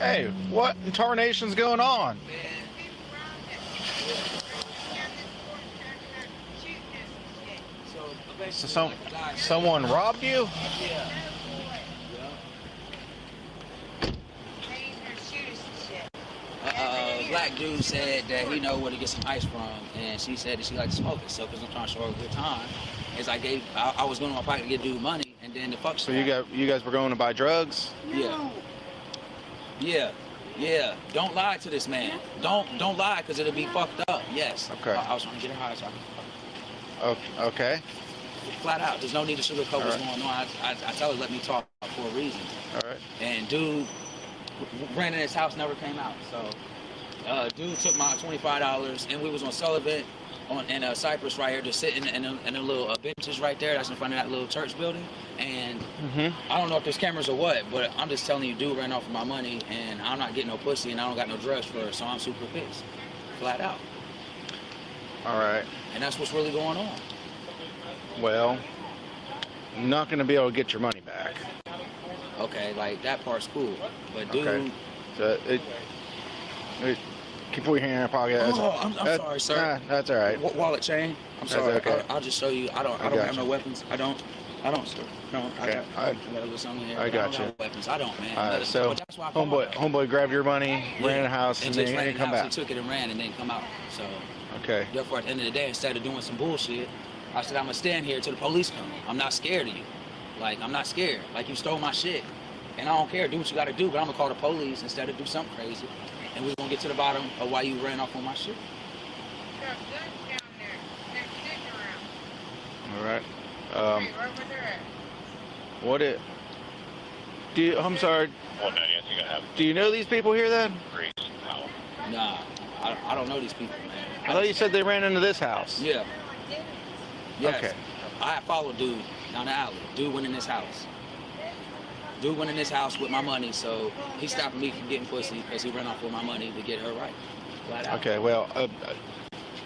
Hey, what in tarnation's going on? So someone robbed you? Yeah. Black dude said that he know where to get some ice from, and she said that she liked to smoke it. So, because I'm trying to show her a good time, is I was going to my pocket to get dude money, and then the fuck. So you guys were going to buy drugs? Yeah. Don't lie to this man. Don't lie, because it'll be fucked up. Yes. Okay. I was trying to get her high, so I could. Okay. Flat out. There's no need to sugarcoat what's going on. I tell her let me talk for a reason. All right. And dude ran in his house, never came out. So dude took my $25, and we was on Sullivan in Cypress right here, just sitting in a little benches right there. That's in front of that little church building. And I don't know if there's cameras or what, but I'm just telling you, dude ran off with my money, and I'm not getting no pussy, and I don't got no drugs for it, so I'm super pissed. Flat out. All right. And that's what's really going on. Well, you're not going to be able to get your money back. Okay, like that part's cool, but dude. Okay. So keep your hand in your pocket. I'm sorry, sir. That's all right. Wallet chain. I'm sorry. Okay. I'll just show you. I don't have no weapons. I don't, sir. No. Okay. I got you. No weapons. I don't, man. All right. So homeboy grabbed your money, ran in the house, and then he didn't come back. He took it and ran, and then come out. So. Okay. Therefore, at the end of the day, instead of doing some bullshit, I said I'm gonna stand here till the police come. I'm not scared of you. Like, I'm not scared. Like, you stole my shit. And I don't care. Do what you gotta do, but I'm gonna call the police instead of do something crazy. And we're gonna get to the bottom of why you ran off on my shit. There's guns down there. They're sitting around. All right. Right where they're at. What it? I'm sorry. Do you know these people here then? Nah, I don't know these people, man. I thought you said they ran into this house. Yeah. Yes. Okay. I followed dude down the alley. Dude went in this house. Dude went in this house with my money, so he stopped me from getting pussy because he ran off with my money to get her right. Flat out. Okay. Well,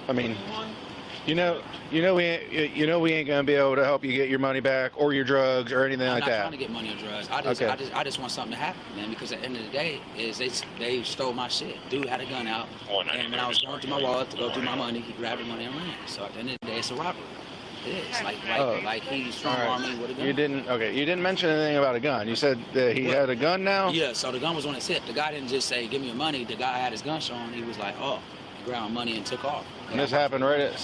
I mean, we ain't gonna be able to help you get your money back or your drugs or anything like that. I'm not trying to get money or drugs. I just want something to happen, man. Because at the end of the day, is they stole my shit. Dude had a gun out, and when I was going through my wallet to go through my money, he grabbed the money and ran. So at the end of the day, it's a robbery. It is like he strong-armed me with a gun. You didn't mention anything about a gun. You said that he had a gun now. Yeah. So the gun was on his hip. The guy didn't just say, "Give me your money." The guy had his gun shown. He was like, "Oh," he grabbed money and took off. And this happened right at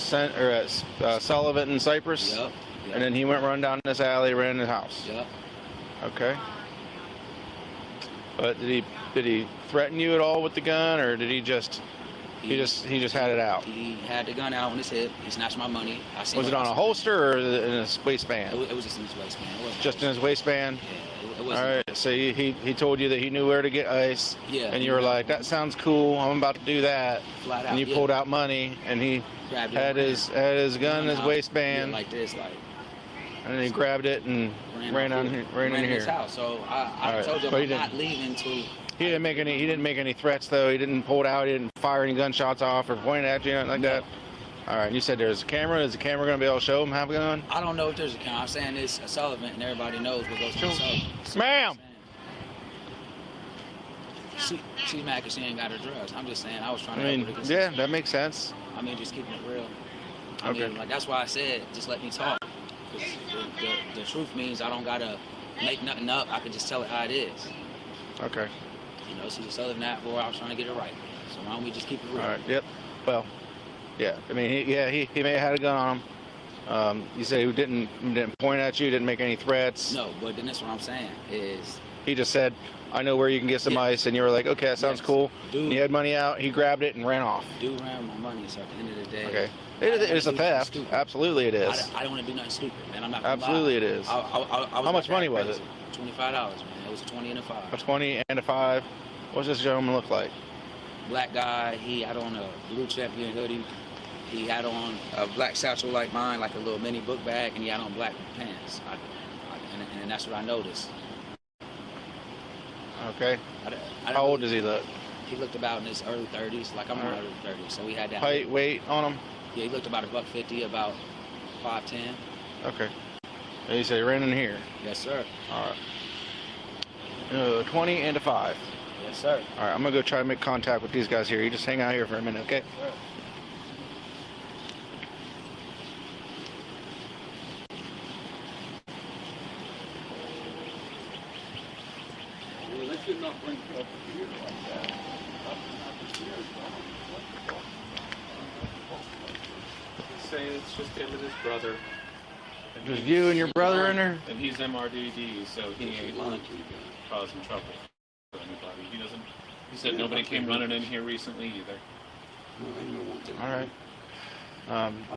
Sullivan in Cypress. Yep. And then he went run down this alley, ran in his house. Yep. Okay. But did he threaten you at all with the gun, or did he just had it out? He had the gun out on his hip. He snatched my money. Was it on a holster or in his waistband? It was just in his waistband. Just in his waistband? Yeah. All right. So he told you that he knew where to get ice. Yeah. And you were like, that sounds cool. I'm about to do that. Flat out. And you pulled out money, and he had his gun in his waistband. Yeah, like this, like. And then he grabbed it and ran in his house. So I told you I'm not leaving till. He didn't make any threats though. He didn't pull it out. He didn't fire any gunshots off or point at you, nothing like that. All right. You said there's a camera. Is the camera going to be able to show him have a gun? I don't know if there's a camera. I'm saying it's a Sullivan, and everybody knows what goes on Sullivan. So Ma'am. She's mad because she ain't got her drugs. I'm just saying I was trying to. I mean, yeah, that makes sense. I mean, just keeping it real. I mean, like that's why I said just let me talk. Because the truth means I don't gotta make nothing up. I can just tell it how it is. Okay. You know, she's a Southern that boy. I was trying to get it right. So why don't we just keep it real? All right. Yep. Well, yeah. I mean, he may have had a gun on him. You said he didn't point at you, didn't make any threats. No, but then that's what I'm saying is. He just said, "I know where you can get some ice," and you were like, "Okay, that sounds cool." Dude, he had money out. He grabbed it and ran off. Dude ran my money. So at the end of the day. Okay. It is a theft. Absolutely, it is. I don't want to do nothing stupid, man. I'm not. Absolutely, lie. it is. How much money was it? $25, man. It was a 20 and a 5. A 20 and a 5. What's this gentleman look like? Black guy. He had on a blue champion hoodie. He had on a black satchel like mine, like a little mini book bag, and he had on black pants. And that's what I noticed. Okay. How old does he look? He looked about in his early 30s, like I'm in my early 30s. So he had that. Height, weight on him? Yeah, he looked about $150, about 5'10". Okay. And you say he ran in here? Yes, sir. All right. 20 and a 5. Yes, sir. All right, I'm gonna go try to make contact with these guys here. You just hang out here for a minute, okay? Sure. Well, they should not bring stuff here like that. He's saying it's just him and his brother. And Just he's- you and your brother in there? And he's MRDD, so he ain't Lying to you guys. causing trouble for anybody. He doesn't. He said nobody came running in here recently either. No, they don't want them. All right.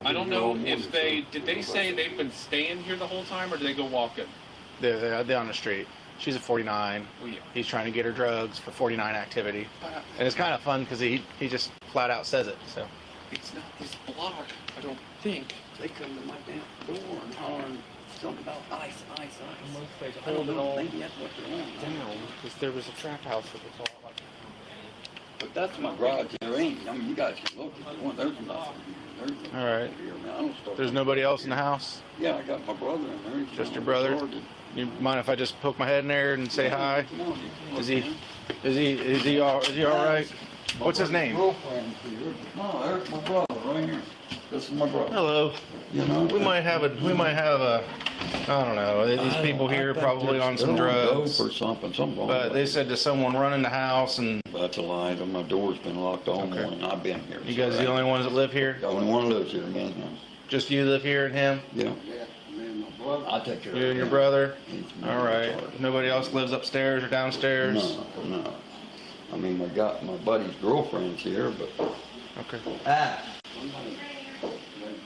I don't know if did they say they've been staying here the whole time, or did they go walking? They're on the street. She's a 49. Oh yeah. He's trying to get her drugs for 49 activity. And it's kind of fun because he just flat out says it. So It's not this block, I don't think. They come to my damn door and hollering something about ice. Unless they I don't hold it know, all maybe that's what they're on. down, because there was a trap house that was all like. But that's my garage. There ain't. I mean, you guys can look if you want. There's nothing. There's nothing All right. here. Man, I don't start. there's nobody else in the house. Yeah, I got my brother in there. He's Just your on brother? Georgia. You mind if I just poke my head in there and say hi? Come on, you can Is look, he- man. Is he all right? What's his name? Girlfriend's here. No, there's my brother right here. This is my brother. Hello. You know. We might have a I don't know. These people here probably on some drugs. Or something wrong. But they said to someone run in the house, and That's a lie. My door's been locked all Okay. morning. I've been here. you guys are the only ones that live here? The only one that lives here, man. Just you live here and him? Yeah. I take care of You and your him. brother? He's my All right. retard. Nobody else lives upstairs or downstairs? No. I mean, my buddy's girlfriend's here, but. Okay.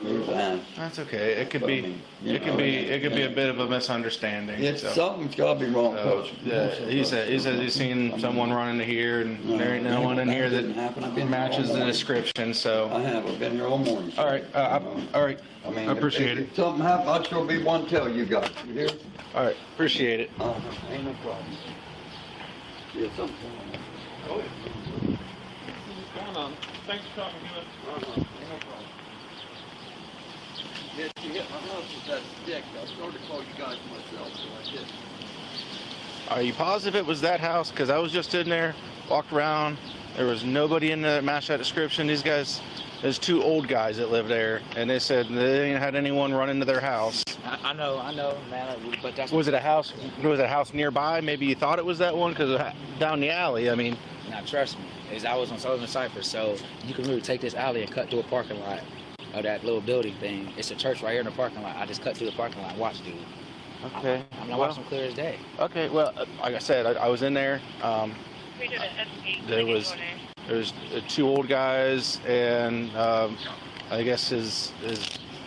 Here's Ann. That's okay. It could But I be. mean, you It could know, be. It could be a yeah. bit of a misunderstanding. It's so. something's gotta be wrong. Yeah, he said he's seen someone run into here, and there ain't no one in here didn't happen. I've that been here all matches the morning. description. So, I have. I've been here all morning. all right, all right, I mean, I appreciate if it. something happened, I'd sure be one to tell you guys. You hear? All right, appreciate it. Ain't no problem. Yeah, something. Oh, yeah. What's going on? Thanks for talking to us. Ain't no problem. Yeah, you hit my house with that stick. I started to call you guys myself, so I did. Are you positive it was that house? Because I was just in there, walked around. There was nobody in the match that description. These guys, there's two old guys that live there, and they said they ain't had anyone run into their house. I know, man. But that's Was it a house? Was it a house nearby? Maybe you thought it was that one because down the alley. I mean, Now, trust me, is I was on Southern Cypress, so you can really take this alley and cut through a parking lot of that little building thing. It's a church right here in the parking lot. I just cut through the parking lot and watched, dude. okay. I'm not watching clear as day. Okay, well, like I said, I was in there. We did an S8. There was two old guys, and I guess his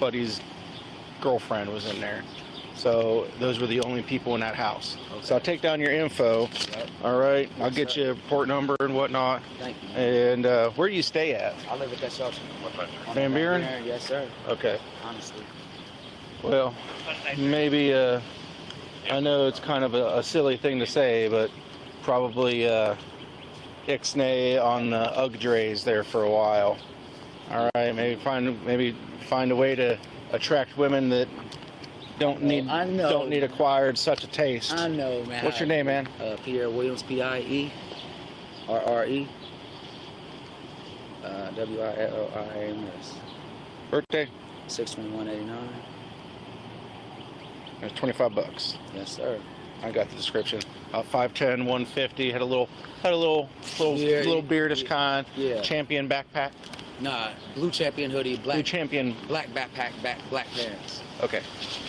buddy's girlfriend was in there. So those were the only people in that house. So I'll take down your info. Yep. All right, I'll Yes, get sir. you a port number and whatnot. Thank you, man. And where do you stay at? I live at that shelter. Van Buren? Yes, sir. Okay. Honestly. Well, maybe I know it's kind of a silly thing to say, but probably ixnay on the UGG drays there for a while. All right, maybe find a way to attract women that don't need acquired such a taste. I know, man. What's your name, man? Pierre Williams, P-I-E, R-R-E, W-I-L-L-I-A-M-S, Birthday? 6/21/89. It's $25. Yes, sir. I got the description. 5'10", 150. Had a little Yeah, beardish kind. Yeah. Champion backpack. Nah, blue champion hoodie, Blue black champion. black backpack, black pants. Okay.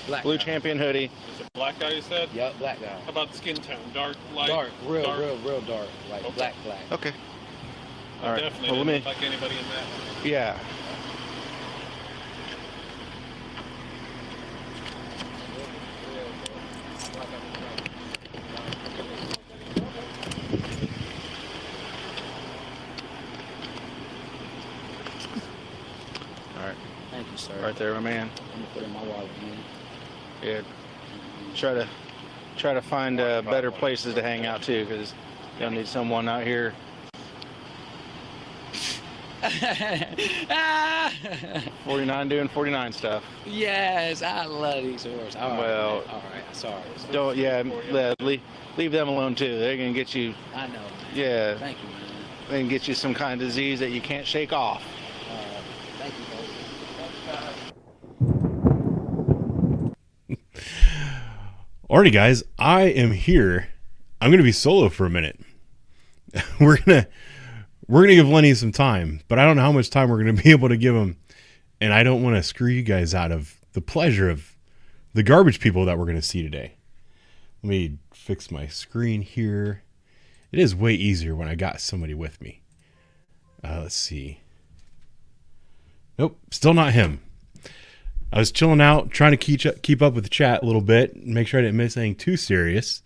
Black Blue guy. champion hoodie. Is it black guy you said? Yep, black guy. How about the skin tone? Dark, light? Dark, real dark? dark. Like Okay. black. Okay. I All right. definitely Well, didn't let me. look like anybody in that. Yeah. All right. Thank you, sir. Right there, my man. I'm gonna put it in my wallet, man. Yeah. Try to find better places to hang out too, because you'll need someone out here. 49 doing 49 stuff. Yes, I love these horses. All right, Well, man. All right, sorry. Don't, yeah, leave them alone too. They're gonna get you, I know. yeah, Thank you, man. they can get you some kind of disease that you can't shake off. Thank you, folks. Alrighty, guys, I am here. I'm gonna be solo for a minute. we're gonna give Lenny some time, but I don't know how much time we're gonna be able to give him, and I don't want to screw you guys out of the pleasure of the garbage people that we're gonna see today. Let me fix my screen here. It is way easier when I got somebody with me. Let's see. Nope, still not him. I was chilling out, trying to keep up with the chat a little bit, make sure I didn't miss anything too serious.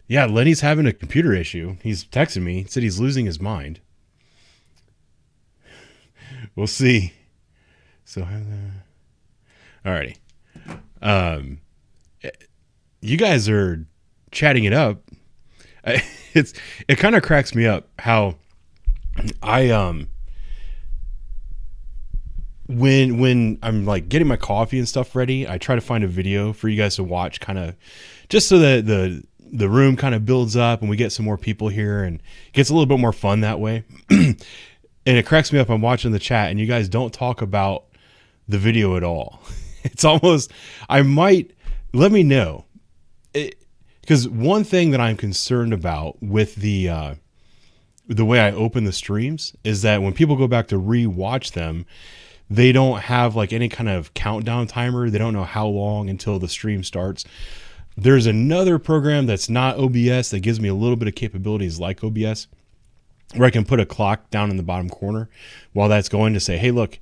Yeah, Lenny's having a computer issue. He's texting me, said he's losing his mind. We'll see. So, alrighty. You guys are chatting it up. It kind of cracks me up how when I'm like getting my coffee and stuff ready, I try to find a video for you guys to watch, kind of just so that the room kind of builds up and we get some more people here and it gets a little bit more fun that way. And it cracks me up. I'm watching the chat and you guys don't talk about the video at all. It's almost, let me know. Because one thing that I'm concerned about with the way I open the streams is that when people go back to re-watch them, they don't have like any kind of countdown timer. They don't know how long until the stream starts. There's another program that's not OBS that gives me a little bit of capabilities like OBS, where I can put a clock down in the bottom corner while that's going to say, hey, look,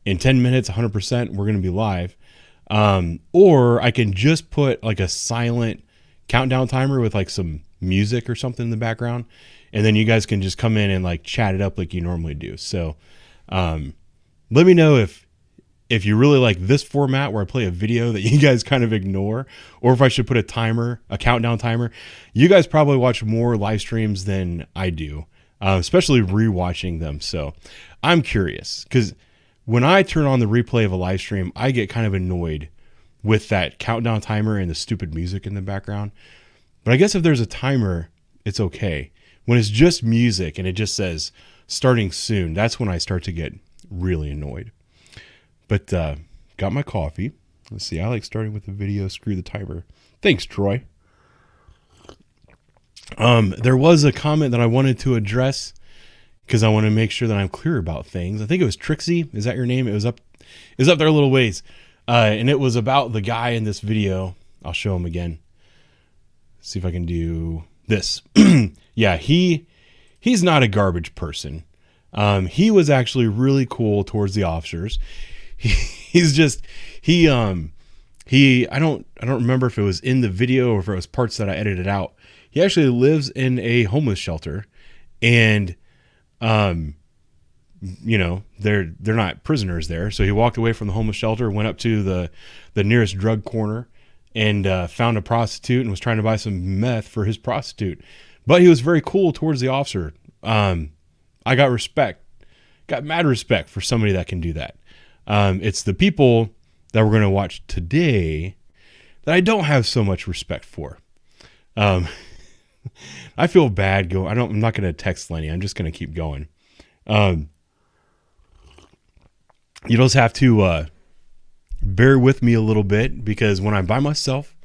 in 10 minutes, 100%, we're going to be live. Or I can just put like a silent countdown timer with like some music or something in the background. And then you guys can just come in and like chat it up like you normally do. So, let me know if you really like this format where I play a video that you guys kind of ignore, or if I should put a countdown timer. You guys probably watch more live streams than I do, especially rewatching them. So I'm curious, because when I turn on the replay of a live stream, I get kind of annoyed with that countdown timer and the stupid music in the background. But I guess if there's a timer, it's okay. When it's just music and it just says starting soon, that's when I start to get really annoyed. But got my coffee. Let's see. I like starting with the video. Screw the timer. Thanks, Troy. There was a comment that I wanted to address because I want to make sure that I'm clear about things. I think it was Trixie. Is that your name? It was up there a little ways. And it was about the guy in this video. I'll show him again. See if I can do this. Yeah, he's not a garbage person. He was actually really cool towards the officers. I don't remember if it was in the video or if it was parts that I edited out. He actually lives in a homeless shelter, and you know, they're not prisoners there. So he walked away from the homeless shelter, went up to the nearest drug corner, and found a prostitute and was trying to buy some meth for his prostitute. But he was very cool towards the officer. I got mad respect for somebody that can do that. It's the people that we're going to watch today that I don't have so much respect for. I feel bad I'm not going to text Lenny. I'm just going to keep going. You just have to bear with me a little bit, because when I'm by myself,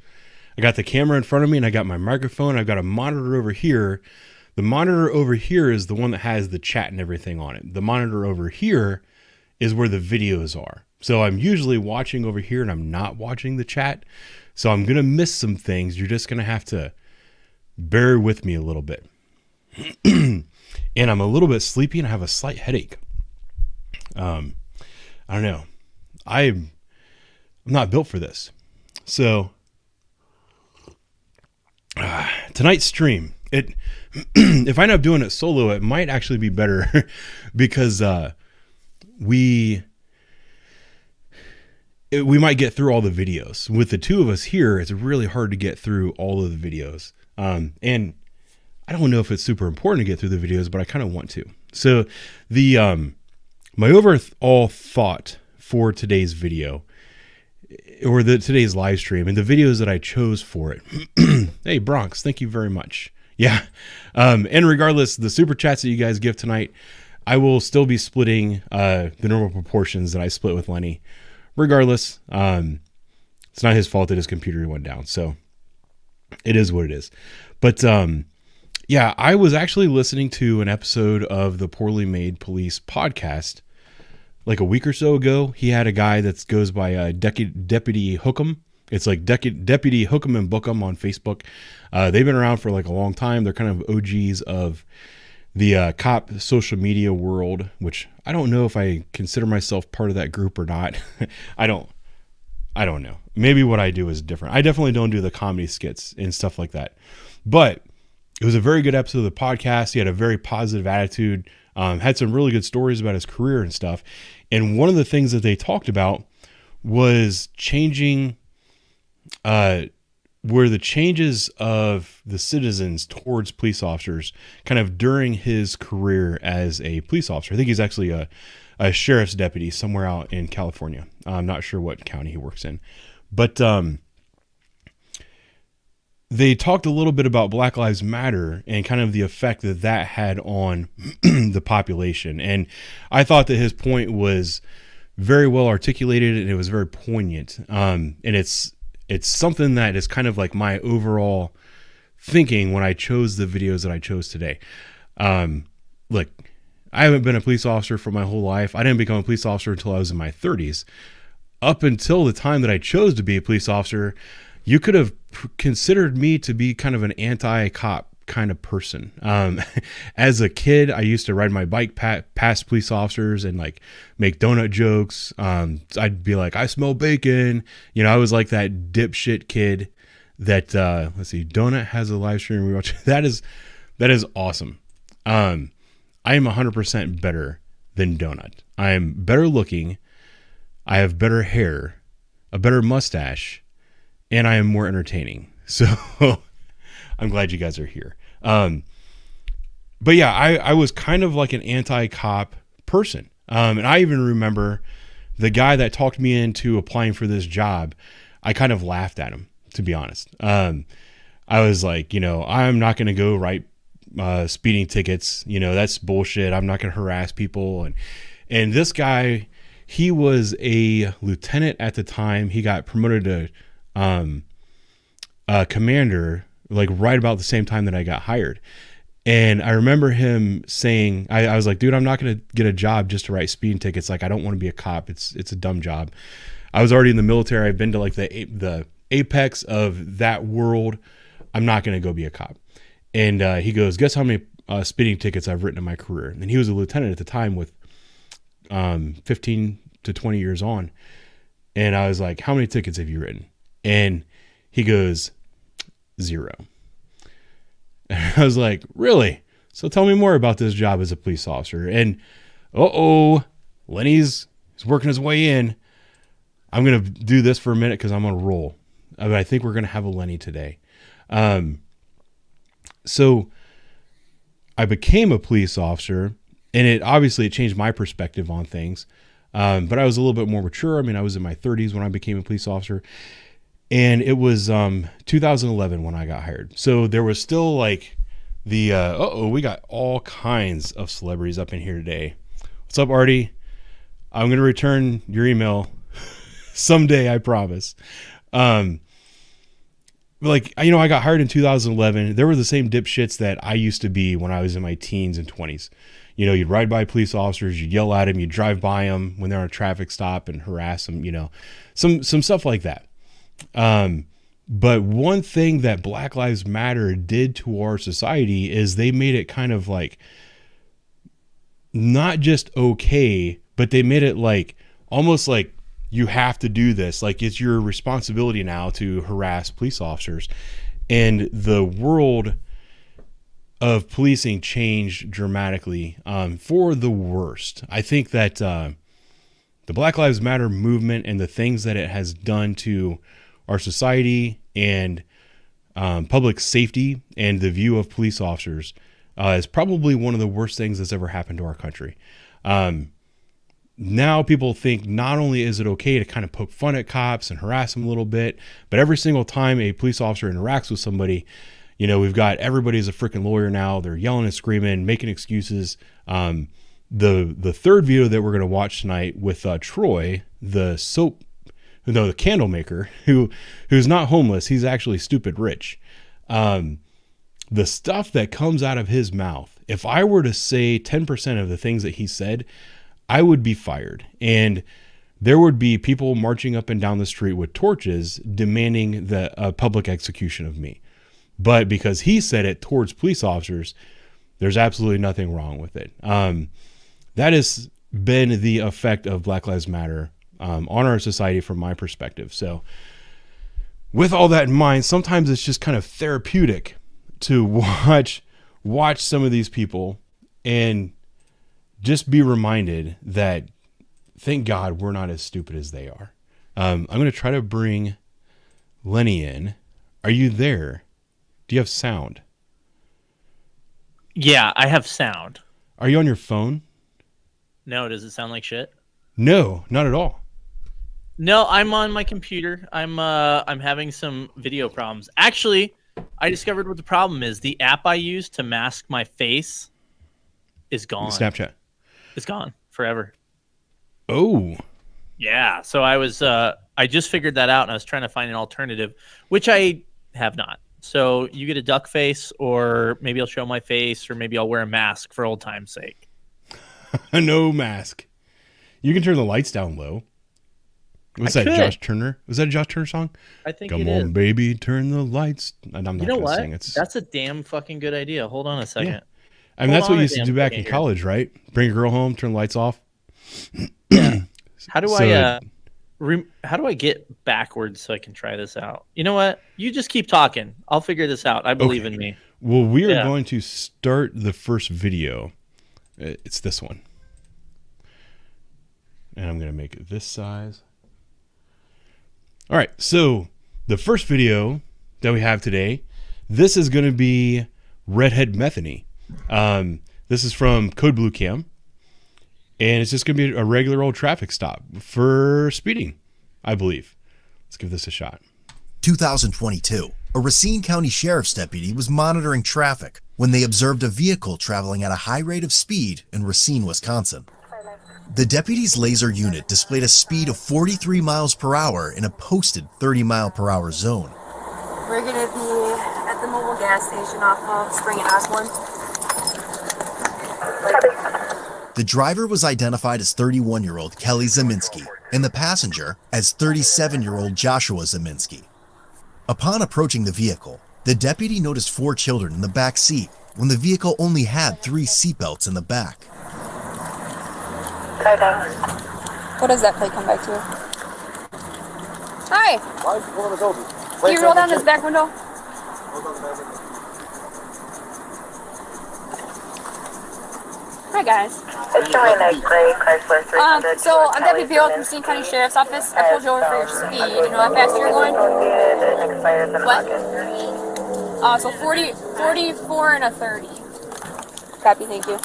I got the camera in front of me and I got my microphone. I've got a monitor over here. The monitor over here is the one that has the chat and everything on it. The monitor over here is where the videos are. So I'm usually watching over here and I'm not watching the chat. So I'm going to miss some things. You're just going to have to bear with me a little bit. And I'm a little bit sleepy and I have a slight headache. I don't know. I'm not built for this. So tonight's stream, if I end up doing it solo, it might actually be better because we might get through all the videos. With the two of us here, it's really hard to get through all of the videos. And I don't know if it's super important to get through the videos, but I kind of want to. So the my overall thought for today's video, or today's live stream, and the videos that I chose for it. Hey Bronx, thank you very much. Yeah. And regardless, the super chats that you guys give tonight, I will still be splitting the normal proportions that I split with Lenny. Regardless, it's not his fault that his computer went down, so it is what it is. But yeah, I was actually listening to an episode of the Poorly Made Police podcast like a week or so ago. He had a guy that goes by Deputy Hookem. It's like Deputy Hookem and Bookem on Facebook. They've been around for like a long time. They're kind of OGs of the cop social media world, which I don't know if I consider myself part of that group or not. I don't know. Maybe what I do is different. I definitely don't do the comedy skits and stuff like that. But it was a very good episode of the podcast. He had a very positive attitude, had some really good stories about his career and stuff. And one of the things that they talked about was changing, where the changes of the citizens towards police officers kind of during his career as a police officer. I think he's actually a sheriff's deputy somewhere out in California. I'm not sure what county he works in, but they talked a little bit about Black Lives Matter and kind of the effect that that had on the population. And I thought that his point was very well articulated and it was very poignant. And it's something that is kind of like my overall thinking when I chose the videos that I chose today. Look, I haven't been a police officer for my whole life. I didn't become a police officer until I was in my 30s. Up until the time that I chose to be a police officer, you could have considered me to be kind of an anti-cop kind of person. As a kid, I used to ride my bike past police officers and like make donut jokes. I'd be like, I smell bacon. You know, I was like that dipshit kid that, let's see, Donut has a live stream we watch. That is awesome. I am 100% better than Donut. I am better looking. I have better hair, a better mustache, and I am more entertaining. So I'm glad you guys are here. But yeah, I was kind of like an anti-cop person. And I even remember the guy that talked me into applying for this job. I kind of laughed at him, to be honest. I was like, you know, I'm not going to go write speeding tickets. You know, that's bullshit. I'm not going to harass people. And this guy, he was a lieutenant at the time. He got promoted to commander, like right about the same time that I got hired. And I remember him saying, I was like, dude, I'm not going to get a job just to write speeding tickets. Like, I don't want to be a cop. It's a dumb job. I was already in the military. I've been to like the apex of that world. I'm not going to go be a cop. And he goes, guess how many speeding tickets I've written in my career? And he was a lieutenant at the time with 15 to 20 years on. And I was like, how many tickets have you written? And he goes, 0. And I was like, really? So tell me more about this job as a police officer. And Lenny's working his way in. I'm going to do this for a minute because I'm on a roll. I think we're going to have a Lenny today. So I became a police officer, and it changed my perspective on things. But I was a little bit more mature. I mean, I was in my 30s when I became a police officer. And it was 2011 when I got hired. So there was still like the, we got all kinds of celebrities up in here today. What's up, Artie? I'm going to return your email someday, I promise. Like, you know, I got hired in 2011. There were the same dipshits that I used to be when I was in my teens and 20s. You know, you'd ride by police officers, you'd yell at them, you'd drive by them when they're on a traffic stop and harass them, you know, some stuff like that. But one thing that Black Lives Matter did to our society is they made it kind of like not just okay, but they made it like almost like you have to do this. Like it's your responsibility now to harass police officers. And the world of policing changed dramatically for the worst. I think that the Black Lives Matter movement and the things that it has done to our society and public safety and the view of police officers is probably one of the worst things that's ever happened to our country. Now people think not only is it okay to kind of poke fun at cops and harass them a little bit, but every single time a police officer interacts with somebody, you know, we've got everybody's a freaking lawyer now. They're yelling and screaming, making excuses. The third video that we're going to watch tonight with Troy, the candle maker, who's not homeless. He's actually stupid rich. The stuff that comes out of his mouth, if I were to say 10% of the things that he said, I would be fired. And there would be people marching up and down the street with torches demanding the public execution of me. But because he said it towards police officers, there's absolutely nothing wrong with it. That has been the effect of Black Lives Matter on our society from my perspective. So with all that in mind, sometimes it's just kind of therapeutic to watch some of these people and just be reminded that, thank God, we're not as stupid as they are. I'm going to try to bring Lenny in. Are you there? Do you have sound? Yeah, I have sound. Are you on your phone? No, does it sound like shit? No, not at all. No, I'm on my computer. I'm having some video problems. Actually, I discovered what the problem is. The app I use to mask my face is gone. Snapchat. It's gone forever. Oh. Yeah, so I just figured that out, and I was trying to find an alternative, which I have not. So you get a duck face, or maybe I'll show my face, or maybe I'll wear a mask for old time's sake. No mask. You can turn the lights down low. What's that, Josh Turner? Was that a Josh Turner song? I think Come it on, is. baby, turn the lights. And I'm not going to sing. That's a damn fucking good idea. Hold on a second. Yeah. I mean, that's what you used to do back in college, right? Bring a girl home, turn the lights off. Yeah. How do I get backwards so I can try this out? You know what? You just keep talking. I'll figure this out. I believe in me. Well, we are going to start the first video. It's this one. And I'm going to make it this size. All right. So the first video that we have today, this is going to be Redhead Metheny. This is from Code Blue Cam. And it's just going to be a regular old traffic stop for speeding, I believe. Let's give this a shot. 2022, a Racine County Sheriff's deputy was monitoring traffic when they observed a vehicle traveling at a high rate of speed in Racine, Wisconsin. The deputy's laser unit displayed a speed of 43 miles per hour in a posted 30 mile per hour zone. We're going to be at the mobile gas station off of Spring and Osborne. The driver was identified as 31-year-old Kelly Zeminski and the passenger as 37-year-old Joshua Zeminski. Upon approaching the vehicle, the deputy noticed 4 children in the back seat when the vehicle only had 3 seatbelts in the back. What does that plate come back to? Hi! Can you roll down this back window? Hi guys. So I'm Deputy Field from Racine County Sheriff's Office. I pulled you over for your speed. You know how fast you're going? What? So 44 and a 30. Copy, thank you.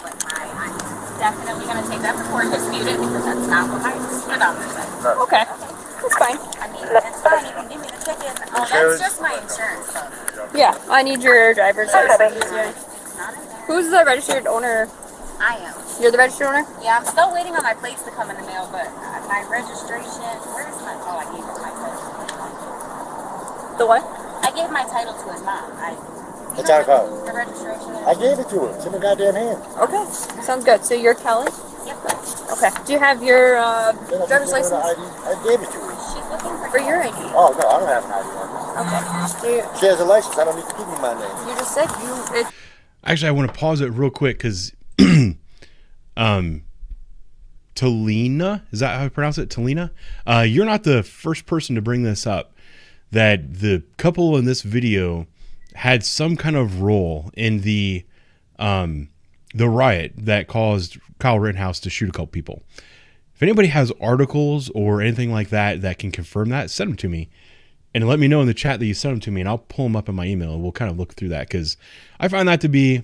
Definitely gonna take that before it's disputed because that's not what I put on this side. Okay, that's fine. I mean, it's fine. You can give me the ticket. Oh, that's just my insurance. Yeah, I need your driver's license. Yeah. Who's the registered owner? I am. You're the registered owner? Yeah, I'm still waiting on my plates to come in the mail, but my registration, where's my, oh, I gave him my title. The what? I gave my title to his mom. What's that about? The registration. I gave it to her. It's in the goddamn hand. Okay, sounds good. So you're Kelly? Yep. Okay. Do you have your driver's license? I gave it to her. She's looking For your ID? Oh, no, I don't have an ID on this. Okay. She has a license. I don't need to give you my name. You're just sick? Actually, I want to pause it real quick because Talina, is that how I pronounce it? Talina? You're not the first person to bring this up, that the couple in this video had some kind of role in the riot that caused Kyle Rittenhouse to shoot a couple people. If anybody has articles or anything like that that can confirm that, send them to me and let me know in the chat that you sent them to me, and I'll pull them up in my email and we'll kind of look through that, because I find that to be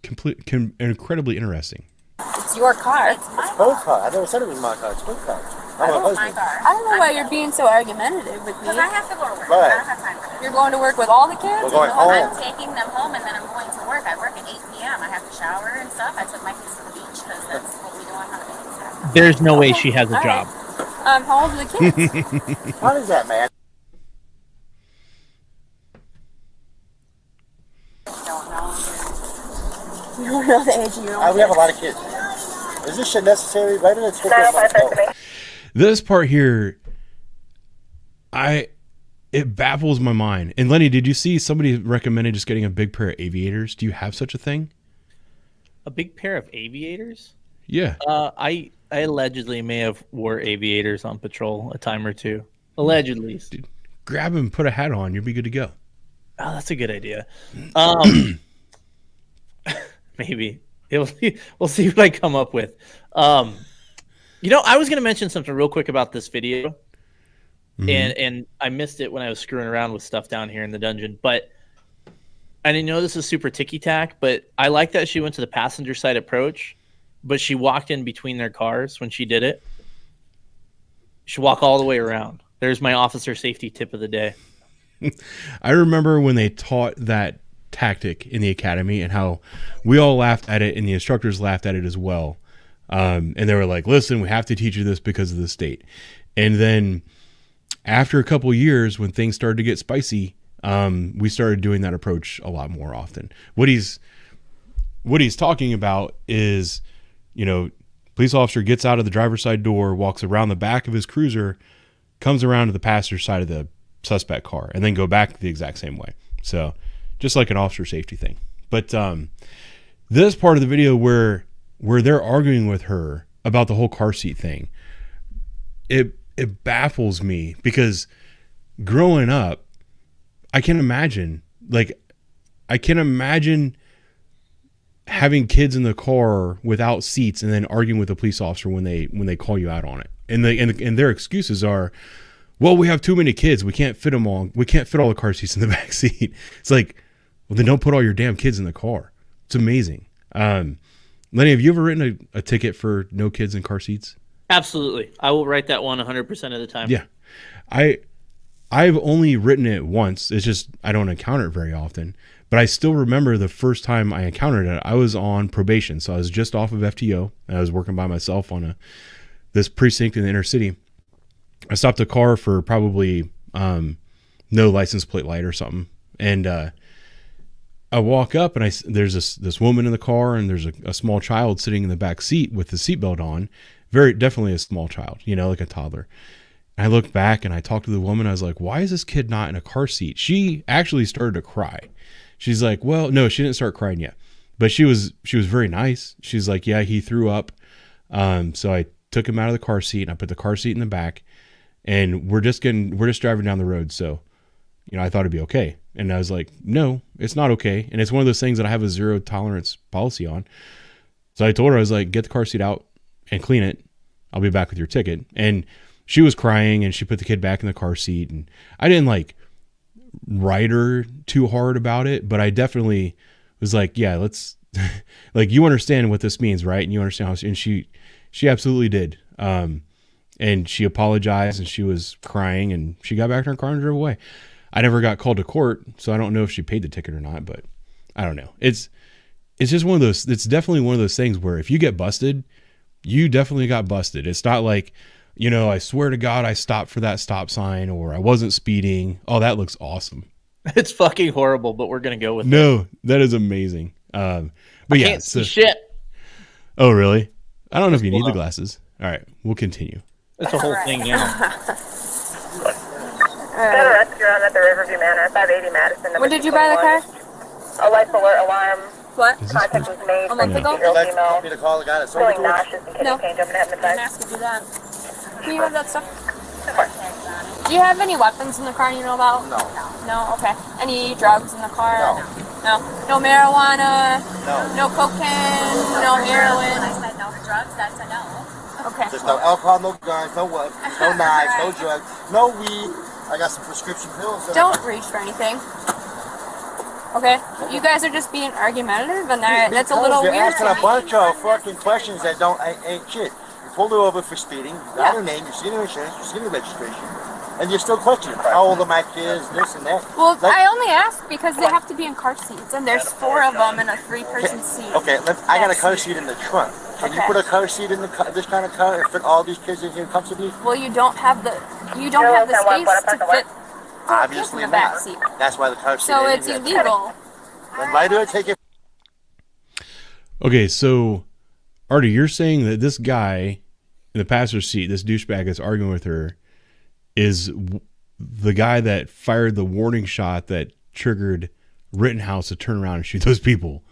incredibly interesting. It's your car. It's my Both car. car. I never said it was my car. It's both car. I I'm a know it's my husband. car. I don't know why you're being so argumentative with me. Because I have to go to work. Right. I don't have time for this. You're going to work with all the kids? We're going or home. I'm taking them home and then I'm going to work. I work at 8 p.m. I have to shower and stuff. I took my kids to the beach because that's what we do on holidays. There's no way she has a All job. right. How old are the kids? How is that, man? Don't know. You don't know the age of your own We have a lot of kids. Is this shit necessary? Why did it take this long to go? This part here, it baffles my mind. And Lenny, did you see somebody recommended just getting a big pair of aviators? Do you have such a thing? A big pair of aviators? Yeah. I allegedly may have wore aviators on patrol a time or two. Allegedly. Dude, grab them, put a hat on, you'll be good to go. Oh, that's a good idea. Maybe. We'll see what I come up with. You know, I was going to mention something real quick about this video. And I missed it when I was screwing around with stuff down here in the dungeon. But I didn't know this is super ticky-tack, but I like that she went to the passenger side approach, but she walked in between their cars when she did it. She walked all the way around. There's my officer safety tip of the day. I remember when they taught that tactic in the academy and how we all laughed at it and the instructors laughed at it as well. And they were like, listen, we have to teach you this because of the state. And then after a couple of years, when things started to get spicy, we started doing that approach a lot more often. What he's talking about is, you know, police officer gets out of the driver's side door, walks around the back of his cruiser, comes around to the passenger side of the suspect car, and then go back the exact same way. So just like an officer safety thing. But this part of the video where they're arguing with her about the whole car seat thing, it baffles me because growing up, I can imagine having kids in the car without seats and then arguing with a police officer when they call you out on it. And their excuses are, well, we have too many kids. We can't fit them all. We can't fit all the car seats in the back seat. It's like, well, then don't put all your damn kids in the car. It's amazing. Lenny, have you ever written a ticket for no kids in car seats? Absolutely. I will write that one 100% of the time. Yeah. I've only written it once. It's just I don't encounter it very often. But I still remember the first time I encountered it, I was on probation. So I was just off of FTO, and I was working by myself on this precinct in the inner city. I stopped a car for probably no license plate light or something. And I walk up, and there's this woman in the car, and there's a small child sitting in the back seat with the seatbelt on. Definitely a small child, you know, like a toddler. And I look back, and I talk to the woman. I was like, why is this kid not in a car seat? She actually started to cry. She's like, well, no, she didn't start crying yet. But she was very nice. She's like, yeah, he threw up. So I took him out of the car seat, and I put the car seat in the back. And we're just driving down the road. So, you know, I thought it'd be okay. And I was like, no, it's not okay. And it's one of those things that I have a zero tolerance policy on. So I told her, I was like, get the car seat out and clean it. I'll be back with your ticket. And she was crying, and she put the kid back in the car seat. And I didn't like write her too hard about it, but I definitely was like, yeah, let's like, you understand what this means, right? And you understand how, and she absolutely did. And she apologized, and she was crying, and she got back in her car and drove away. I never got called to court, so I don't know if she paid the ticket or not, but I don't know. It's just one of those, it's definitely one of those things where if you get busted, you definitely got busted. It's not like, you know, I swear to God, I stopped for that stop sign, or I wasn't speeding. Oh, that looks awesome. It's fucking horrible, but we're going to go with it. No, that is amazing. But I yeah. can't see shit. Oh, really? I don't know if you need the glasses. All right, we'll continue. It's a whole thing now. You're on at the Riverview Manor, 580 Madison. When did you buy the car? A life alert alarm. What? Contact was made. A month ago? Female. Me to call the guy that's Feeling over to nauseous and No. kidney change up and having a I didn't time. ask you to do that. Do you have that stuff? Of course. Do you have any weapons in the car you know about? No. No? Okay. Any drugs in the car? No. No? No marijuana? No. No cocaine? No heroin? I said no to drugs, that's a no. Okay. Just no alcohol, no guns, no weapons, no knives, no drugs, no weed. I got some prescription pills. Don't reach for anything. Okay, you guys are just being argumentative, and that's a little You're weird. asking a bunch of fucking questions that ain't shit. You pulled her over for speeding. You got her name. You seen her insurance. You seen her registration, and you're still questioning how old are my kids, this and that. Well, I only ask because they have to be in car seats, and there's 4 of them in a 3-person seat. Okay, I got a car seat in the trunk. Can you put a car seat in this kind of car and fit all these kids in here comfortably? Well, you don't have the space to fit. Obviously in the back not. seat. That's why the car seat. So it's illegal. Then why do I take it? Okay, so Artie, you're saying that this guy in the passenger seat, this douchebag that's arguing with her, is the guy that fired the warning shot that triggered Rittenhouse to turn around and shoot those people.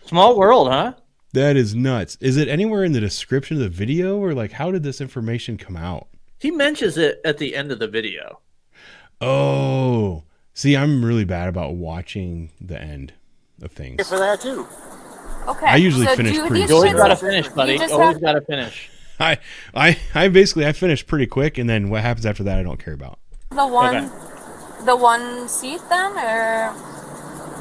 Small world, huh? That is nuts. Is it anywhere in the description of the video, or like how did this information come out? He mentions it at the end of the video. Oh, see, I'm really bad about watching the end of things. For that too. Okay. I usually finish pretty. You always gotta finish, buddy. Always gotta finish. I finish pretty quick, and then what happens after that, I don't care about. The one seat then, or?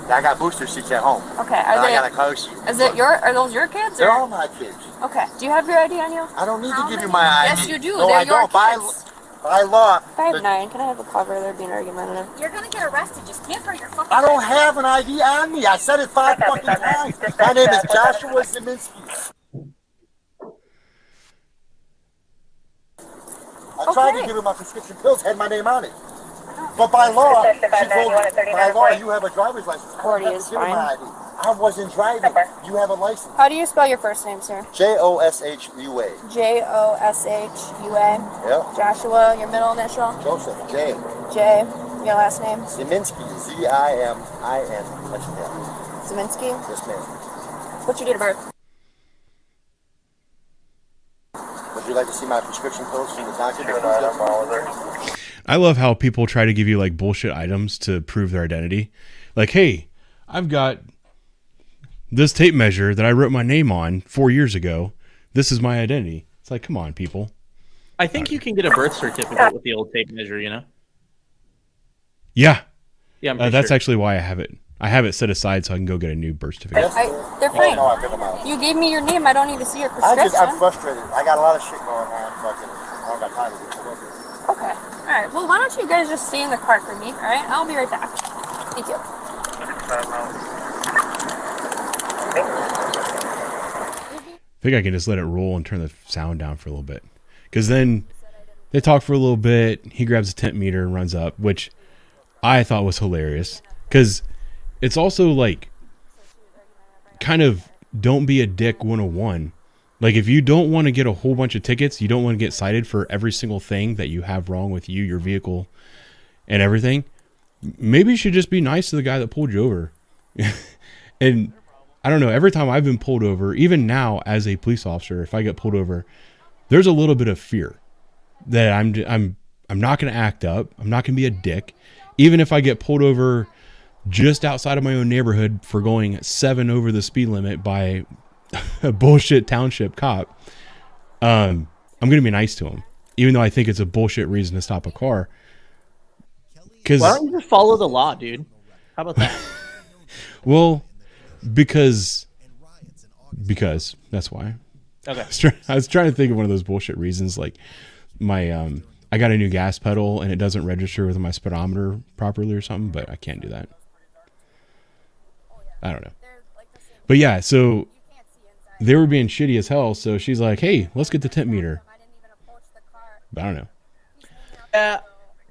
I got booster seats at home. Okay. I got a car seat. Are those your kids? They're all my kids. Okay. Do you have your ID on you? I don't need to give you my ID. Yes, you do. No, They're I your don't. kids. By law. 5'9". Can I have a cover? They're being argumentative. You're gonna get arrested. Just give her your fucking. I don't have an ID on me. I said it 5 fucking times. My name is Joshua Zeminski. I tried to give her my prescription pills, had my name on it. But by law, you have a driver's license. 40 is fine. I wasn't driving. You have a license. How do you spell your first name, sir? Joshua. Joshua. Yep. Joshua, your middle initial? Joseph, J. J. Your last name? Zeminski, Z-I-M-I-N. Zeminski? Yes, ma'am. What's your date of birth? Would you like to see my prescription pills from the doctor? I love how people try to give you like bullshit items to prove their identity. Like, hey, I've got this tape measure that I wrote my name on 4 years ago. This is my identity. It's like, come on, people. I think you can get a birth certificate with the old tape measure, you know? Yeah. Yeah, that's actually why I have it. I have it set aside so I can go get a new birth certificate. They're fine. You gave me your name. I don't need to see your prescription. I'm frustrated. I got a lot of shit going on. I don't got time to do it. Okay. All right. Well, why don't you guys just stay in the car for me? All right. I'll be right back. Thank you. I think I can just let it roll and turn the sound down for a little bit. Because then they talk for a little bit. He grabs a tent meter and runs up, which I thought was hilarious. Because it's also like kind of don't be a dick 101. Like if you don't want to get a whole bunch of tickets, you don't want to get cited for every single thing that you have wrong with you, your vehicle, and everything. Maybe you should just be nice to the guy that pulled you over. And I don't know, every time I've been pulled over, even now as a police officer, if I get pulled over, there's a little bit of fear that I'm not going to act up. I'm not going to be a dick. Even if I get pulled over just outside of my own neighborhood for going 7 over the speed limit by a bullshit township cop, I'm going to be nice to him, even though I think it's a bullshit reason to stop a car. Why don't you just follow the law, dude? How about that? Well, because that's why. Okay. I was trying to think of one of those bullshit reasons, like my I got a new gas pedal and it doesn't register with my speedometer properly or something, but I can't do that. I don't know. But yeah, so they were being shitty as hell, so she's like, "Hey, let's get the tent meter." But I don't know.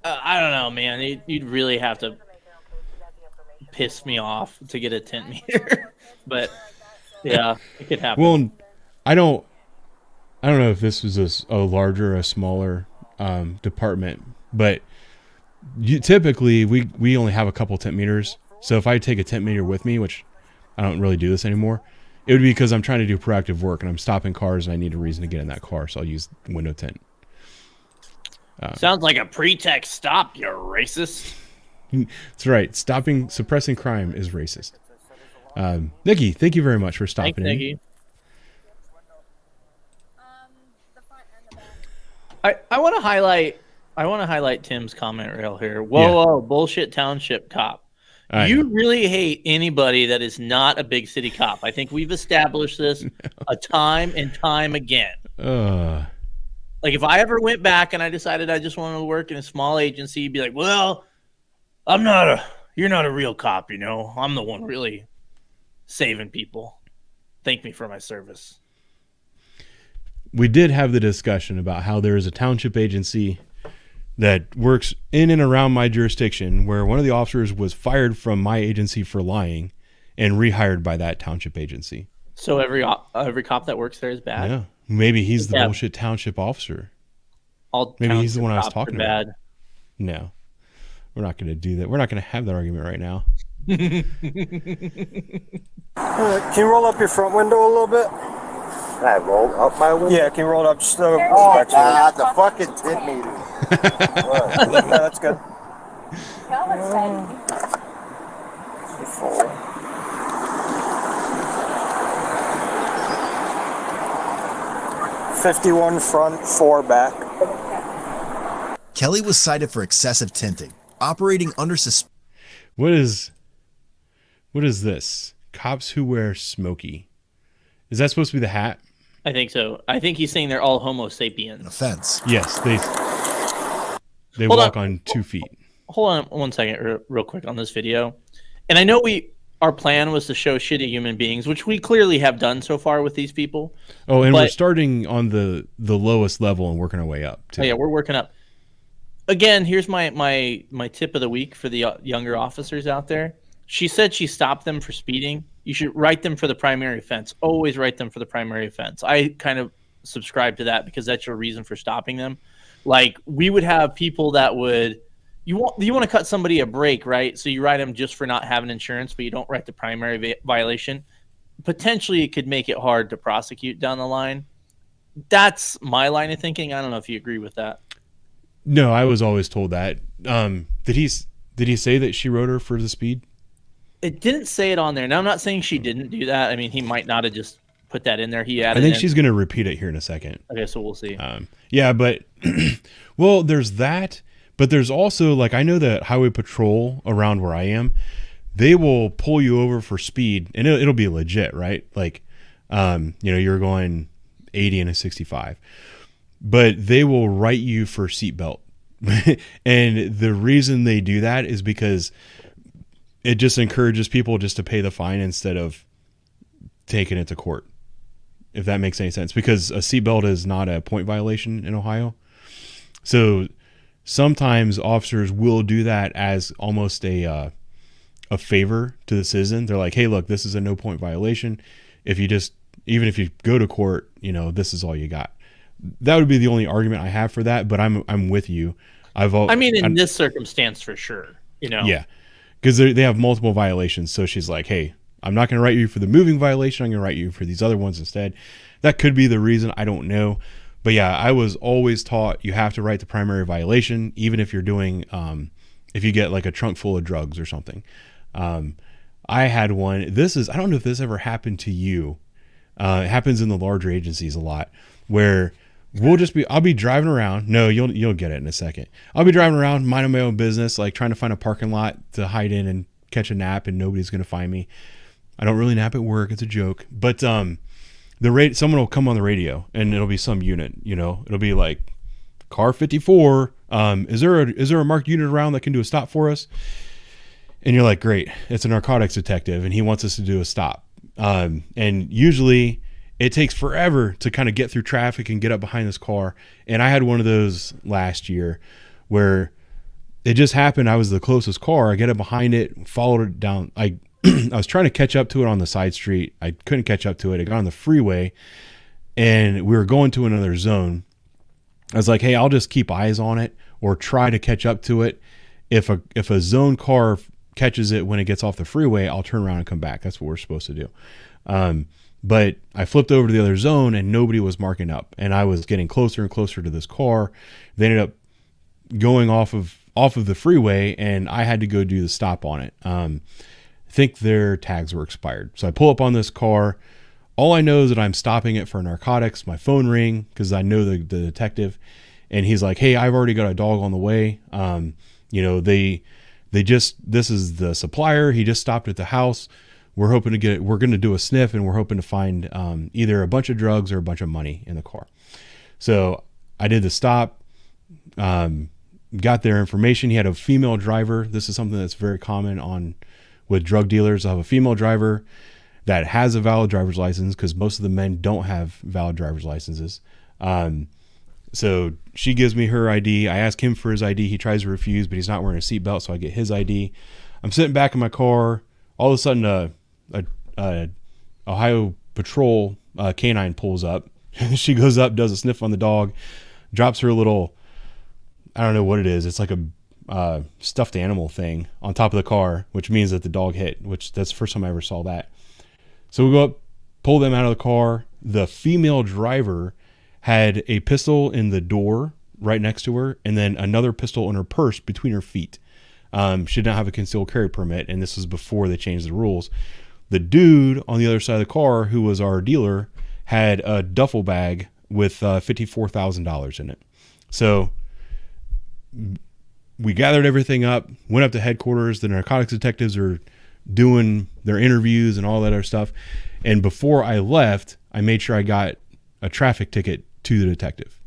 I don't know, man. You'd really have to piss me off to get a tent meter. But yeah, it could happen. Well, I don't know if this was a larger or a smaller department, but typically we only have a couple tent meters. So if I take a tent meter with me, which I don't really do this anymore, it would be because I'm trying to do proactive work and I'm stopping cars and I need a reason to get in that car, so I'll use window tint. Sounds like a pretext stop, you racist. That's right. Suppressing crime is racist. Nikki, thank you very much for stopping in. Nikki. I want to highlight Tim's comment rail here. Whoa, bullshit township cop. You really hate anybody that is not a big city cop. I think we've established this a time and time again. Like if I ever went back and I decided I just wanted to work in a small agency, you'd be like, well, you're not a real cop, you know. I'm the one really saving people. Thank me for my service. We did have the discussion about how there is a township agency that works in and around my jurisdiction where one of the officers was fired from my agency for lying and rehired by that township agency. So every cop that works there is bad? Yeah. Maybe he's the bullshit township officer. Maybe he's the one I was talking about. Bad. No. We're not going to do that. We're not going to have that argument right now. Can you roll up your front window a little bit? Can I roll up my window? Yeah, can you roll it up just Oh, God, the fucking tip meter. Yeah, that's good. Y'all excited. 51 front, 4 back. Kelly was cited for excessive tinting, operating under suspicion. What is this? Cops who wear smoky. Is that supposed to be the hat? I think so. I think he's saying they're all Homo sapiens. Offense. Yes, they walk on 2 feet. Hold on 1 second, real quick on this video. And I know our plan was to show shitty human beings, which we clearly have done so far with these people. Oh, and we're starting on the lowest level and working our way up too. Oh yeah, we're working up. Again, here's my tip of the week for the younger officers out there. She said she stopped them for speeding. You should write them for the primary offense. Always write them for the primary offense. I kind of subscribe to that because that's your reason for stopping them. Like we would have people that would you want to cut somebody a break, right? So you write them just for not having insurance, but you don't write the primary violation. Potentially, it could make it hard to prosecute down the line. That's my line of thinking. I don't know if you agree with that. No, I was always told that. Did he say that she wrote her for the speed? It didn't say it on there. Now, I'm not saying she didn't do that. I mean, he might not have just put that in there. He added. I think she's going to repeat it here in a second. Okay, so we'll see. Yeah, but well, there's that, but there's also like I know that highway patrol around where I am, they will pull you over for speed, and it'll be legit, right? Like, you're going 80 and a 65, but they will write you for seatbelt, and the reason they do that is because it just encourages people just to pay the fine instead of taking it to court, if that makes any sense, because a seatbelt is not a point violation in Ohio. So sometimes officers will do that as almost a favor to the citizen. They're like, hey, look, this is a no point violation. Even if you go to court, this is all you got. That would be the only argument I have for that, but I'm with you. In this circumstance for sure, Yeah. Because they have multiple violations. So she's like, hey, I'm not going to write you for the moving violation. I'm going to write you for these other ones instead. That could be the reason. I don't know. But yeah, I was always taught you have to write the primary violation, even if you're doing, if you get like a trunk full of drugs or something. I had one. I don't know if this ever happened to you. It happens in the larger agencies a lot where I'll be driving around. No, you'll get it in a second. I'll be driving around, minding my own business, like trying to find a parking lot to hide in and catch a nap, and nobody's going to find me. I don't really nap at work. It's a joke. But someone will come on the radio, and it'll be some unit. It'll be like car 54. Is there a marked unit around that can do a stop for us? And you're like, great. It's a narcotics detective, and he wants us to do a stop. And usually it takes forever to kind of get through traffic and get up behind this car. And I had one of those last year where it just happened. I was the closest car. I get up behind it, followed it down. I was trying to catch up to it on the side street. I couldn't catch up to it. I got on the freeway and we were going to another zone. I was like, hey, I'll just keep eyes on it or try to catch up to it. If a zone car catches it when it gets off the freeway, I'll turn around and come back. That's what we're supposed to do. But I flipped over to the other zone and nobody was marking up, and I was getting closer and closer to this car. They ended up going off of the freeway, and I had to go do the stop on it. I think their tags were expired. So I pull up on this car. All I know is that I'm stopping it for narcotics. My phone ring because I know the detective, and he's like, hey, I've already got a dog on the way. this is the supplier. He just stopped at the house. We're going to do a sniff, and we're hoping to find either a bunch of drugs or a bunch of money in the car. So I did the stop, got their information. He had a female driver. This is something that's very common with drug dealers. They'll have a female driver that has a valid driver's license, because most of the men don't have valid driver's licenses. So she gives me her ID. I ask him for his ID. He tries to refuse, but he's not wearing a seatbelt, so I get his ID. I'm sitting back in my car. All of a sudden, a Ohio Patrol canine pulls up. She goes up, does a sniff on the dog, drops her little, I don't know what it is. It's like a stuffed animal thing on top of the car, which means that the dog hit, which that's the first time I ever saw that. So we go up, pull them out of the car. The female driver had a pistol in the door right next to her, and then another pistol in her purse between her feet. She did not have a concealed carry permit, and this was before they changed the rules. The dude on the other side of the car, who was our dealer, had a duffel bag with $54,000 in it. So we gathered everything up, went up to headquarters. The narcotics detectives are doing their interviews and all that other stuff. And before I left, I made sure I got a traffic ticket to the detective.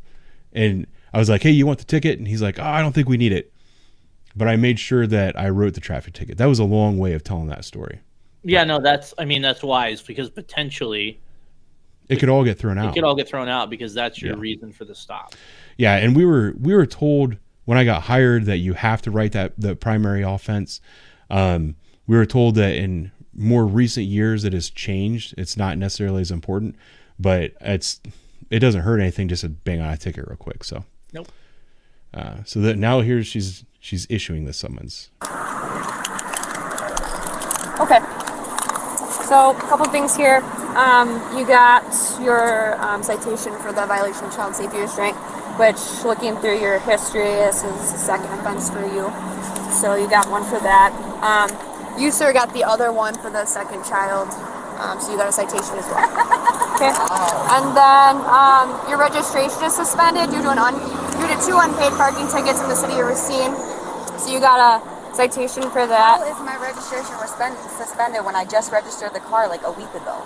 And I was like, hey, you want the ticket? And he's like, oh, I don't think we need it. But I made sure that I wrote the traffic ticket. That was a long way of telling that story. Yeah, no, that's wise, because potentially it could all get thrown out. It could all get thrown out because that's your reason for the stop. Yeah, and we were told when I got hired that you have to write the primary offense. We were told that in more recent years it has changed. It's not necessarily as important, but it doesn't hurt anything just to bang on a ticket real quick. So nope. So that now here she's issuing the summons. Okay. So a couple things here. You got your citation for the violation of child safety restraint, which, looking through your history, this is the second offense for you. So you got one for that. You, sir, got the other one for the second child. So you got a citation as well. Okay. And then your registration is suspended due to 2 unpaid parking tickets in the city of Racine. So you got a citation for that. How is my registration suspended when I just registered the car like a week ago?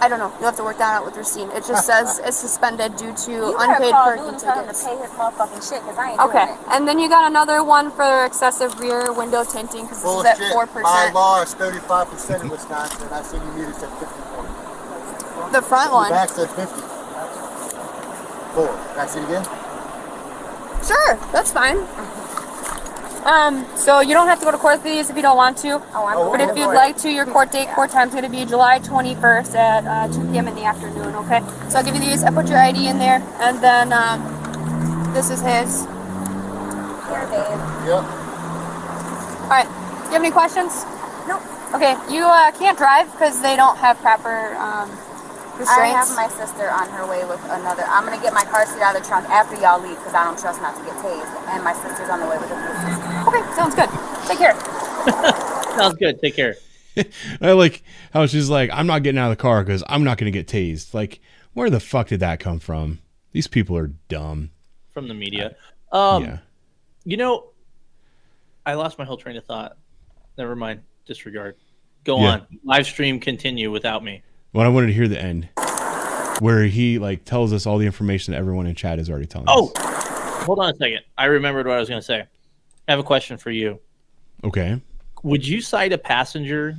I don't know. You'll have to work that out with Racine. It just says it's suspended due to You unpaid parking tickets. Tell him to tickets. pay his motherfucking shit, because I ain't Okay, doing it. and then you got another one for excessive rear window tinting, because this is at 4%. My law is 35% in Wisconsin. I see you meters at 54. The front one. The back said 50. 4. Can I see it again? Sure, that's fine. So you don't have to go to court for these if you don't want to. But if you'd like to, your court time's going to be July 21st at 2 p.m. in the afternoon, okay? So I'll give you these. I put your ID in there, and then this is his. Here, babe. Yep. All right. Do you have any questions? Nope. Okay. You can't drive because they don't have proper I restraints. have my sister on her way with another. I'm going to get my car seat out of the trunk after y'all leave, because I don't trust not to get tased. And my sister's on the way with a blue sister. Okay, sounds good. Take care. Sounds good. Take care. I like how she's like, I'm not getting out of the car because I'm not going to get tased. Like, where the fuck did that come from? These people are dumb. From the media. Yeah. You know, I lost my whole train of thought. Never mind. Disregard. Go Yeah. on. Live stream continue without me. Well, I wanted to hear the end where he like tells us all the information that everyone in chat is already telling us. Hold on a second. I remembered what I was going to say. I have a question for you. Okay. Would you cite a passenger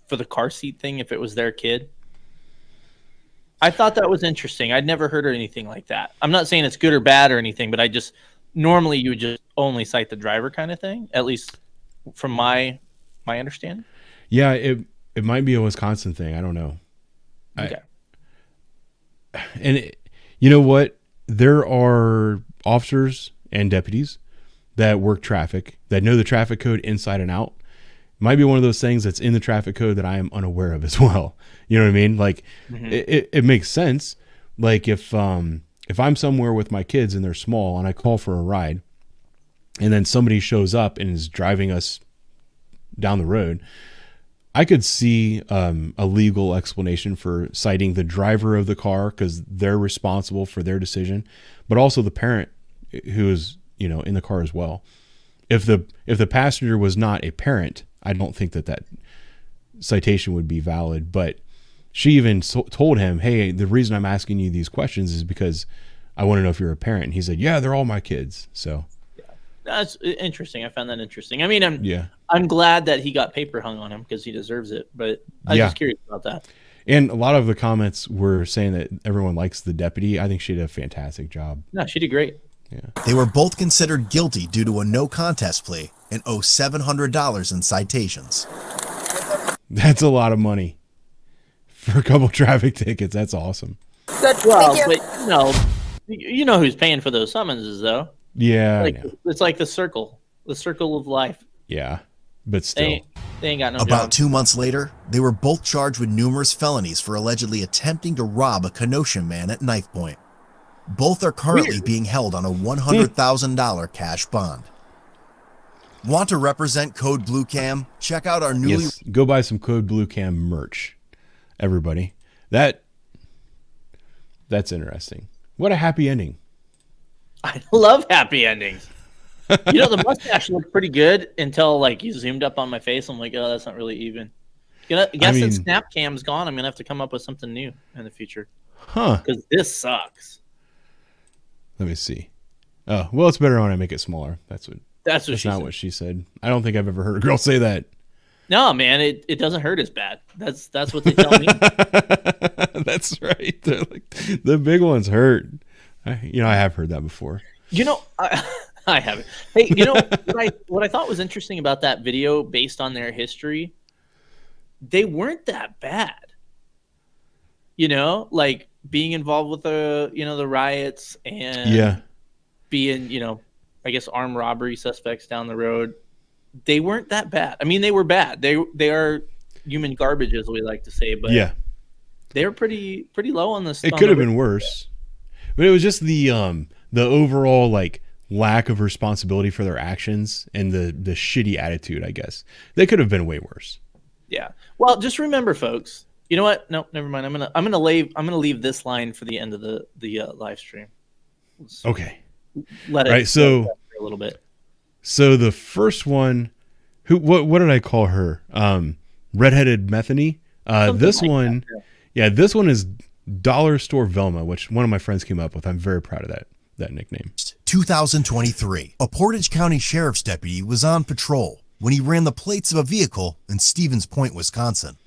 for the car seat thing if it was their kid? I thought that was interesting. I'd never heard of anything like that. I'm not saying it's good or bad or anything, but normally you would just only cite the driver kind of thing, at least from my understanding. Yeah, it might be a Wisconsin thing. I don't know. Okay. You know what? There are officers and deputies that work traffic, that know the traffic code inside and out. Might be one of those things that's in the traffic code that I am unaware of as well. You know what I mean? Like, it makes sense. Like if I'm somewhere with my kids and they're small and I call for a ride, and then somebody shows up and is driving us down the road, I could see a legal explanation for citing the driver of the car because they're responsible for their decision, but also the parent who is, in the car as well. if the passenger was not a parent, I don't think that citation would be valid. But she even told him, hey, the reason I'm asking you these questions is because I want to know if you're a parent. And he said, yeah, they're all my kids. So that's interesting. I found that interesting. I mean, I'm glad that he got paper hung on him because he deserves it. But I was just curious about that. And a lot of the comments were saying that everyone likes the deputy. I think she did a fantastic job. No, she did great. Yeah. They were both considered guilty due to a no contest plea and owe $700 in citations. That's a lot of money for a couple traffic tickets. That's awesome. Good. Well, Thank you. but you know who's paying for those summonses though. Yeah. It's like the circle of life. Yeah, but still. They ain't got no About job. 2 months later, they were both charged with numerous felonies for allegedly attempting to rob a Kenosha man at knife point. Both are currently being held on a $100,000 cash bond. Want to represent Code Blue Cam? Check out our newly... Yes, go buy some Code Blue Cam merch, everybody. That's interesting. What a happy ending. I love happy endings. You know, the mustache looked pretty good until like you zoomed up on my face. I'm like, oh, that's not really even. Since Snap Cam's gone, I'm gonna have to come up with something new in the future. Huh? Because this sucks. Let me see. Oh, well, it's better when I make it smaller. That's not said. What she said. I don't think I've ever heard a girl say that. No, man, it doesn't hurt as bad. That's what they tell me. That's right. They're like, the big ones hurt. I have heard that before. I haven't. Hey, what I thought was interesting about that video, based on their history, they weren't that bad. Like being involved with the riots and being, I guess armed robbery suspects down the road. They weren't that bad. I mean, they were bad. They are human garbage, as we like to say, but they were pretty low on this. It could have been worse, but it was just the overall like lack of responsibility for their actions and the shitty attitude. I guess they could have been way worse. Yeah. Well, just remember, folks. You know what? No, never mind. I'm gonna leave this line for the end of the live stream. Okay. Let it right. So for a little bit. So the first one, what did I call her? Redheaded Methany. This like one, this one is Dollar Store Velma, which one of my friends came up with. I'm very proud of that nickname. 2023, a Portage County Sheriff's deputy was on patrol when he ran the plates of a vehicle in Stevens Point, Wisconsin.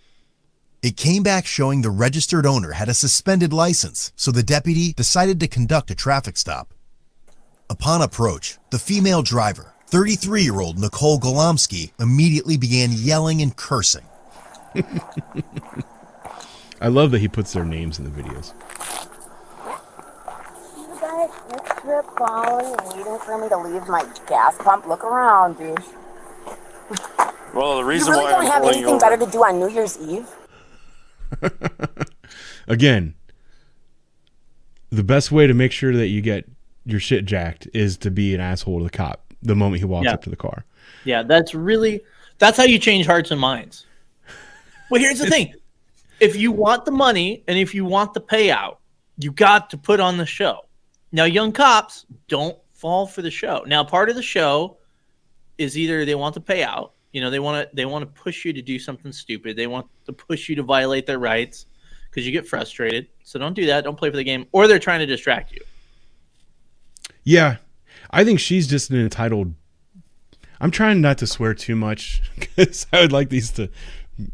It came back showing the registered owner had a suspended license, so the deputy decided to conduct a traffic stop. Upon approach, the female driver, 33-year-old Nicole Golomsky, immediately began yelling and cursing. I love that he puts their names in the videos. You guys, this trip following and waiting for me to leave my gas pump. Look around, dude. Well, the reason you really why don't I'm have pulling anything over... better to do on New Year's Eve? Again, the best way to make sure that you get your shit jacked is to be an asshole to the cop the moment he walks up to the car. Yeah, that's how you change hearts and minds. Well, here's the thing. If you want the money and if you want the payout, you got to put on the show. Now, young cops don't fall for the show. Now, part of the show is either they want the payout, they want to push you to do something stupid. They want to push you to violate their rights because you get frustrated. So don't do that. Don't play for the game. Or they're trying to distract you. Yeah, I think she's just an entitled. I'm trying not to swear too much because I would like these to.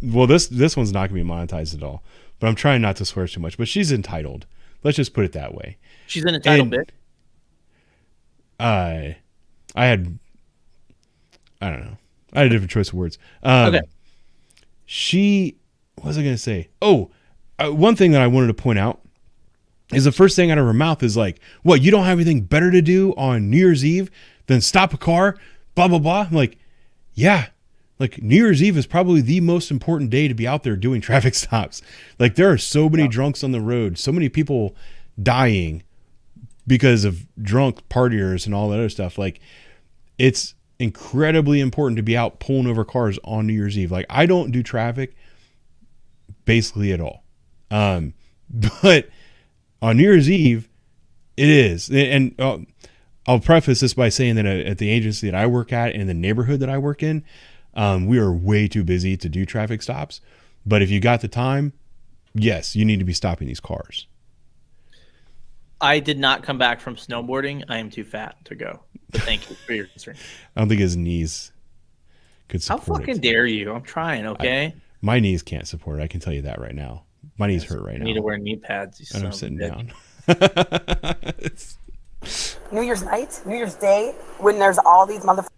Well, this one's not going to be monetized at all, but I'm trying not to swear too much. But she's entitled. Let's just put it that way. She's an entitled bitch. I don't know. I had a different choice of words. Okay. What was I going to say? Oh, one thing that I wanted to point out is the first thing out of her mouth is like, what, you don't have anything better to do on New Year's Eve than stop a car, blah, blah, blah. I'm like, yeah, like New Year's Eve is probably the most important day to be out there doing traffic stops. Like there are so many drunks on the road, so many people dying because of drunk partiers and all that other stuff. Like it's incredibly important to be out pulling over cars on New Year's Eve. Like I don't do traffic basically at all. But on New Year's Eve, it is. And I'll preface this by saying that at the agency that I work at and in the neighborhood that I work in, we are way too busy to do traffic stops. But if you got the time, yes, you need to be stopping these cars. I did not come back from snowboarding. I am too fat to go. But thank you for your concern. I don't think his knees could support How fucking dare you? I'm trying, okay? My knees can't support it. I can tell you that right now. My knees hurt right now. You need to wear knee pads. You And I'm son of sitting a down. New Year's night, New Year's Day, when there's all these motherfuckers.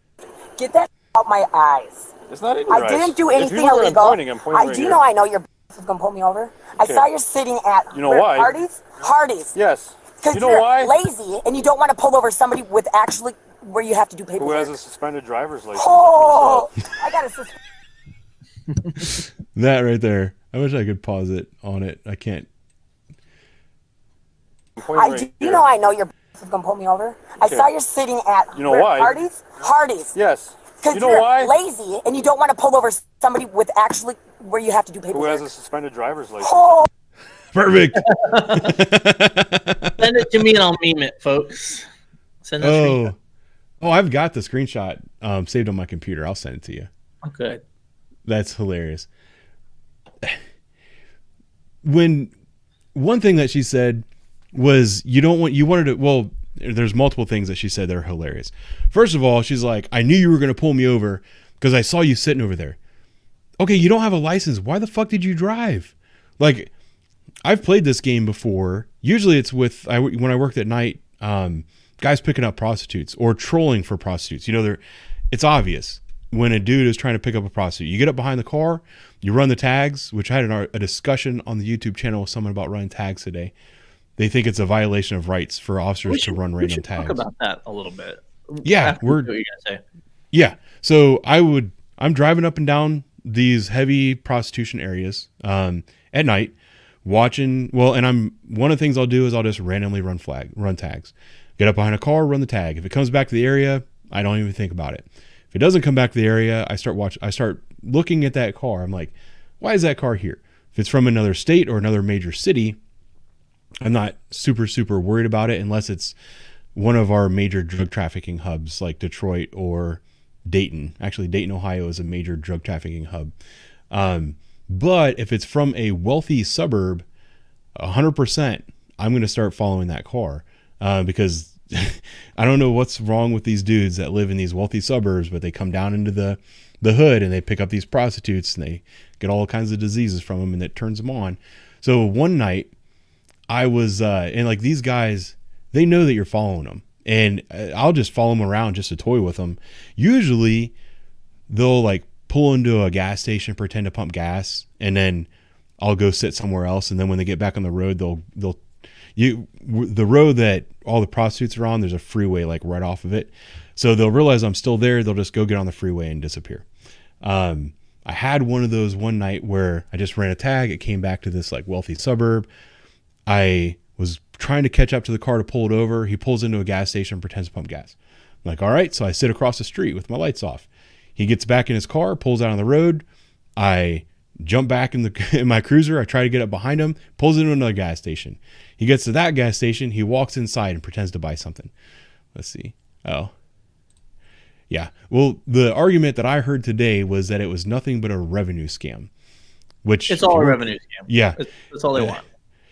Get that out my eyes. It's not in your I eyes. didn't do If anything you look where illegal. I'm pointing right do you here. know I know your is gonna pull me over? I Okay. saw you're sitting at You know why? Hardee's? Hardee's. Yes. Because You know you're why? lazy and you don't want to pull over somebody with actually where you have to do Who paperwork. has a suspended driver's license? Oh, I got a That right there. I wish I could pause it on it. I can't. you know I know your is gonna pull me over. I Okay. saw you're sitting at You know why? Hardee's? Harde's. Yes. Because You know you're why? lazy and you don't want to pull over somebody with actually where you have to do Who paperwork. has a suspended driver's license? Oh. Perfect. Send it to me and I'll meme it, folks. Send that screenshot. Oh, I've got the screenshot saved on my computer. I'll send it to you. Oh, good. That's hilarious. When one thing that she said was there's multiple things that she said that are hilarious. First of all, she's like, I knew you were going to pull me over because I saw you sitting over there. Okay, you don't have a license. Why the fuck did you drive? Like, I've played this game before. Usually it's when I worked at night, guys picking up prostitutes or trolling for prostitutes. It's obvious when a dude is trying to pick up a prostitute. You get up behind the car, you run the tags, which I had a discussion on the YouTube channel with someone about running tags today. They think it's a violation of rights for officers to run random tags. Talk about that a little bit. Yeah, After what you're gonna say. Yeah. So I'm driving up and down these heavy prostitution areas at night, watching. And one of the things I'll do is I'll just randomly run tags. Get up behind a car, run the tag. If it comes back to the area, I don't even think about it. If it doesn't come back to the area, I start looking at that car. I'm like, why is that car here? If it's from another state or another major city, I'm not super, super worried about it unless it's one of our major drug trafficking hubs like Detroit or Dayton. Actually, Dayton, Ohio is a major drug trafficking hub. But if it's from a wealthy suburb, 100%, I'm going to start following that car because I don't know what's wrong with these dudes that live in these wealthy suburbs, but they come down into the hood and they pick up these prostitutes and they get all kinds of diseases from them and it turns them on. So one night I was, and like these guys, they know that you're following them and I'll just follow them around just to toy with them. Usually they'll like pull into a gas station, pretend to pump gas, and then I'll go sit somewhere else. And then when they get back on the road, the road that all the prostitutes are on, there's a freeway like right off of it. So they'll realize I'm still there. They'll just go get on the freeway and disappear. I had one of those one night where I just ran a tag. It came back to this like wealthy suburb. I was trying to catch up to the car to pull it over. He pulls into a gas station, pretends to pump gas. I'm like, all right. So I sit across the street with my lights off. He gets back in his car, pulls out on the road. I jump back in my cruiser. I try to get up behind him, pulls into another gas station. He gets to that gas station. He walks inside and pretends to buy something. Let's see. Oh, yeah. Well, the argument that I heard today was that it was nothing but a revenue scam, which it's all a revenue scam. Yeah. That's all they want.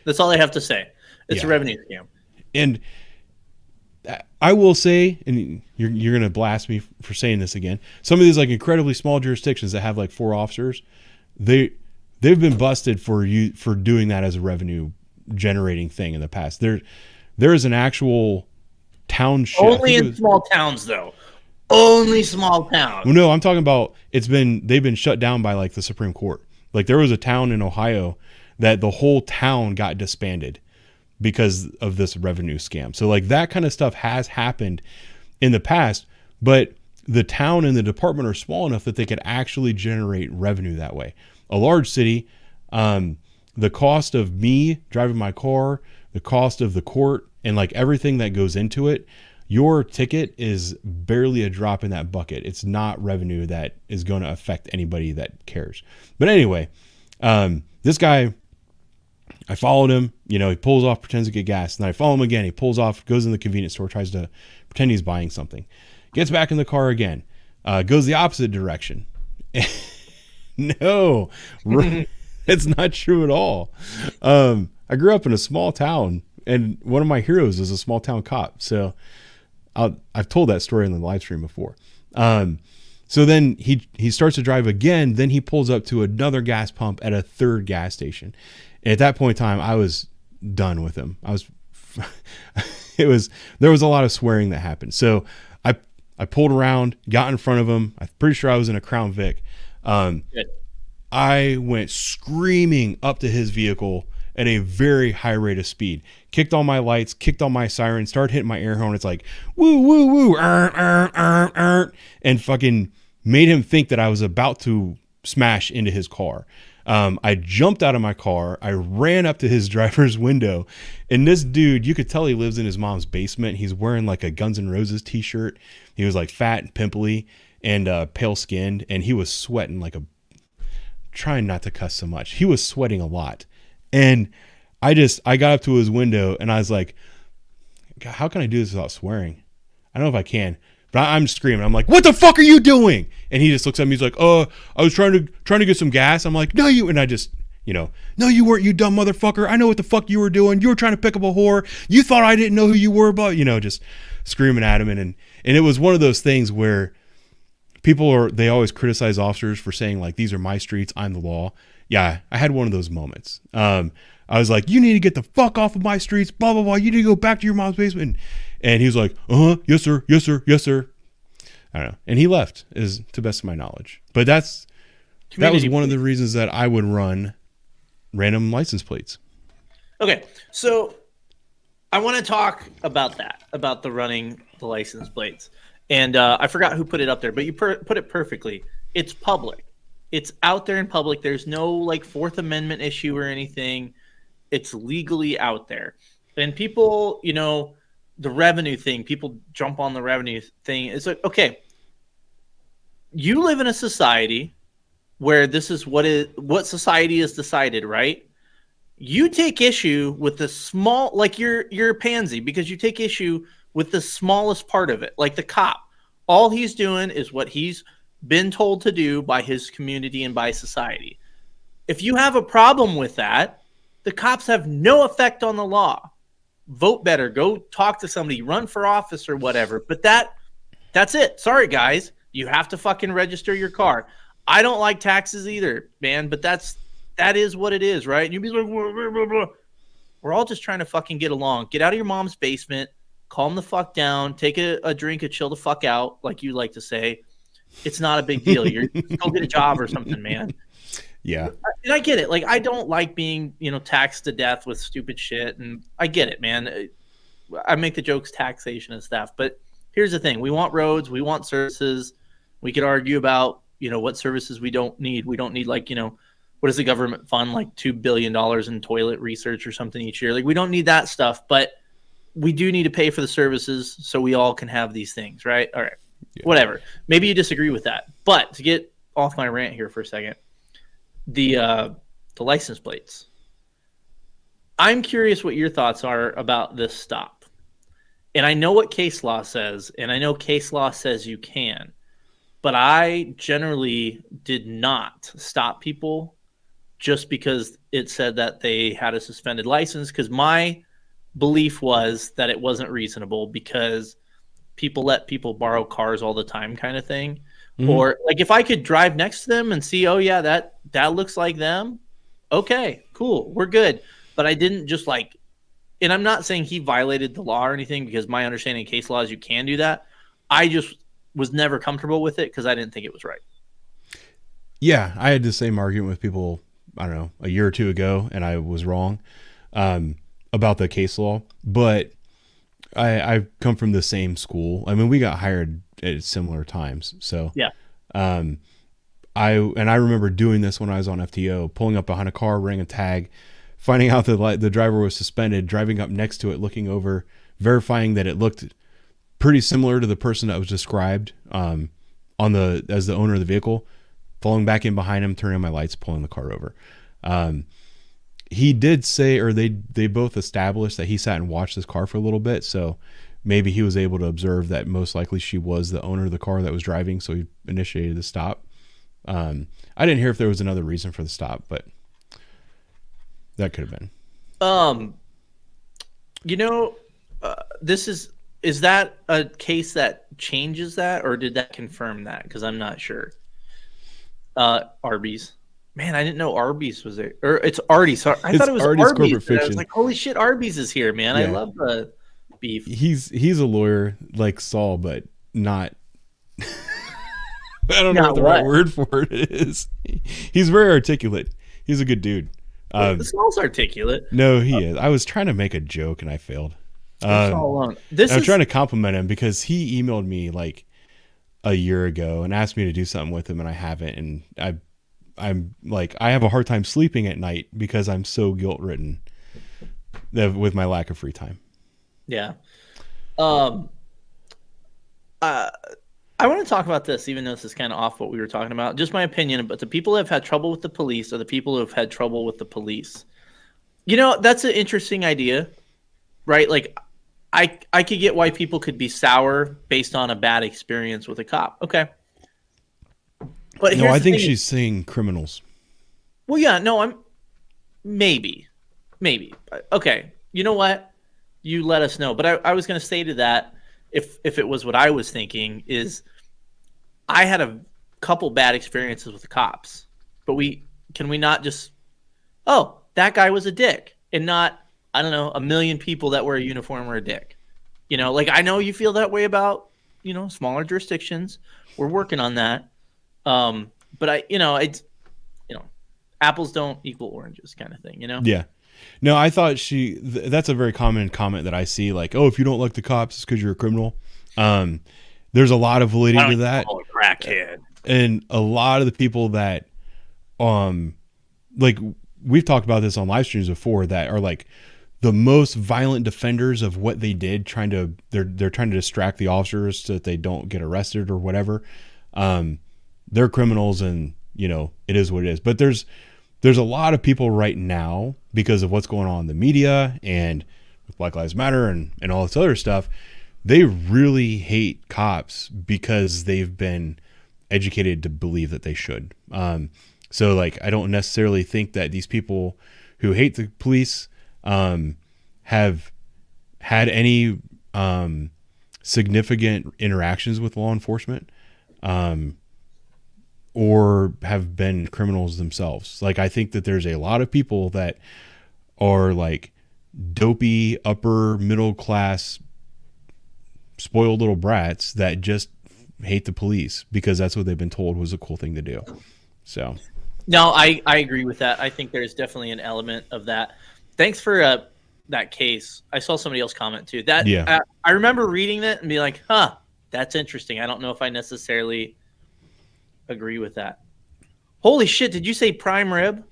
That's all they have to say. It's a revenue scam. And I will say, and you're going to blast me for saying this again, some of these like incredibly small jurisdictions that have like 4 officers, they've been busted for doing that as a revenue generating thing in the past. There is an actual township. Only in small towns though. Only small towns. Well, no, I'm talking about they've been shut down by like the Supreme Court. Like there was a town in Ohio that the whole town got disbanded because of this revenue scam. So like that kind of stuff has happened in the past, but the town and the department are small enough that they could actually generate revenue that way. A large city, the cost of me driving my car, the cost of the court, and like everything that goes into it, your ticket is barely a drop in that bucket. It's not revenue that is going to affect anybody that cares. But anyway, this guy, I followed him, you know, he pulls off, pretends to get gas. And then I follow him again. He pulls off, goes in the convenience store, tries to pretend he's buying something. Gets back in the car again. Goes the opposite direction. No, it's not true at all. I grew up in a small town, and one of my heroes is a small town cop. So I've told that story in the live stream before. So then he starts to drive again. Then he pulls up to another gas pump at a third gas station. And at that point in time, I was done with him. There was a lot of swearing that happened. So I pulled around, got in front of him. I'm pretty sure I was in a Crown Vic. I went screaming up to his vehicle at a very high rate of speed. Kicked all my lights, kicked all my sirens, started hitting my air horn. It's like, woo, woo, woo, and fucking made him think that I was about to smash into his car. I jumped out of my car. I ran up to his driver's window, and this dude, you could tell he lives in his mom's basement. He's wearing like a Guns N' Roses t-shirt. He was like fat and pimply and pale skinned, and he was sweating like trying not to cuss so much. He was sweating a lot. And I got up to his window and I was like, God, how can I do this without swearing? I don't know if I can, but I'm screaming. I'm like, what the fuck are you doing? And he just looks at me. He's like, I was trying to get some gas. I'm like, no, and I just, no, you weren't, you dumb motherfucker. I know what the fuck you were doing. You were trying to pick up a whore. You thought I didn't know who you were, but just screaming at him. And it was one of those things where they always criticize officers for saying like, these are my streets, I'm the law. Yeah, I had one of those moments. I was like, you need to get the fuck off of my streets, blah, blah, blah. You need to go back to your mom's basement. And he was like, yes, sir, yes, sir, yes, sir. I don't know. And he left, is to best of my knowledge. But that was one of the reasons that I would run random license plates. Okay, so I want to talk about that, about the running the license plates. And I forgot who put it up there, but you put it perfectly. It's public. It's out there in public. There's no like Fourth Amendment issue or anything. It's legally out there. And people, the revenue thing, people jump on the revenue thing. It's like, okay, you live in a society where this is what society has decided, right? You take issue with the small, like you're a pansy because you take issue with the smallest part of it, like the cop. All he's doing is what he's been told to do by his community and by society. If you have a problem with that, the cops have no effect on the law. Vote better, go talk to somebody, run for office or whatever. But that's it. Sorry, guys. You have to fucking register your car. I don't like taxes either, man, but that is what it is, right? And you'd be like, blah, blah, blah, blah. We're all just trying to fucking get along. Get out of your mom's basement, calm the fuck down, take a drink and chill the fuck out, like you like to say. It's not a big deal. You're go get a job or something, man. Yeah. And I get it. Like, I don't like being, taxed to death with stupid shit. And I get it, man. I make the jokes, taxation and stuff. But here's the thing. We want roads. We want services. We could argue about, what services we don't need. We don't need, like, what does the government fund? Like $2 billion in toilet research or something each year. Like, we don't need that stuff. But we do need to pay for the services so we all can have these things, right? All right. Yeah. Whatever. Maybe you disagree with that. But to get off my rant here for a second, the license plates. I'm curious what your thoughts are about this stop. And I know what case law says, and I know case law says you can, but I generally did not stop people just because it said that they had a suspended license, because my belief was that it wasn't reasonable because people let people borrow cars all the time kind of thing. Mm-hmm. Or like if I could drive next to them and see, oh yeah, that looks like them. Okay, cool. We're good. But I didn't just like, and I'm not saying he violated the law or anything, because my understanding of case law is you can do that. I just was never comfortable with it because I didn't think it was right. Yeah. I had the same argument with people, I don't know, a year or two ago, and I was wrong about the case law, but I come from the same school. I mean, we got hired at similar times. So yeah. I remember doing this when I was on FTO, pulling up behind a car, running a tag, finding out that the driver was suspended, driving up next to it, looking over, verifying that it looked pretty similar to the person that was described as the owner of the vehicle, falling back in behind him, turning on my lights, pulling the car over. he did say, or they both established that he sat and watched this car for a little bit, so maybe he was able to observe that most likely she was the owner of the car that was driving, so he initiated the stop. I didn't hear if there was another reason for the stop, but that could have been. This is that a case that changes that, or did that confirm that? Because I'm not sure. Arby's. Man, I didn't know Arby's was there. Or it's Arby's. Sorry. I thought it was Arby's Arby's. Corporate Fiction. I was like, holy shit, Arby's is here, man. I love the beef. He's a lawyer like Saul, but not. I don't know Not what the right word for it is. He's very articulate. He's a good dude. Saul's articulate. No, he is. I was trying to make a joke and I failed. I'm trying to compliment him because he emailed me like a year ago and asked me to do something with him, and I haven't. And I'm like, I have a hard time sleeping at night because I'm so guilt-ridden with my lack of free time. Yeah. I want to talk about this, even though this is kind of off what we were talking about. Just my opinion, but the people who have had trouble with the police are the people who have had trouble with the police. You know, that's an interesting idea, right? Like, I could get why people could be sour based on a bad experience with a cop. Okay. But no, I think she's saying criminals. Well, yeah, no, I'm maybe. Okay. You know what? You let us know. But I was going to say to that, if it was what I was thinking, is I had a couple bad experiences with the cops, but can we not just, oh, that guy was a dick, and not, I don't know, a million people that wear a uniform are a dick. You know, like, I know you feel that way about, you know, smaller jurisdictions. We're working on that. But apples don't equal oranges kind of thing, you know? Yeah. No, I thought that's a very common comment that I see, like, oh, if you don't like the cops, it's because you're a criminal. There's a lot of validity to that. Call a crackhead. And a lot of the people that, like, we've talked about this on live streams before, that are like the most violent defenders of what they did, they're trying to distract the officers so that they don't get arrested or whatever. They're criminals, and, you know, it is what it is. But there's a lot of people right now, because of what's going on in the media and with Black Lives Matter and all this other stuff, they really hate cops because they've been educated to believe that they should. So, like, I don't necessarily think that these people who hate the police have had any significant interactions with law enforcement, or have been criminals themselves. Like, I think that there's a lot of people that are like dopey, upper middle class, spoiled little brats that just hate the police because that's what they've been told was a cool thing to do. So, no, I agree with that. I think there's definitely an element of that. Thanks for that case. I saw somebody else comment too. That, yeah. I remember reading that and being like, huh, that's interesting. I don't know if I necessarily agree with that. Holy shit, did you say prime rib?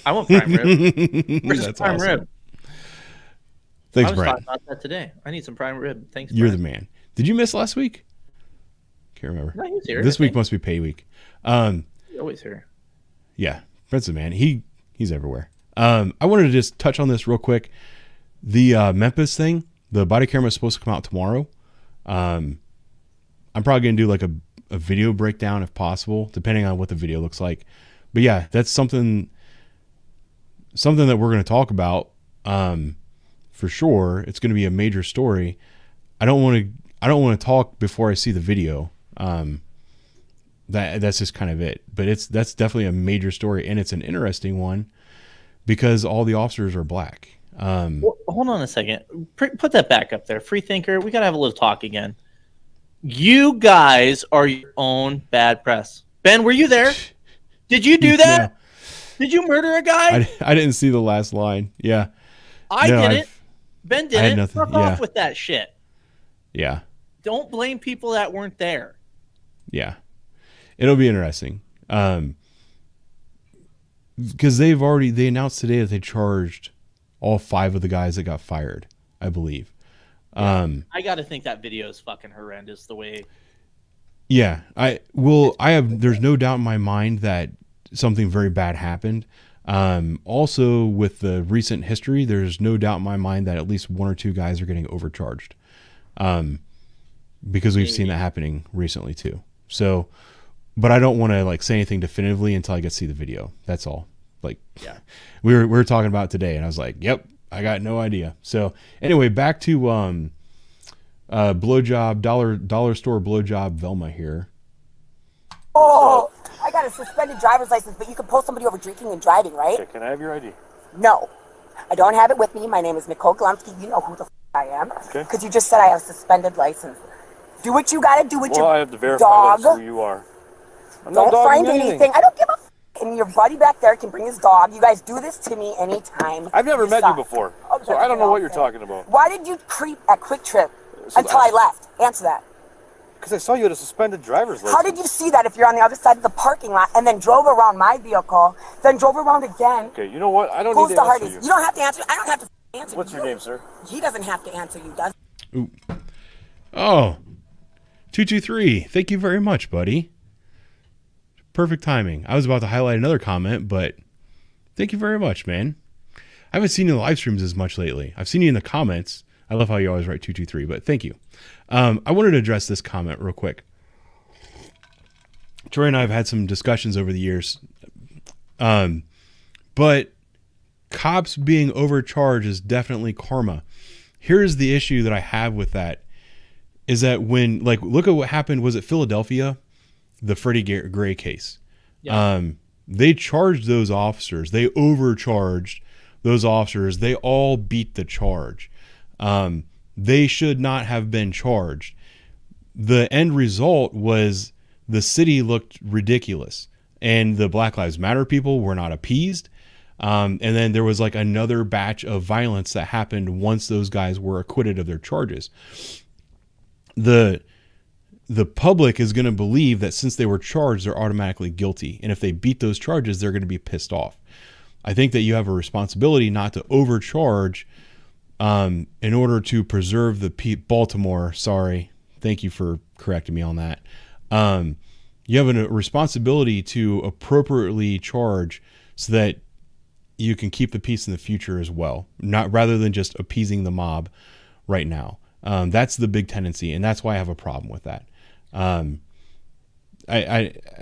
I want prime rib. Where's That's prime awesome. rib? Thanks, I was Brent. talking about that today. I need some prime rib. Thanks, You're Brent. the man. Did you miss last week? Can't remember. No, he's here, This week must be pay week. He's always here. Yeah, Brent's the man. He's everywhere. I wanted to just touch on this real quick. The Memphis thing, the body camera is supposed to come out tomorrow. I'm probably going to do like a video breakdown if possible, depending on what the video looks like. But yeah, that's something that we're going to talk about for sure. It's going to be a major story. I don't want to talk before I see the video. That's just kind of it. But that's definitely a major story, and it's an interesting one because all the officers are black. Well, hold on a second. Put that back up there. Free thinker, we got to have a little talk again. You guys are your own bad press. Ben, were you there? Did you do that? No. Did you murder a guy? I didn't see the last line. Yeah. I didn't. Ben didn't. Fuck off with that shit. Yeah. Don't blame people that weren't there. Yeah. It'll be interesting. Because they announced today that they charged all 5 of the guys that got fired, I believe. I got to think that video is fucking horrendous the way. Yeah, there's no doubt in my mind that something very bad happened. Also, with the recent history, there's no doubt in my mind that at least 1 or 2 guys are getting overcharged, because we've seen that happening recently too. So, but I don't want to like say anything definitively until I get to see the video. That's all. Like, yeah, we were talking about today, and I was like, yep, I got no idea. So anyway, back to blowjob dollar store blowjob Velma here. Oh, I got a suspended driver's license, but you can pull somebody over drinking and driving, right? Okay, can I have your ID? No, I don't have it with me. My name is Nicole Glumsky. You know who the I am. Okay. Because you just said I have a suspended license. Do what you gotta do with Well, your I have to verify dog. that's who you are. I'm not Don't dogging find anything. anything. I don't give a f***. And your buddy back there can bring his dog. You guys do this to me anytime. I've never met you before, Okay, so I don't know well, what you're talking about. Why did you creep at Quick Trip So until I left? Answer that. Because I saw you had a suspended driver's license. How did you see that if you're on the other side of the parking lot and then drove around my vehicle, then drove around again? Okay, you know what? I don't Who's need the to answer hardest? you. You don't have to answer. I don't have to answer. What's your name, sir? He doesn't have to answer you, does he? Ooh. Oh, 223. Thank you very much, buddy. Perfect timing. I was about to highlight another comment, but thank you very much, man. I haven't seen you in the live streams as much lately. I've seen you in the comments. I love how you always write 223, but thank you. I wanted to address this comment real quick. Troy and I have had some discussions over the years, but cops being overcharged is definitely karma. Here's the issue that I have with that, is that when, like, look at what happened, was it Philadelphia? The Freddie Gray case. Yeah. They charged those officers. They overcharged those officers. They all beat the charge. They should not have been charged. The end result was the city looked ridiculous, and the Black Lives Matter people were not appeased. And then there was like another batch of violence that happened once those guys were acquitted of their charges. The public is going to believe that since they were charged, they're automatically guilty. And if they beat those charges, they're going to be pissed off. I think that you have a responsibility not to overcharge in order to preserve the Baltimore. Sorry. Thank you for correcting me on that. You have a responsibility to appropriately charge so that you can keep the peace in the future as well, not rather than just appeasing the mob right now. That's the big tendency, and that's why I have a problem with that. I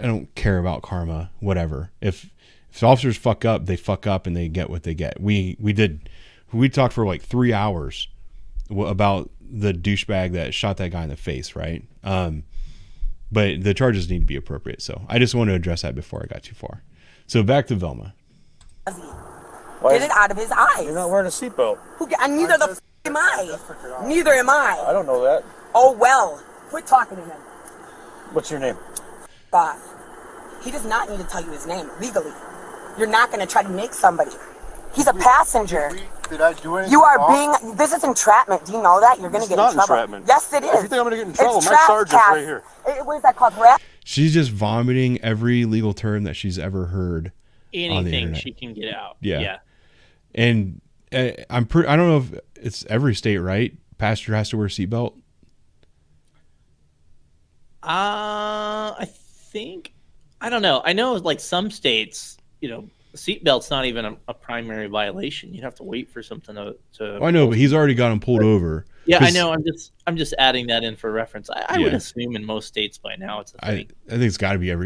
don't care about karma, whatever. If officers fuck up, they fuck up and they get what they get. We talked for like 3 hours about the douchebag that shot that guy in the face, right? But the charges need to be appropriate. So I just want to address that before I got too far. So back to Velma. Get it out of his eyes. You're not wearing a seatbelt. And neither the f am I. Neither am I. I don't know that. Oh well. Quit talking to him. What's your name? Boss. He does not need to tell you his name legally. You're not going to try to make somebody. He's a passenger. Did I do anything You are wrong? being. This is entrapment. Do you know that? You're going to get in trouble. Entrapment. Yes, it is. If you think I'm going to get in trouble, It's my sergeant's trespass. right here. What is that called? Harass? She's just vomiting every legal term that she's ever heard. On the Anything internet. she can get out. Yeah. And I don't know if it's every state, right? Passenger has to wear a seatbelt. I think, I don't know. I know like some states, seatbelt's not even a primary violation. You'd have to wait for something to. Oh, I know, but he's already got him pulled over. Yeah, I know. I'm just adding that in for reference. I would Yeah. assume in most states by now it's a thing. I think it's got to be a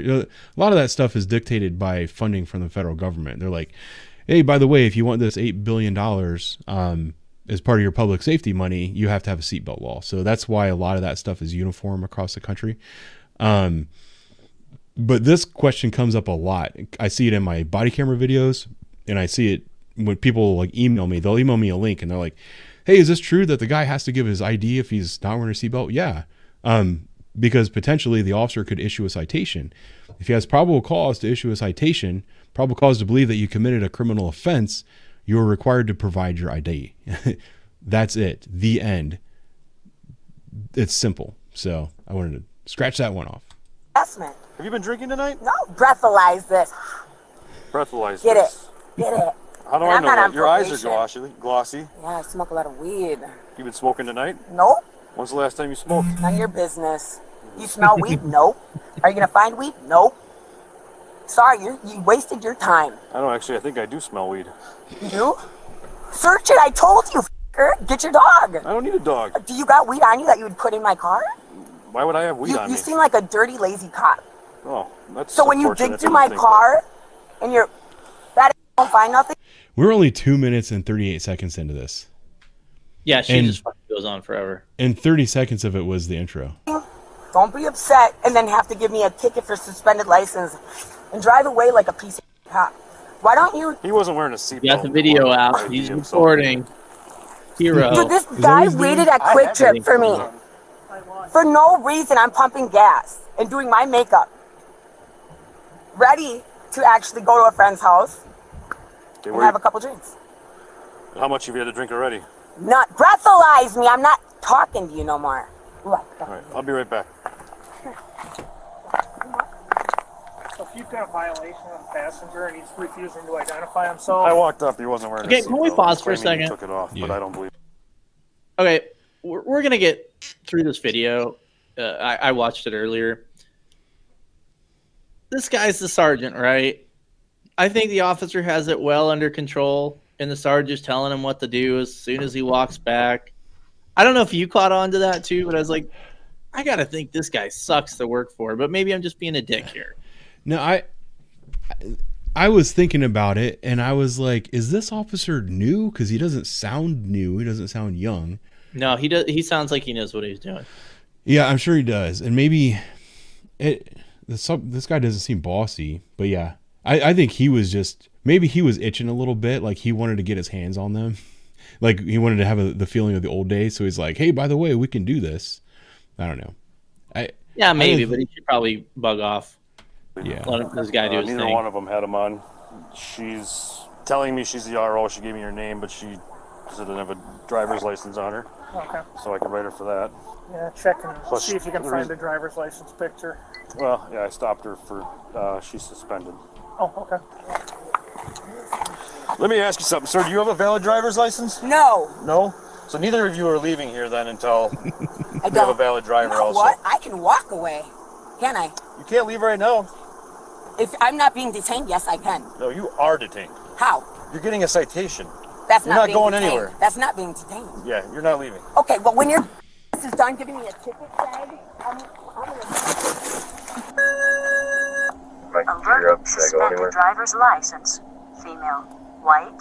lot of that stuff is dictated by funding from the federal government. They're like, hey, by the way, if you want this $8 billion as part of your public safety money, you have to have a seatbelt law. So that's why a lot of that stuff is uniform across the country. But this question comes up a lot. I see it in my body camera videos, and I see it when people like email me. They'll email me a link, and they're like, hey, is this true that the guy has to give his ID if he's not wearing a seatbelt? Yeah. Because potentially the officer could issue a citation. If he has probable cause to issue a citation, probable cause to believe that you committed a criminal offense, you are required to provide your ID. That's it. The end. It's simple. So I wanted to scratch that one off. Harassment. Have you been drinking tonight? No, breathalyze this. Breathalyze. Get it. this. Get it. How do And I I'm know not that? on Your eyes are probation. glossy. Yeah, I smoke a lot of weed. You been smoking tonight? Nope. When's the last time you smoked? None of your business. You smell weed? Nope. Are you going to find weed? Nope. Sorry, you wasted your time. I don't actually. I think I do smell weed. You do? Search it. I told you. F***er. Get your dog. I don't need a dog. Do you got weed on you that you would put in my car? Why would I have weed on me? You seem like a dirty, lazy cop. Oh, that's so when you dig through my car and you're that don't find nothing. We're only 2 minutes and 38 seconds into this. Yeah, she just fucking goes on forever. And 30 seconds of it was the intro. Don't be upset and then have to give me a ticket for suspended license and drive away like a piece of cop. Why don't you? He wasn't wearing a seatbelt. You got the video out. He's recording. Hero. Dude, this guy waited at Quick Trip for me. For no reason, I'm pumping gas and doing my makeup. Ready to actually go to a friend's house and have a couple drinks. How much have you had to drink already? Not breathalyze me. I'm not talking to you no more. All right, I'll be right back. So if you've got a violation on the passenger and he's refusing to identify himself. I walked up. He wasn't wearing a seatbelt. Can we pause for a He second? took it off, but I don't believe. Okay, we're gonna get through this video. I watched it earlier. This guy's the sergeant, right? I think the officer has it well under control, and the sergeant's telling him what to do as soon as he walks back. I don't know if you caught on to that too, but I was like, I gotta think this guy sucks to work for, but maybe I'm just being a dick here. No, I was thinking about it, and I was like, is this officer new? Because he doesn't sound new. He doesn't sound young. No, he does. He sounds like he knows what he's doing. Yeah, I'm sure he does. And maybe this guy doesn't seem bossy, but yeah, I think he was just, maybe he was itching a little bit. Like he wanted to get his hands on them. Like he wanted to have the feeling of the old days. So he's like, hey, by the way, we can do this. I don't know. Yeah, maybe, but he should probably bug off. Yeah. Let this guy do his Neither thing. one of them had him on. She's telling me she's the RO. She gave me her name, but she doesn't have a driver's license on her. Okay. So I can write her for that. Yeah, check and Plus, see if you can the find reason- the driver's license picture. Well, yeah, I stopped her for, she's suspended. Oh, okay. Let me ask you something, sir. Do you have a valid driver's license? No. No? So neither of you are leaving here then until I you have a don't. valid driver You know also. what? I can walk away. Can I? You can't leave right now. If I'm not being detained, yes, I can. No, you are detained. How? You're getting a citation. That's You're not not being going detained. anywhere. That's not being detained. Yeah, you're not leaving. Okay, well, when your is done giving me a ticket tag, I'm Alert, suspended driver's license. Female, white.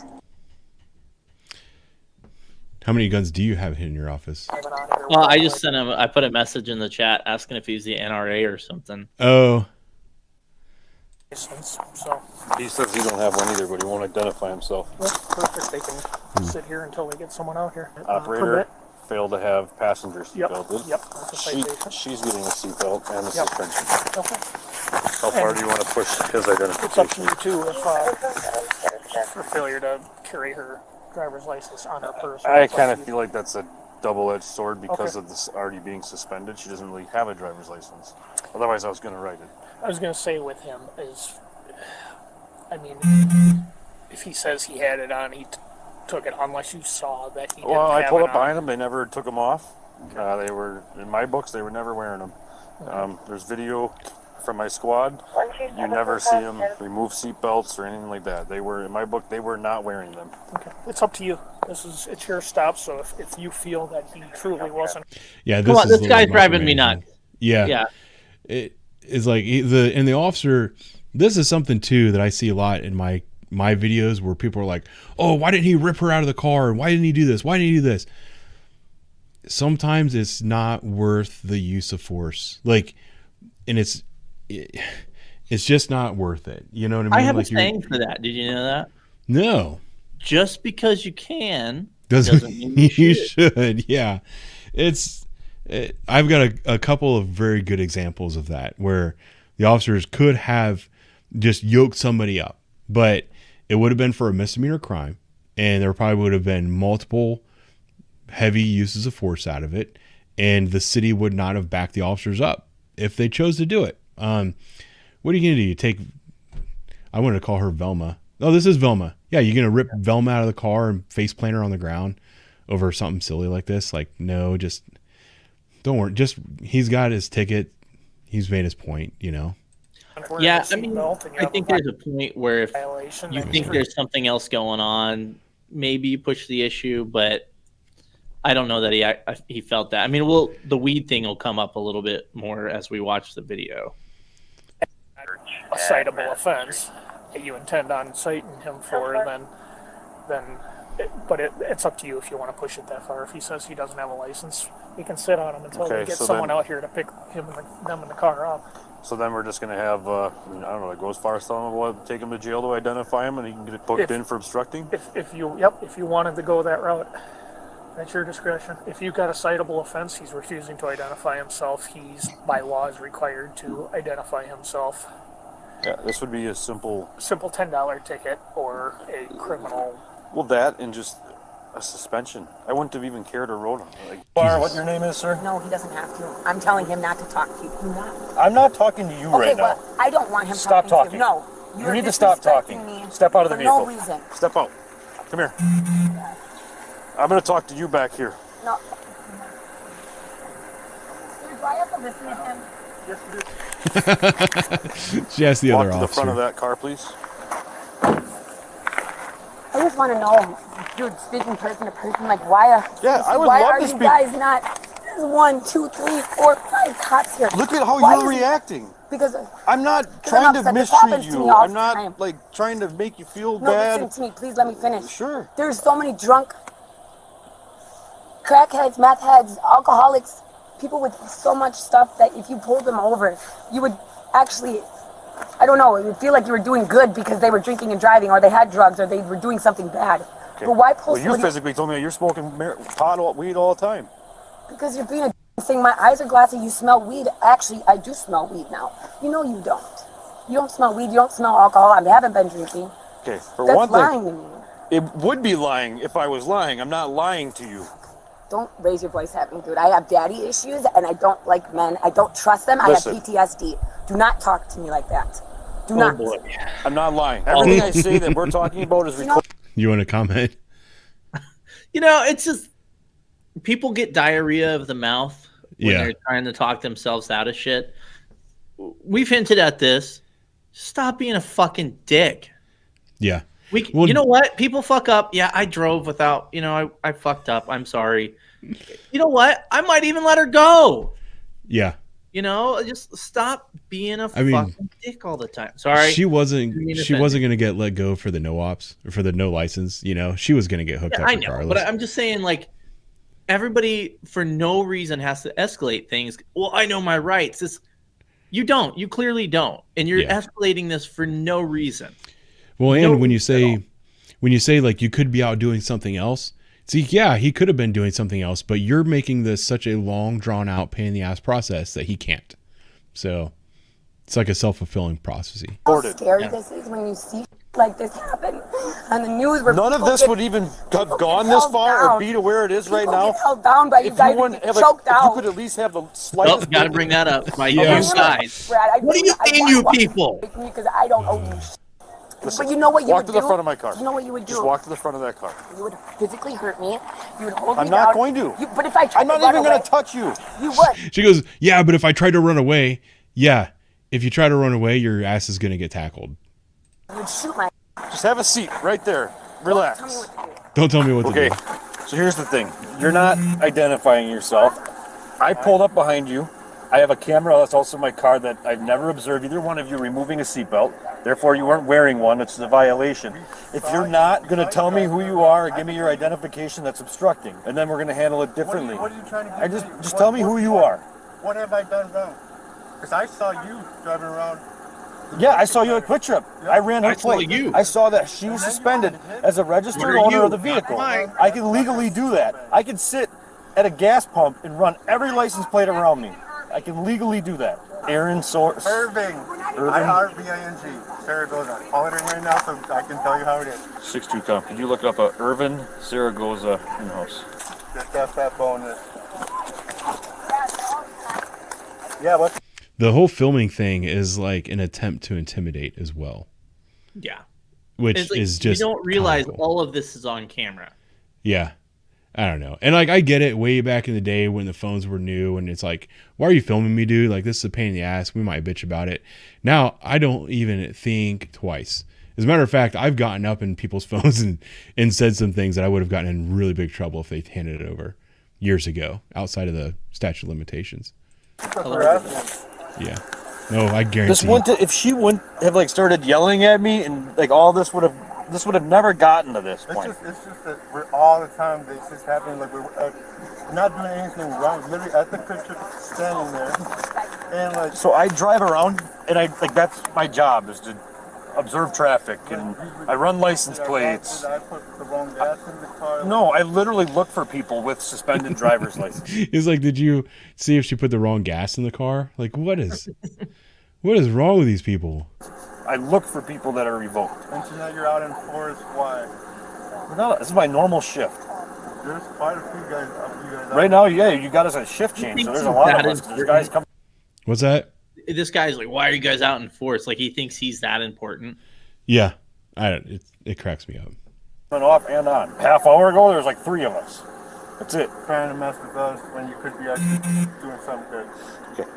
How many guns do you have in your office? Well, I just sent him. I put a message in the chat asking if he's the NRA or something. Oh. So He says he don't have one either, but he won't identify himself. that's perfect. They can sit here until they get someone out here. Operator Permit. failed to have passenger Yep, seatbelted. yep, that's a citation. She's getting a seatbelt and a Yep. suspension. Okay. How far do you want to push his identification? It's up to you too if for failure to carry her driver's license on her person. I It's up kind to of you. feel like that's a double-edged sword because Okay. of this already being suspended. She doesn't really have a driver's license. Otherwise, I was going to write it. I was gonna say with him is, I mean, if he says he had it on, he took it unless you saw that he didn't Well, I have pulled it up on. behind them. They never took them off. They were, in my books, they were never wearing them. There's video from my squad. You never see them remove seatbelts or anything like that. They were, in my book, they were not wearing them. Okay, it's up to you. It's your stop. So if you feel that he truly wasn't, Yeah, Come on, is this a guy's little driving me micromanaging. nuts. Yeah. Yeah. It is like the officer. This is something too that I see a lot in my videos where people are like, "Oh, why didn't he rip her out of the car? Why didn't he do this? Why didn't he do this?" Sometimes it's not worth the use of force. Like, and it's just not worth it. You know what I mean? I have like a saying for that. Did you know that? No. Just because you can Doesn't mean you should. Yeah. I've got a couple of very good examples of that where the officers could have just yoked somebody up, but it would have been for a misdemeanor crime, and there probably would have been multiple heavy uses of force out of it, and the city would not have backed the officers up if they chose to do it. What are you going to do? I wanted to call her Velma. Oh, this is Velma. Yeah, you're going to rip Velma out of the car and face plant her on the ground over something silly like this? Like, no, just don't worry. Just, he's got his ticket. He's made his point, you know. Yeah, I mean, I think there's a point where if violation, you then think there's something else going on, maybe you push the issue, but I don't know that he felt that. I mean, the weed thing will come up a little bit more as we watch the video. a citable offense that you intend on citing him for, but it's up to you if you want to push it that far. If he says he doesn't have a license, we can sit on him until we get someone out here to pick them in the car up. So then we're just going to have, I don't know, go as far as telling him we'll take him to jail to identify him and he can get booked in for obstructing? If you wanted to go that route, that's your discretion. If you've got a citable offense, he's refusing to identify himself. He's, by law, is required to identify himself. Yeah, this would be a simple $10 ticket or a criminal. Well, that and just a suspension. I wouldn't have even cared to wrote him. What your name is, sir? No, he doesn't have to. I'm telling him not to talk to you. Do not. I'm not talking to you right now. Okay, well, I don't want him Stop talking to talking. you. No. You You're need to stop talking. disrespecting me Step out of the for vehicle. no reason. Step out. Come here. I'm going to talk to you back here. No. Do I have to listen to him? Yes, you do. She asked the Walk other to the officer. front of that car, please. I just want to know, dude, speaking person to person, like, why are love to you guys not? There's 1, 2, 3, 4, 5 cops here. Look at how Why you're is- reacting. Because I'm not because trying I'm to upset. This mistreat happens to me you. all I'm the not time. like trying to make you feel No, bad. listen to me. Please let me finish. Sure. There's so many drunk crackheads, meth heads, alcoholics, people with so much stuff that if you pulled them over, you would actually, I don't know, it would feel like you were doing good because they were drinking and driving, or they had drugs, or they were doing something bad. Okay. But why pull Well, you physically told me that you're smoking weed all the time. Because you're being a thing. My eyes are glassy. You smell weed. Actually, I do smell weed now. You know you don't. You don't smell weed. You don't smell alcohol. I haven't been drinking. Okay, for That's one thing, lying to me. it would be lying if I was lying. I'm not lying to you. Don't raise your voice at me, dude. I have daddy issues, and I don't like men. I don't trust them. Listen. I have PTSD. Do not talk to me like that. Do not. Boy. I'm not lying. Everything I say that we're talking about is recorded. You want to comment? You know, it's just people get diarrhea of the mouth when Yeah. they're trying to talk themselves out of shit. We've hinted at this. Stop being a fucking dick. Yeah. You know what? People fuck up. Yeah, I drove without, I fucked up. I'm sorry. You know what? I might even let her go. Yeah. Just stop being a mean, fucking dick all the time. Sorry. She wasn't Didn't mean to she offend wasn't you. going to get let go for the no ops or for the no license, She was going to get hooked Yeah, up I know, regardless. but I'm just saying, like, everybody for no reason has to escalate things. Well, I know my rights. You don't. You clearly don't, and you're escalating this for no reason. Well, and when you say like you could be out doing something else, see, yeah, he could have been doing something else, but you're making this such a long, drawn out, pain in the ass process that he can't. So it's like a self-fulfilling prophecy. How scary this is when you see like this happen on the news. Where None of this would even have gone this far or be to where it is right now. Held down by you guys, choked if out. you could at least have the slightest. Oh, got to bring that up. By Yeah. you guys. Brad, What do you mean, you people? Because I don't owe you. Listen, But you know what you walk would to the do? front of my car. You know what you would do? Just walk to the front of that car. You would physically hurt me. You would hold me I'm down. not going to. But if I tried I'm not to run even going away, to touch you. You would. She goes, yeah, but if I try to run away, if you try to run away, your ass is going to get tackled. You would shoot my. Just have a seat right there. Relax. Tell me what to do. Don't tell me what to do. Okay, so here's the thing. You're not identifying yourself. I pulled up behind you. I have a camera that's also in my car that I've never observed either one of you removing a seatbelt. Therefore, you weren't wearing one. It's a violation. If you're not going to tell me who you are or give me your identification, that's obstructing. And then we're going to handle it differently. What are you trying to do? Just tell me who you are. What have I done wrong? Because I saw you driving around. Yeah, I saw you at Quick Trip. I ran her plate. I saw that she was suspended as a registered owner of the vehicle. I can legally do that. I can sit at a gas pump and run every license plate around me. I can legally do that. Aaron Source. Irving. IRVING. Saragoza. Call it in right now so I can tell you how it is. 6-2 comp. Could you look up Irvin Saragoza in-house? Just got that bonus. Yeah, what? The whole filming thing is like an attempt to intimidate as well. Yeah. Which It's like, is just you don't realize comical. all of this is on camera. Yeah. I don't know. And like, I get it way back in the day when the phones were new and it's like, why are you filming me, dude? Like, this is a pain in the ass. We might bitch about it. Now, I don't even think twice. As a matter of fact, I've gotten up in people's phones and said some things that I would have gotten in really big trouble if they handed it over years ago, outside of the statute of limitations. Yeah. No, I guarantee. This wouldn't, if she wouldn't have like started yelling at me and like all this would have never gotten to this point. It's just that we're all the time. This is happening. Like we're not doing anything wrong. Literally at the picture, standing there, and like. So I drive around, and that's my job is to observe traffic, and I run license plates. Did I put the wrong gas in the car? No, I literally look for people with suspended driver's license. He's like, did you see if she put the wrong gas in the car? Like, what is wrong with these people? I look for people that are revoked. And so now you're out in forest. Why? No, this is my normal shift. There's quite a few guys. Right now, yeah, you got us a shift change, so there's a lot of us. There's guys coming. What's that? This guy's like, why are you guys out in force? Like, he thinks he's that important. Yeah, it cracks me up. Off and on. Half hour ago, there was like 3 of us. That's it. Trying to mess with us when you could be actually doing something good. Okay.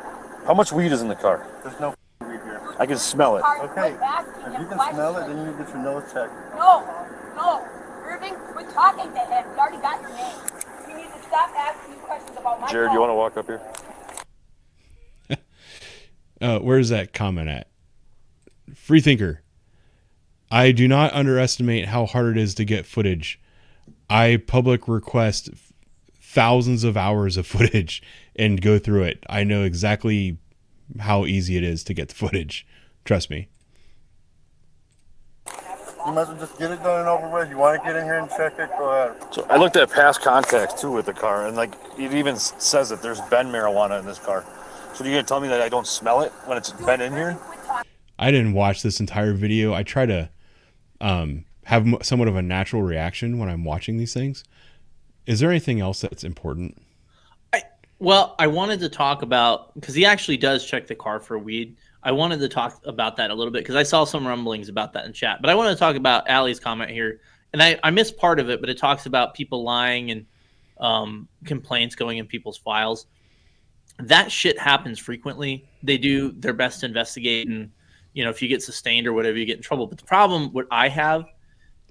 How much weed is in the car? There's no weed here. I can smell it. Okay. If you can smell it, then you need to get your nose checked. No. Irving, we're talking to him. We already got your name. You need to stop asking questions about my Jared, you want to walk up here? Where's that comment at? Freethinker. I do not underestimate how hard it is to get footage. I public request thousands of hours of footage and go through it. I know exactly how easy it is to get the footage. Trust me. You might as well just get it done and over with. You want to get in here and check it? Go ahead. So I looked at past contacts too with the car, and like it even says that there's been marijuana in this car. So you're gonna tell me that I don't smell it when it's been in here? I didn't watch this entire video. I try to have somewhat of a natural reaction when I'm watching these things. Is there anything else that's important? Well, I wanted to talk about, because he actually does check the car for weed. I wanted to talk about that a little bit because I saw some rumblings about that in chat. But I want to talk about Allie's comment here. And I missed part of it, but it talks about people lying and complaints going in people's files. That shit happens frequently. They do their best to investigate, and if you get sustained or whatever, you get in trouble. But the problem, what I have,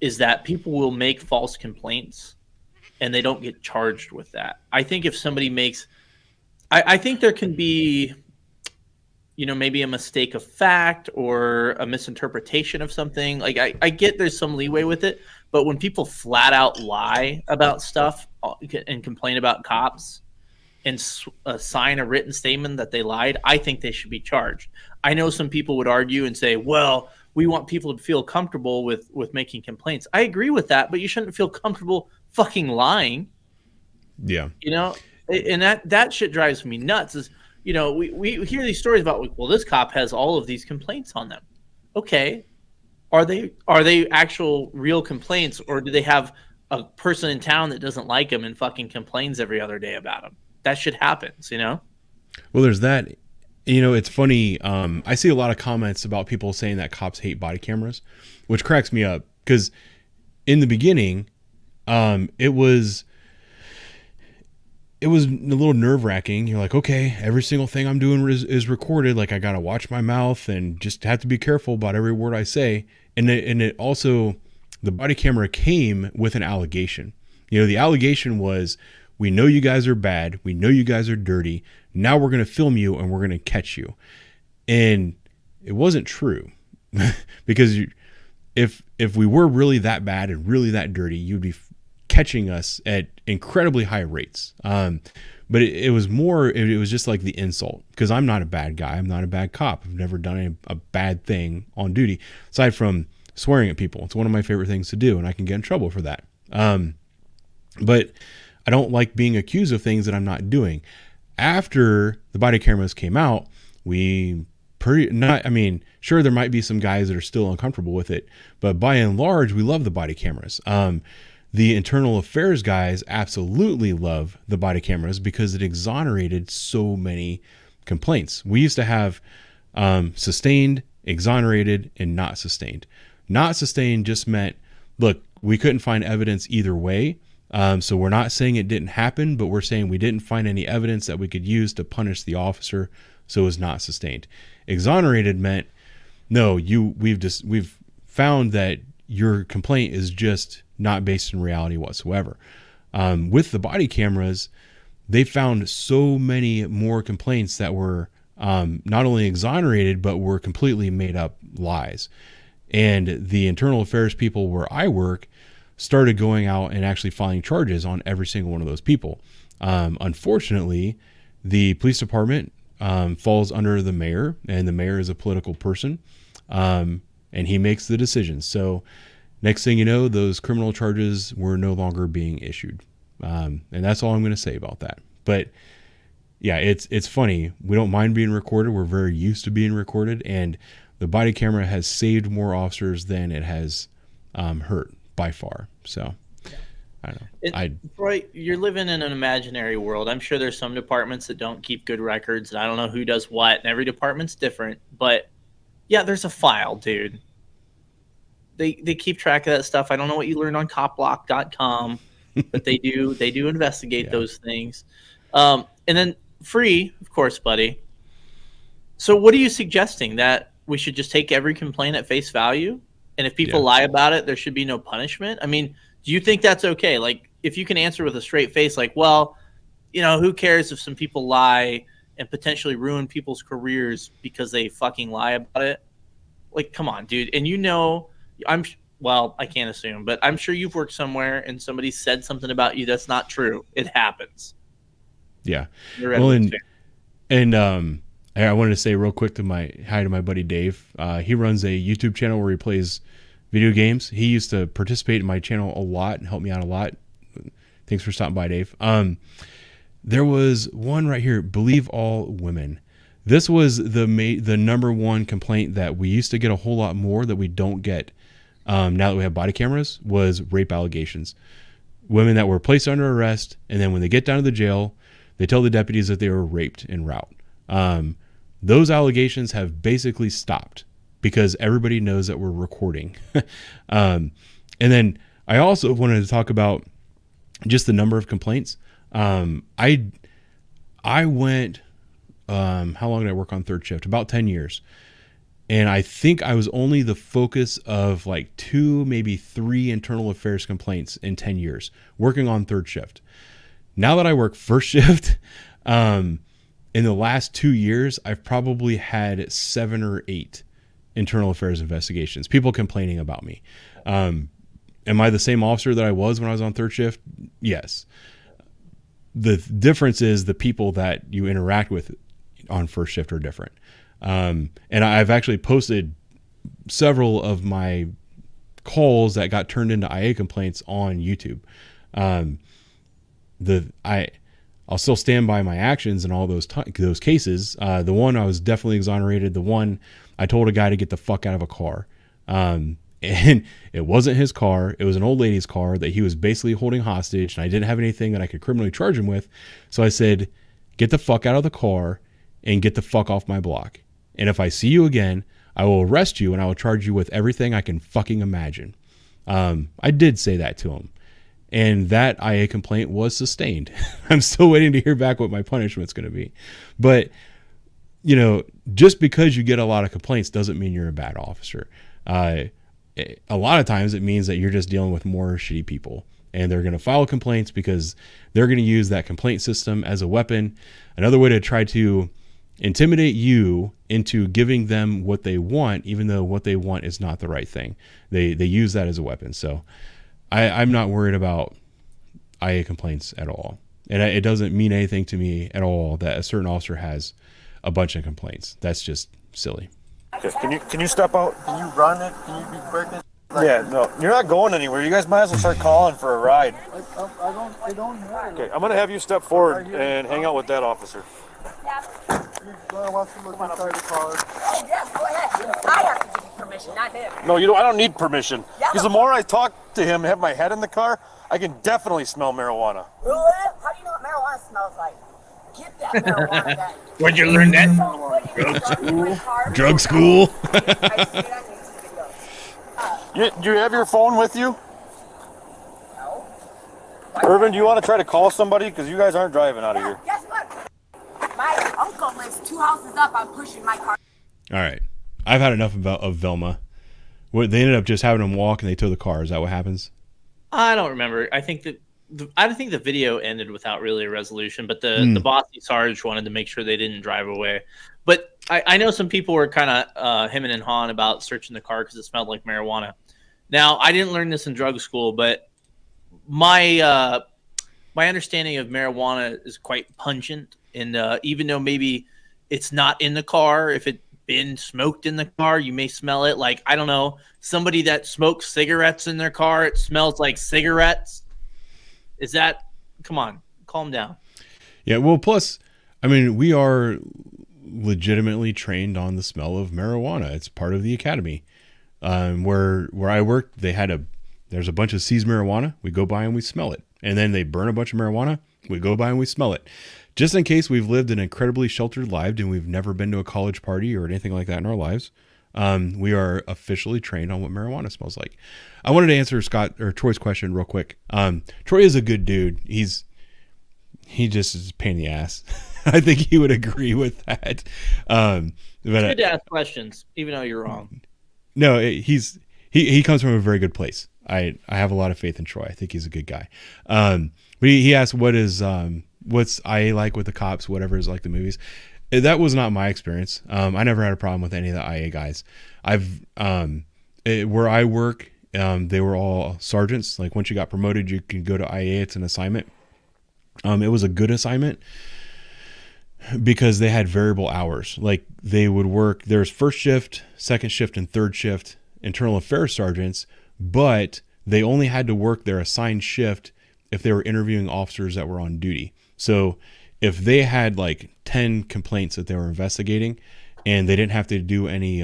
is that people will make false complaints and they don't get charged with that. I think if somebody makes, I think there can be, maybe a mistake of fact or a misinterpretation of something. Like I get there's some leeway with it, but when people flat out lie about stuff and complain about cops and sign a written statement that they lied, I think they should be charged. I know some people would argue and say, well, we want people to feel comfortable with making complaints. I agree with that, but you shouldn't feel comfortable fucking lying. Yeah. And that shit drives me nuts is, we hear these stories about, well, this cop has all of these complaints on them. Okay. Are they actual real complaints, or do they have a person in town that doesn't like him and fucking complains every other day about him? That shit happens, Well, there's that. It's funny. I see a lot of comments about people saying that cops hate body cameras, which cracks me up because in the beginning, it was a little nerve-wracking. You're like, okay, every single thing I'm doing is recorded. Like, I got to watch my mouth and just have to be careful about every word I say. And it also, the body camera came with an allegation. The allegation was, we know you guys are bad. We know you guys are dirty. Now we're going to film you and we're going to catch you. And it wasn't true because if we were really that bad and really that dirty, you'd be catching us at incredibly high rates. But it was more, it was just like the insult, because I'm not a bad guy. I'm not a bad cop. I've never done a bad thing on duty aside from swearing at people. It's one of my favorite things to do, and I can get in trouble for that. But I don't like being accused of things that I'm not doing. After the body cameras came out, sure, there might be some guys that are still uncomfortable with it, but by and large, we love the body cameras. The internal affairs guys absolutely love the body cameras because it exonerated so many complaints. We used to have sustained, exonerated, and not sustained. Not sustained just meant, look, we couldn't find evidence either way. So we're not saying it didn't happen, but we're saying we didn't find any evidence that we could use to punish the officer, so it was not sustained. Exonerated meant, no, we've found that your complaint is just not based in reality whatsoever. With the body cameras, they found so many more complaints that were not only exonerated, but were completely made up lies. And the internal affairs people where I work started going out and actually filing charges on every single one of those people. Unfortunately, the police department falls under the mayor, and the mayor is a political person, and he makes the decisions. So next thing you know, those criminal charges were no longer being issued. And that's all I'm going to say about that. But yeah, it's funny. We don't mind being recorded. We're very used to being recorded, and the body camera has saved more officers than it has hurt by far. So I don't know. Roy, you're living in an imaginary world. I'm sure there's some departments that don't keep good records, and I don't know who does what, and every department's different. But yeah, there's a file, dude. They keep track of that stuff. I don't know what you learned on copblock.com, but they do investigate those things. And then Free, of course, buddy. So what are you suggesting? That we should just take every complaint at face value? And if people lie about it, there should be no punishment? I mean, do you think that's okay? Like, if you can answer with a straight face, like, well, who cares if some people lie and potentially ruin people's careers because they fucking lie about it? Like, come on, dude. And I can't assume, but I'm sure you've worked somewhere and somebody said something about you that's not true. It happens. Yeah. Well, and I wanted to say real quick hi to my buddy Dave. He runs a YouTube channel where he plays video games. He used to participate in my channel a lot and help me out a lot. Thanks for stopping by, Dave. There was one right here, believe all women. This was the number one complaint that we used to get a whole lot more that we don't get now that we have body cameras, was rape allegations. Women that were placed under arrest, and then when they get down to the jail, they tell the deputies that they were raped en route. Those allegations have basically stopped because everybody knows that we're recording. And then I also wanted to talk about just the number of complaints. I went, how long did I work on third shift? About 10 years. And I think I was only the focus of like 2, maybe 3 internal affairs complaints in 10 years working on third shift. Now that I work first shift, in the last 2 years, I've probably had 7 or 8 internal affairs investigations, people complaining about me. Am I the same officer that I was when I was on third shift? Yes. The difference is the people that you interact with on first shift are different. And I've actually posted several of my calls that got turned into IA complaints on YouTube. I'll still stand by my actions in all those cases. The one I was definitely exonerated. The one I told a guy to get the fuck out of a car. And it wasn't his car. It was an old lady's car that he was basically holding hostage, and I didn't have anything that I could criminally charge him with. So I said, get the fuck out of the car and get the fuck off my block. And if I see you again, I will arrest you and I will charge you with everything I can fucking imagine. I did say that to him. And that IA complaint was sustained. I'm still waiting to hear back what my punishment's going to be. But, just because you get a lot of complaints doesn't mean you're a bad officer. A lot of times it means that you're just dealing with more shitty people. And they're going to file complaints because they're going to use that complaint system as a weapon. Another way to try to intimidate you into giving them what they want, even though what they want is not the right thing. They use that as a weapon. So I'm not worried about IA complaints at all. And it doesn't mean anything to me at all that a certain officer has a bunch of complaints. That's just silly. Okay, can you step out? Can you run it? Can you be quick? Yeah, no, you're not going anywhere. You guys might as well start calling for a ride. I don't know. Okay, I'm gonna have you step forward and hang out with that officer. I want to look inside the car. Oh, yes, go ahead. I have to give you permission, not him. No, you don't. I don't need permission. Because the more I talk to him, have my head in the car, I can definitely smell marijuana. Really? How do you know what marijuana smells like? Get that marijuana back. Where'd you learn that? Drug school. Do you have your phone with you? No. Irvin, do you want to try to call somebody? Because you guys aren't driving out of here. Guess what? My uncle lives 2 houses up. I'm pushing my car. All right. I've had enough of Velma. They ended up just having him walk and they tow the car. Is that what happens? I don't remember. I think that I think the video ended without really a resolution, but the bossy Sarge wanted to make sure they didn't drive away. But I know some people were kind of hemming and hawing about searching the car because it smelled like marijuana. Now, I didn't learn this in drug school, but my understanding of marijuana is quite pungent. And even though maybe it's not in the car, if it's been smoked in the car, you may smell it. Like, I don't know, somebody that smokes cigarettes in their car, it smells like cigarettes. Is that, come on, calm down. Yeah, well, plus, I mean, we are legitimately trained on the smell of marijuana. It's part of the academy. Where I worked, there's a bunch of seized marijuana. We go by and we smell it. And then they burn a bunch of marijuana. We go by and we smell it. Just in case we've lived an incredibly sheltered life and we've never been to a college party or anything like that in our lives, we are officially trained on what marijuana smells like. I wanted to answer Troy's question real quick. Troy is a good dude. He just is a pain in the ass. I think he would agree with that. But It's good to ask questions, even though you're wrong. No, he comes from a very good place. I have a lot of faith in Troy. I think he's a good guy. But he asked what's IA like with the cops, whatever is like the movies. That was not my experience. I never had a problem with any of the IA guys. Where I work, they were all sergeants. Like once you got promoted, you could go to IA. It's an assignment. It was a good assignment because they had variable hours. Like they would work, there's first shift, second shift, and third shift internal affairs sergeants, but they only had to work their assigned shift if they were interviewing officers that were on duty. So if they had like 10 complaints that they were investigating and they didn't have to do any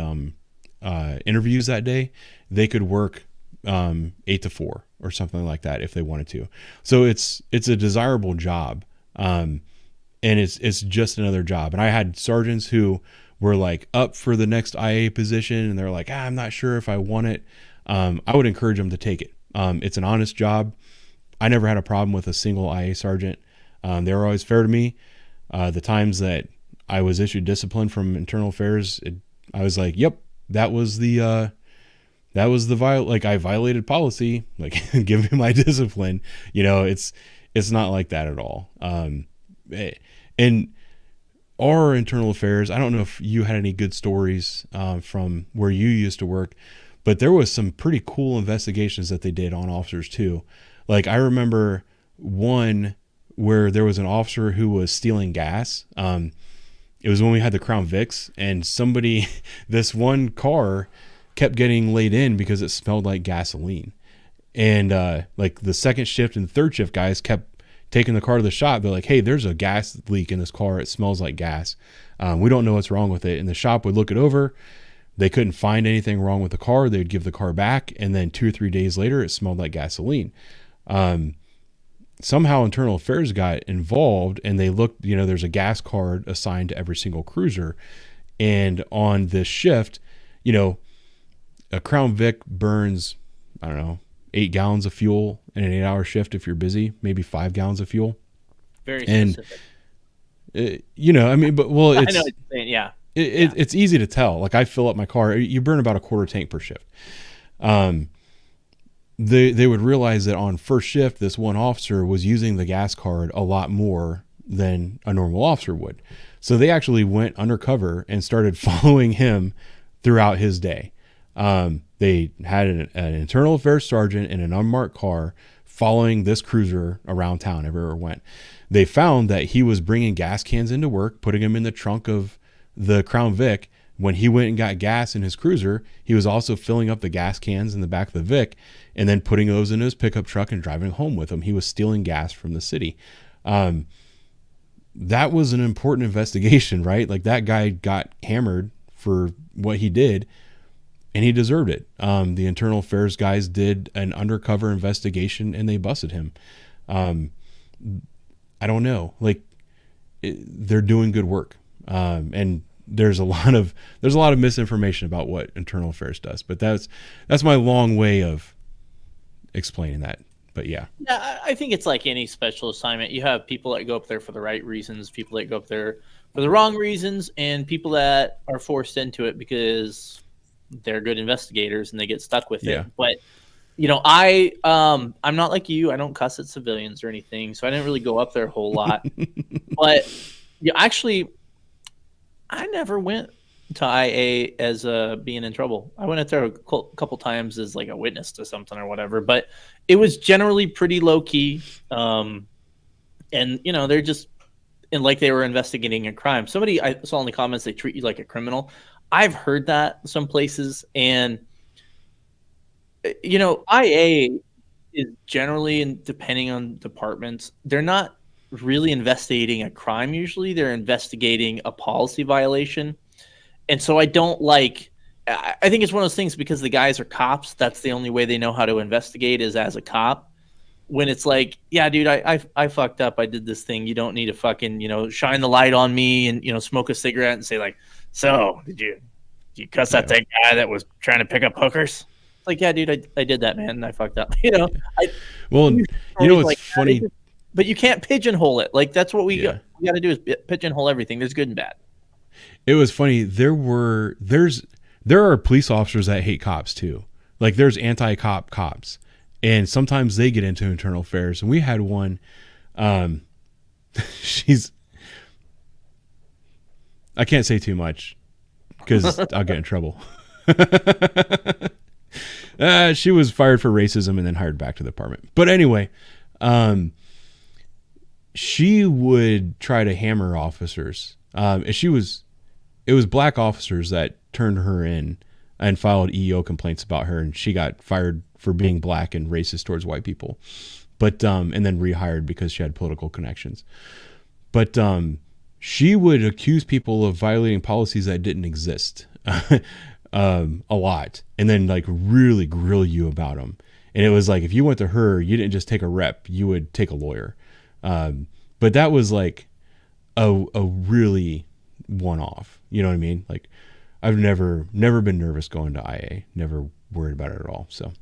interviews that day, they could work 8 to 4 or something like that if they wanted to. So it's a desirable job. And it's just another job. And I had sergeants who were like up for the next IA position and they're like, I'm not sure if I want it. I would encourage them to take it. It's an honest job. I never had a problem with a single IA sergeant. They were always fair to me. The times that I was issued discipline from internal affairs, I was like, yep, that was the I violated policy, like give me my discipline. You know, it's not like that at all. And our internal affairs, I don't know if you had any good stories from where you used to work, but there was some pretty cool investigations that they did on officers too. Like I remember one where there was an officer who was stealing gas. It was when we had the Crown Vics, and this one car kept getting laid in because it smelled like gasoline. And like the second shift and third shift guys kept taking the car to the shop. They're like, hey, there's a gas leak in this car. It smells like gas. We don't know what's wrong with it. And the shop would look it over. They couldn't find anything wrong with the car. They'd give the car back. And then 2 or 3 days later, it smelled like gasoline. Somehow internal affairs got involved and they looked, there's a gas card assigned to every single cruiser. And on this shift, a Crown Vic burns, 8 gallons of fuel in an 8-hour shift. If you're busy, maybe 5 gallons of fuel. Very specific. It's, I know what you're saying, yeah. It's easy to tell. Like I fill up my car, you burn about a quarter tank per shift. They would realize that on first shift, this one officer was using the gas card a lot more than a normal officer would. So they actually went undercover and started following him throughout his day. They had an internal affairs sergeant in an unmarked car following this cruiser around town everywhere it went. They found that he was bringing gas cans into work, putting them in the trunk of the Crown Vic. When he went and got gas in his cruiser, he was also filling up the gas cans in the back of the Vic and then putting those in his pickup truck and driving home with him. He was stealing gas from the city. That was an important investigation, right? Like that guy got hammered for what he did and he deserved it. The internal affairs guys did an undercover investigation and they busted him. I don't know, they're doing good work. And there's a lot of misinformation about what internal affairs does, but that's my long way of explaining that. But yeah. Yeah, I think it's like any special assignment. You have people that go up there for the right reasons, people that go up there for the wrong reasons, and people that are forced into it because they're good investigators and they get stuck with Yeah. it. But I'm not like you. I don't cuss at civilians or anything, so I didn't really go up there a whole lot. But actually, I never went to IA as being in trouble. I went up there a couple times as like a witness to something or whatever, but it was generally pretty low key. And they're just like they were investigating a crime. Somebody I saw in the comments, they treat you like a criminal. I've heard that some places, and IA is generally, and depending on departments, they're not really investigating a crime. Usually they're investigating a policy violation. And so I don't like, I think it's one of those things because the guys are cops. That's the only way they know how to investigate is as a cop. When it's like, yeah, dude, I fucked up. I did this thing. You don't need to fucking, shine the light on me and, smoke a cigarette and say like, so did you cuss at that guy that was trying to pick up hookers? It's like, yeah, dude, I did that, man. And I fucked up. What's funny, but you can't pigeonhole it. Like that's what we got to do is pigeonhole everything. There's good and bad. It was funny. There are police officers that hate cops too. Like there's anti-cop cops, and sometimes they get into internal affairs. And we had one. I can't say too much because I'll get in trouble. She was fired for racism and then hired back to the department. But anyway, she would try to hammer officers. It was black officers that turned her in and filed EEO complaints about her, and she got fired for being black and racist towards white people. But and then rehired because she had political connections. But she would accuse people of violating policies that didn't exist a lot, and then like really grill you about them. And it was like if you went to her, you didn't just take a rep, you would take a lawyer. But that was like a really one-off. You know what I mean? Like I've never been nervous going to IA, never worried about it at all. So,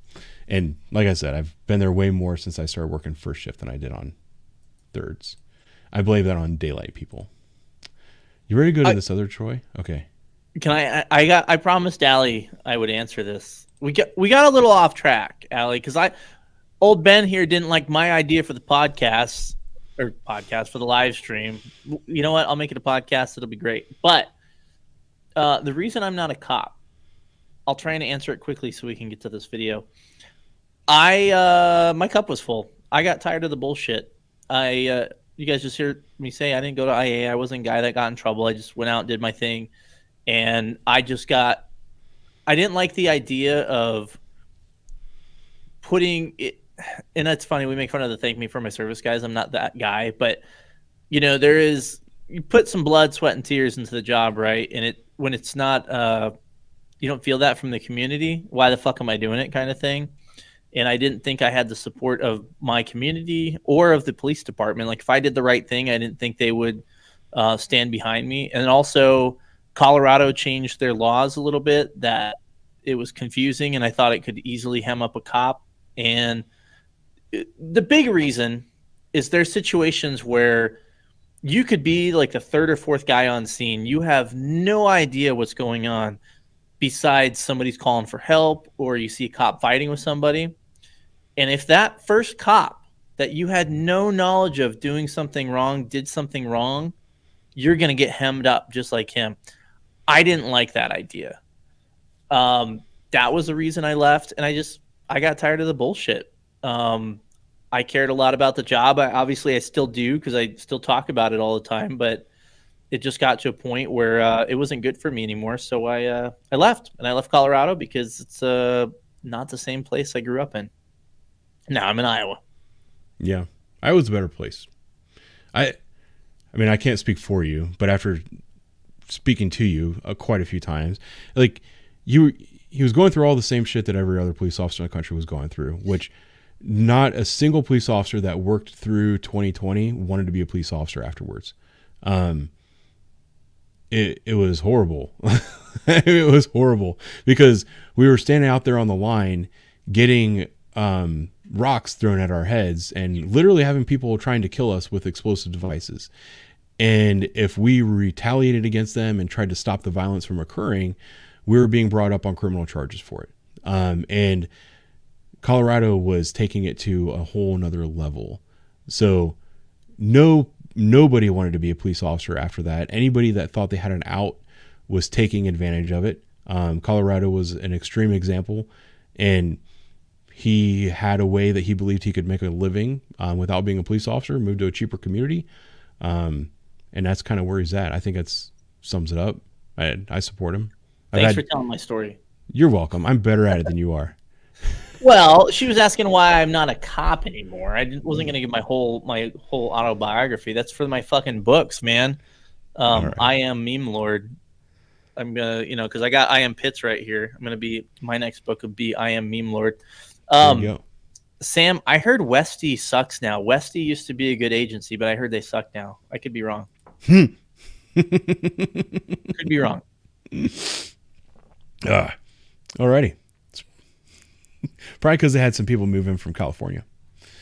and like I said, I've been there way more since I started working first shift than I did on thirds. I blame that on daylight people. You ready to go to this other Troy? Okay. Can I promised Allie I would answer this. We got a little off track, Allie, because old Ben here didn't like my idea for the podcast for the live stream. You know what? I'll make it a podcast. It'll be great. But the reason I'm not a cop, I'll try and answer it quickly so we can get to this video. My cup was full. I got tired of the bullshit. You guys just heard me say I didn't go to IA. I wasn't a guy that got in trouble. I just went out and did my thing. And I didn't like the idea of putting it, and that's funny. We make fun of the thank me for my service guys. I'm not that guy, but you put some blood, sweat, and tears into the job, right? And when it's not, you don't feel that from the community. Why the fuck am I doing it, kind of thing? And I didn't think I had the support of my community or of the police department. Like if I did the right thing, I didn't think they would stand behind me. And also, Colorado changed their laws a little bit that it was confusing, and I thought it could easily hem up a cop. And the big reason is there's situations where you could be like the third or fourth guy on scene. You have no idea what's going on besides somebody's calling for help or you see a cop fighting with somebody. And if that first cop that you had no knowledge of doing something wrong did something wrong, you're going to get hemmed up just like him. I didn't like that idea. That was the reason I left, and I got tired of the bullshit. I cared a lot about the job. Obviously, I still do because I still talk about it all the time, but it just got to a point where it wasn't good for me anymore. So I left, and I left Colorado because it's not the same place I grew up in. Now I'm in Iowa. Yeah, Iowa's a better place. I mean, I can't speak for you, but after speaking to you quite a few times, like he was going through all the same shit that every other police officer in the country was going through, which not a single police officer that worked through 2020 wanted to be a police officer afterwards. It was horrible. It was horrible because we were standing out there on the line getting rocks thrown at our heads and literally having people trying to kill us with explosive devices. And if we retaliated against them and tried to stop the violence from occurring, we were being brought up on criminal charges for it. And Colorado was taking it to a whole nother level. So nobody wanted to be a police officer after that. Anybody that thought they had an out was taking advantage of it. Colorado was an extreme example, and he had a way that he believed he could make a living without being a police officer, moved to a cheaper community. And that's kind of where he's at. I think that sums it up. I support him. Thanks for telling my story. You're welcome. I'm better at it than you are. Well, she was asking why I'm not a cop anymore. Wasn't going to give my whole autobiography. That's for my fucking books, man. Right. I am Meme Lord. I'm gonna, because I got I Am Pitts right here. I'm gonna be, my next book would be I Am Meme Lord. There you go. Sam, I heard Westy sucks now. Westy used to be a good agency, but I heard they suck now. I could be wrong. Could be wrong. Alrighty. Probably because they had some people move in from California.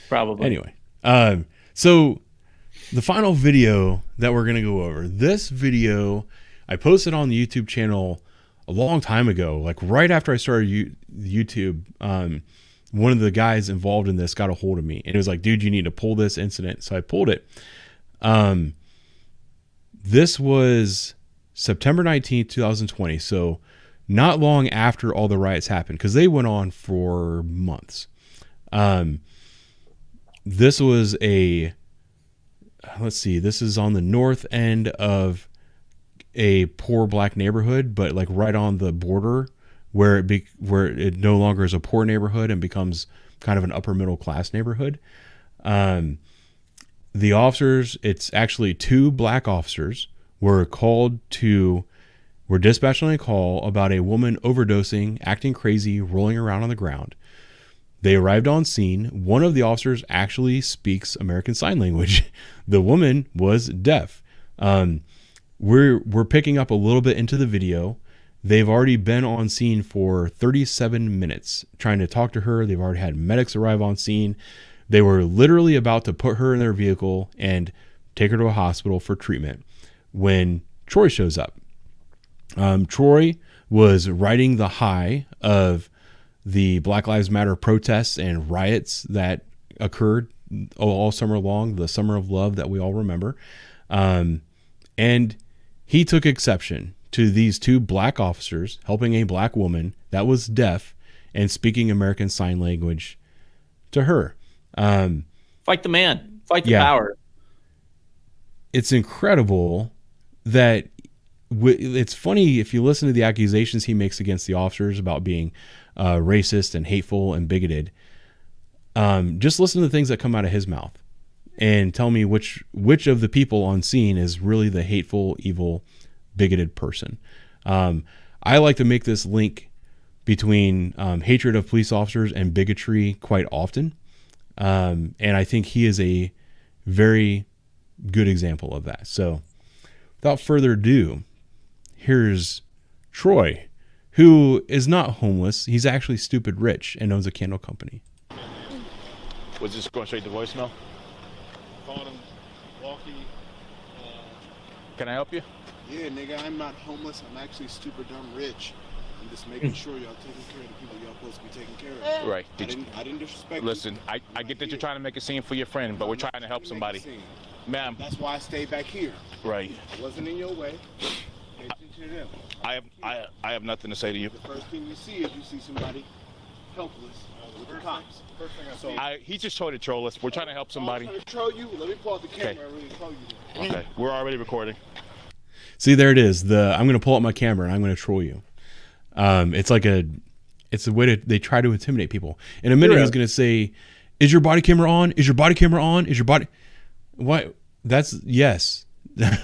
Probably. Anyway, so the final video that we're going to go over, this video I posted on the YouTube channel a long time ago, like right after I started YouTube. One of the guys involved in this got a hold of me and it was like, dude, you need to pull this incident. So I pulled it. This was September 19th, 2020. So not long after all the riots happened, because they went on for months. This was this is on the north end of a poor black neighborhood, but like right on the border where it no longer is a poor neighborhood and becomes kind of an upper middle class neighborhood. The officers, it's actually 2 black officers, were dispatched on a call about a woman overdosing, acting crazy, rolling around on the ground. They arrived on scene. One of the officers actually speaks American Sign Language. The woman was deaf. We're picking up a little bit into the video. They've already been on scene for 37 minutes trying to talk to her. They've already had medics arrive on scene. They were literally about to put her in their vehicle and take her to a hospital for treatment when Troy shows up. Troy was riding the high of the Black Lives Matter protests and riots that occurred all summer long, the summer of love that we all remember. And he took exception to these 2 black officers helping a black woman that was deaf and speaking American Sign Language to her. Fight the man. Fight the power. It's incredible that it's funny if you listen to the accusations he makes against the officers about being racist and hateful and bigoted. Just listen to the things that come out of his mouth and tell me which of the people on scene is really the hateful, evil, bigoted person. I like to make this link between hatred of police officers and bigotry quite often. And I think he is a very good example of that. So without further ado, here's Troy, who is not homeless. He's actually stupid rich and owns a candle company. Was this going straight to voicemail? Called him walkie. Can I help you? Yeah, nigga, I'm not homeless. I'm actually super dumb rich. I'm just making sure y'all taking care of the people y'all supposed to be taking care of. Right. I didn't disrespect you. Listen, I get that you're trying to make a scene for your friend, but we're trying to help somebody. Ma'am. That's why I stayed back here. Right. I wasn't in your way. Pay attention to them. I have nothing to say to you. The first thing you see is you see somebody helpless with the cops. First thing I see. He just tried to troll us. We're trying to help somebody. I'm trying to troll you. Let me pull out the camera and really troll you. Okay. We're already recording. See, there it is. I'm going to pull out my camera and I'm going to troll you. It's a way they try to intimidate people. In a minute, he's going to say, "Is your body camera on? Is your body camera on? Is your body?" Why? That's yes.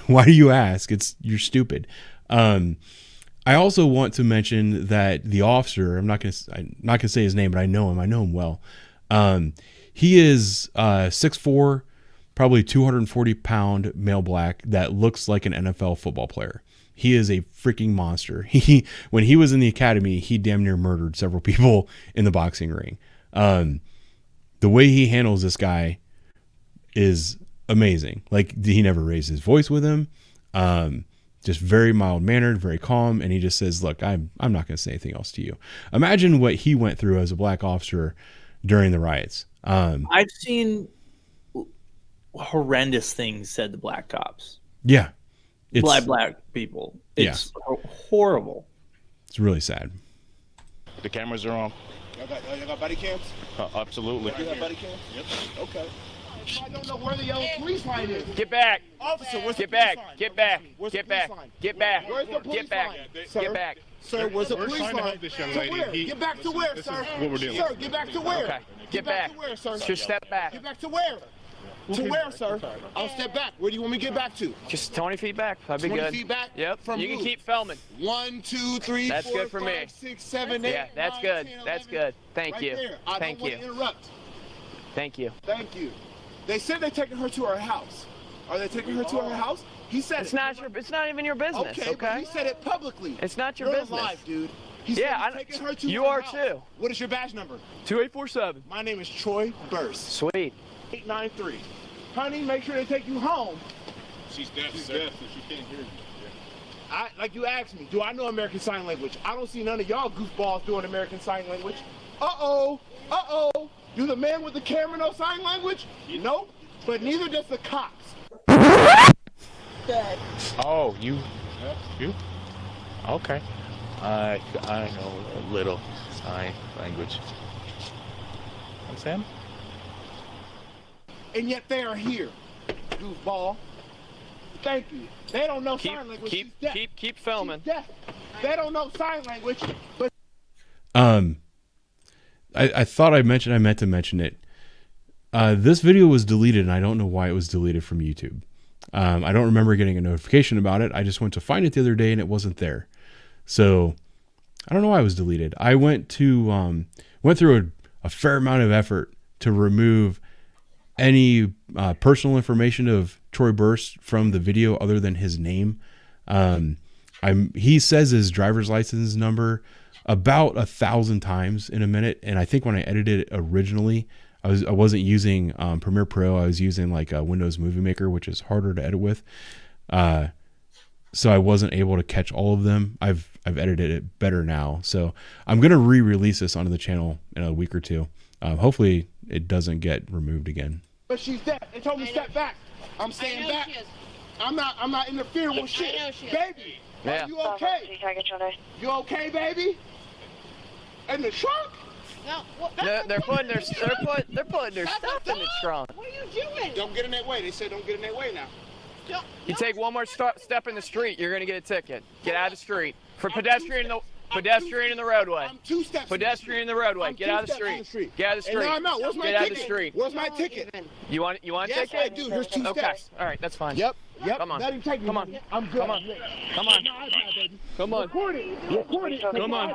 Why do you ask? You're stupid. I also want to mention that the officer, I'm not gonna say his name, but I know him well. He is 6'4", probably 240-pound male black that looks like an NFL football player. He is a freaking monster. When he was in the academy, he damn near murdered several people in the boxing ring. the way he handles this guy is amazing. Like, he never raised his voice with him. Just very mild mannered, very calm, and he just says, "Look, I'm not going to say anything else to you." Imagine what he went through as a black officer during the riots. I've seen horrendous things said to black cops. Yeah, Black people. It's horrible. It's really sad. The cameras are on. Y'all got body cams? Absolutely. You got body cams? Yep. Okay. I don't know where the yellow police line is. Get back. Officer, where's Get the police back. line? Get back. Where's Get the police back. line? Get back. Where's the police Get back. line? Get back. Sir, where's the We're police trying to line? help this young To lady. where? Get back to where, This sir? is what we're dealing Sir, with. get back to where? Okay. Get back to where, sir? Just step back. Get back to where? To where, sir? I'll step back. Where do you want me to get back to? Just 20 feet back. That'd be 20 good. feet back? Yep. From you can who? keep filming. 1, 2, 3, That's 4, good for 5, me. 6, 7, 8. Yeah, that's 9, good. 10, 11. That's good. Thank Right you. there. I Thank don't you. want to interrupt. Thank you. Thank you. They said they're taking her to her house. Are they taking her to her house? He said It's not your. It's not even your business. Okay, but he said it publicly. It's not your You're business. alive, dude. He Yeah, said he's taking her to you her are house. too. What is your badge number? 2847. My name is Troy Burst. Sweet. 893. Honey, make sure they take you home. She's deaf, so she can't hear you. Like you asked me, do I know American Sign Language? I don't see none of y'all goofballs doing American Sign Language. Uh-oh. Uh-oh. Do the man with the camera know sign language? Nope. But neither does the cops. Oh, you? Okay. I know a little sign language. I'm Sam. And yet they are here, goofball. Thank you. They don't know sign language. She's deaf. Keep filming. She's deaf. They don't know sign language, but I thought I meant to mention it. This video was deleted, and I don't know why it was deleted from YouTube. I don't remember getting a notification about it. I just went to find it the other day, and it wasn't there. So I don't know why it was deleted. I went through a fair amount of effort to remove any personal information of Troy Burst from the video other than his name. He says his driver's license number about 1,000 times in a minute, and I think when I edited it originally, I wasn't using Premiere Pro. I was using like a Windows Movie Maker, which is harder to edit with. So I wasn't able to catch all of them. I've edited it better now, so I'm gonna re-release this onto the channel in a week or two. Hopefully, it doesn't get removed again. But she's deaf. They told me step back. I'm staying back. I'm not interfering with shit. Baby, Yeah. are you okay? You okay, baby? In the trunk? No, They're putting their stuff in the trunk. What are you doing? Don't get in that way. They said don't get in that way now. You take one more step in the street, you're gonna get a ticket. Get out of the street for pedestrian in the roadway. I'm 2 steps. Pedestrian in the roadway. Get out of the street. Get out of the street. And now I'm out. Where's my Get ticket? out of the street. Where's my ticket? You want a Yes, ticket? I do. Here's 2 Okay. steps. All right, that's fine. Yep. Come on. Let him take me. Come on. I'm good. Come on. Come on. Come on. Record it. Record it. Come on.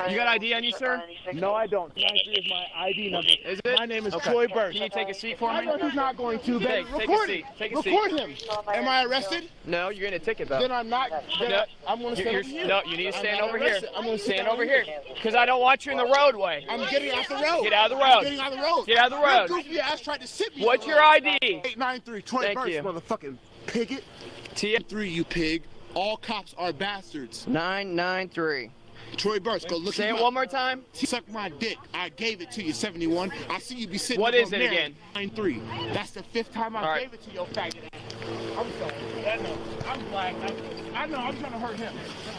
You got ID on you, sir? No, I don't. 93 is my ID number. Is it? My name is Okay. Troy Burst. Can you take a seat for I me? know he's not going to, baby. Take a Record seat. it. Take a seat. Record him. Am I arrested? No, you're gonna ticket though. Then I'm not. No, I'm going to stand over here. No, you need to I'm stand not over here. arrested. I'm going to Stand over here. Because I don't want you in the roadway. I'm getting out the road. Get out of the I'm road. getting out of the road. Get out of the road. Your goofy ass tried to sit me. What's on the your road. ID? 893 Troy Thank Burst, you. motherfucking pigget. T3, you pig. All cops are bastards. 993. Troy Burst, go look Say him it up. one more time. Suck my dick. I gave it to you, 71. I see you be sitting What up is on it there. again? 93. That's the 5th time I All right. gave it to your faggot ass. I'm sorry. I know. I'm black. I know. I'm trying to hurt him.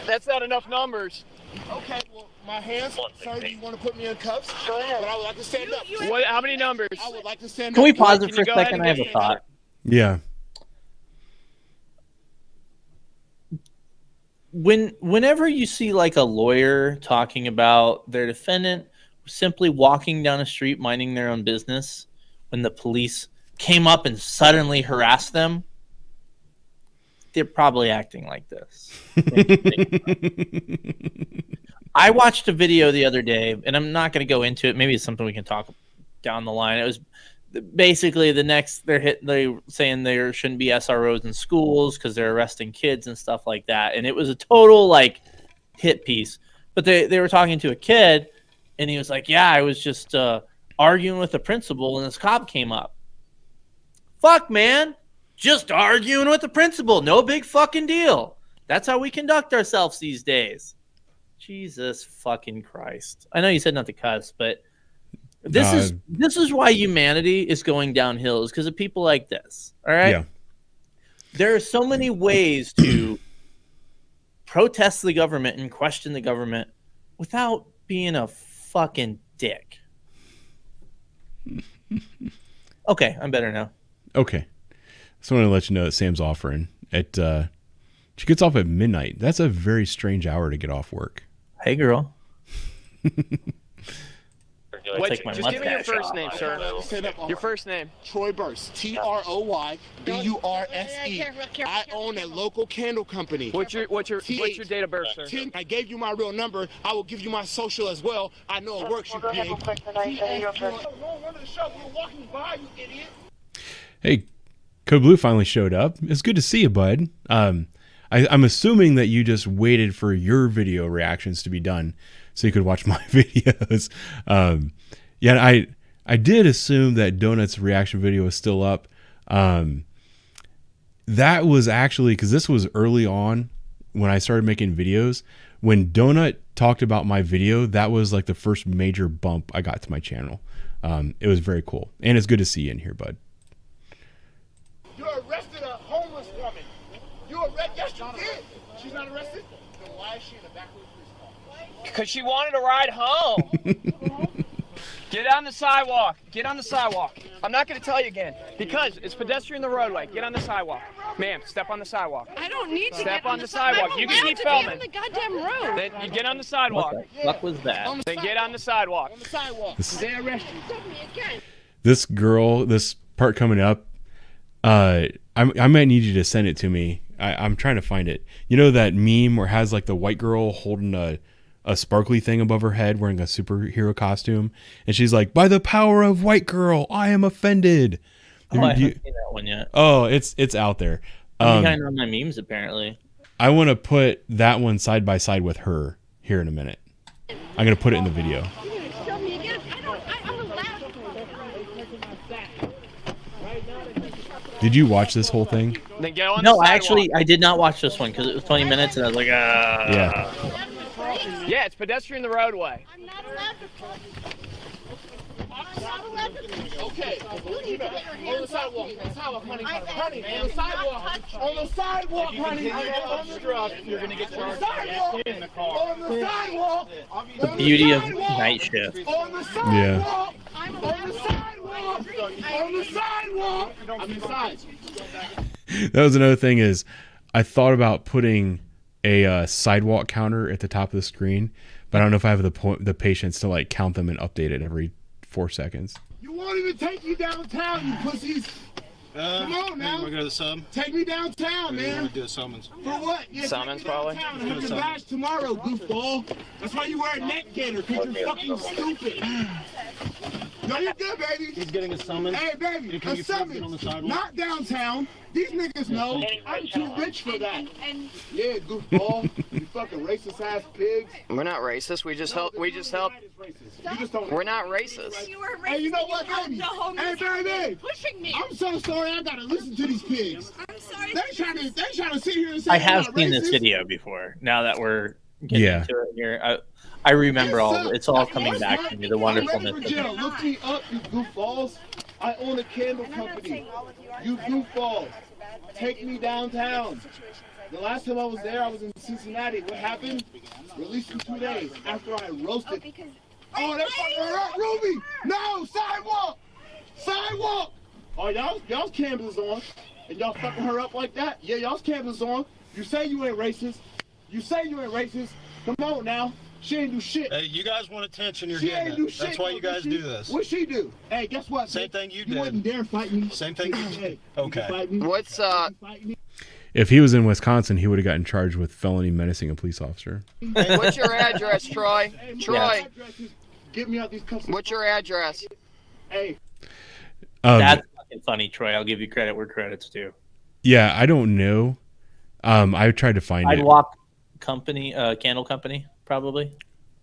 That's not enough numbers. Okay, well, my hands. Sir, do you want to put me in cuffs? Go ahead. But I would like to stand up. What? How many numbers? I would like to stand Can up. we pause Can it you for a go ahead second? and I have get a thought. Yeah. Whenever you see like a lawyer talking about their defendant simply walking down a street minding their own business when the police came up and suddenly harassed them, they're probably acting like this. I watched a video the other day, and I'm not going to go into it. Maybe it's something we can talk down the line. It was basically they're saying there shouldn't be SROs in schools because they're arresting kids and stuff like that. And it was a total like hit piece. But they were talking to a kid, and he was like, "Yeah, I was just arguing with the principal and this cop came up. Fuck, man. Just arguing with the principal. No big fucking deal. That's how we conduct ourselves these days. Jesus fucking Christ. I know you said not to cuss, but this is why humanity is going downhill, is because of people like this. All right? Yeah. There are so many ways to protest the government and question the government without being a fucking dick. Okay, I'm better now. Okay. Just wanted to let you know that Sam's offering at she gets off at midnight. That's a very strange hour to get off work. Hey, girl. Just give me your first name, sir. Your first name. Troy Burst. TroyBurse. I own a local candle company. What's your date of birth, sir? I gave you my real number. I will give you my social as well. I know it works, you pig. Hey, Code Blue finally showed up. It's good to see you, bud. I'm assuming that you just waited for your video reactions to be done so you could watch my videos. Yeah, I did assume that Donut's reaction video was still up. That was actually, because this was early on when I started making videos. When Donut talked about my video, that was like the first major bump I got to my channel. It was very cool. And it's good to see you in here, bud. You arrested a homeless woman. Yes, you did. She's not arrested? Then why is she in the back of the police car? Because she wanted to ride home. Get on the sidewalk. Get on the sidewalk. I'm not going to tell you again. Because it's pedestrian the roadway. Get on the sidewalk. Ma'am, step on the sidewalk. I don't need to step on the sidewalk. You can keep filming. On the goddamn road. Then you get on the sidewalk. What the fuck was that? Then get on the sidewalk. On the sidewalk. They arrest you. This girl, this part coming up, I might need you to send it to me. I'm trying to find it. You know that meme where it has like the white girl holding a sparkly thing above her head wearing a superhero costume, and she's like, "By the power of white girl, I am offended." I haven't seen that one yet. Oh, it's out there. I'm behind on my memes apparently. I want to put that one side by side with her here in a minute. I'm gonna put it in the video. Did you watch this whole thing? Then get on No, I did not watch this one because it was 20 minutes and I was like, Yeah. Yeah, it's pedestrian the roadway. I'm not allowed to Okay. On the sidewalk. On the sidewalk, honey. Honey, on the sidewalk. On the sidewalk, honey. You're going to get charged in the car. On the sidewalk. the beauty of night shift. On the sidewalk. Yeah. On the sidewalk. On the sidewalk. I'm inside. That was another thing is I thought about putting a sidewalk counter at the top of the screen, but I don't know if I have the patience to like count them and update it every 4 seconds. You won't even take me downtown, you pussies. Come on now. You want to go to the sub? Take me downtown, man. You want to do a summons? For what? Yeah, Summons, probably. I have your badge tomorrow, goofball. That's why you wear a neck gaiter, because you're fucking stupid. No, you're good, baby. He's getting a summons. Hey, baby, Can a you summons. on the sidewalk? Not downtown. These niggas know I'm too rich for that. Yeah, goofball. You fucking racist ass pigs. We're not racist. We just help. You just don't. We're not racist. You were Hey, you know what, baby? Hey, baby. Pushing me. I'm so sorry. I gotta listen to these pigs. I'm sorry. They trying to sit here and say I have I'm seen racist. this video before. Now that we're getting Yeah. into it here, I remember all of it. It's all coming back to me. The wonderfulness of it. Look me up, you goofballs. I own a candle company. You goofballs. Take me downtown. The last time I was there, I was in Cincinnati. What happened? Released in 2 days after I roasted. Oh, that's fucking her up, Ruby! No, sidewalk! Sidewalk! Oh, y'all's cameras on, and y'all fucking her up like that? Yeah, y'all's cameras on. You say you ain't racist. You say you ain't racist. Come on now. She ain't do shit. Hey, you guys want attention, you're She getting ain't do it. shit. That's why you guys do this. What'd she do? Hey, guess what? Same thing you did. You wouldn't dare fight me. Same thing you did. Okay. Fight me. What's If he was in Wisconsin, he would have gotten charged with felony menacing a police officer. What's your address, Troy? Troy. Get me out these customs. What's your address? Hey. That's fucking funny, Troy. I'll give you credit where credit's due. Yeah, I don't know. I tried to find it. Sidewalk company, candle company, probably.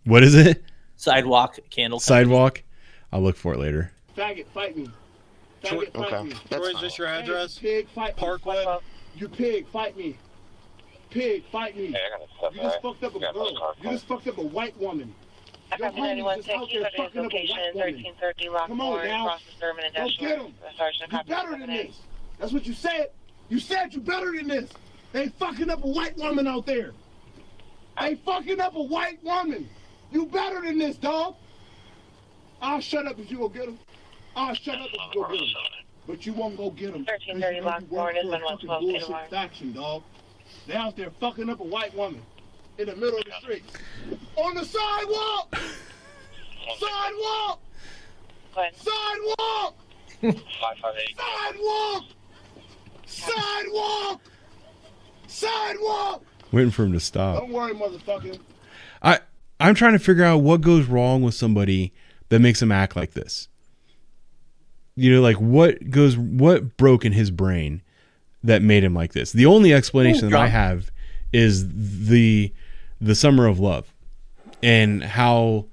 What is it? Sidewalk candle company. Sidewalk. I'll look for it later. Faggot, fight me. Faggot, Okay, fight me. that's Troy, fine. is this your address? Pig, fight Parkwood. Me. You pig, fight me. Pig, fight me. You just fucked up a girl. You just fucked up a white woman. Your homie just out there fucking up a white woman. Come on now. Go get him. You better than this. That's what you said. You said you better than this. They fucking up a white woman out there. They fucking up a white woman. You better than this, dog. I'll shut up if you go get him. I'll shut up if you go get him. But you won't go get him. 1330 Lockbourne is 112 bullshit faction, dog. They out there fucking up a white woman in the middle of the street. On the sidewalk! Sidewalk! Sidewalk! 558. Sidewalk! Sidewalk! Sidewalk! Waiting for him to stop. Don't worry, motherfucker. I'm trying to figure out what goes wrong with somebody that makes them act like this. You know, like what broke in his brain that made him like this? The only explanation that I have is the Summer of Love and how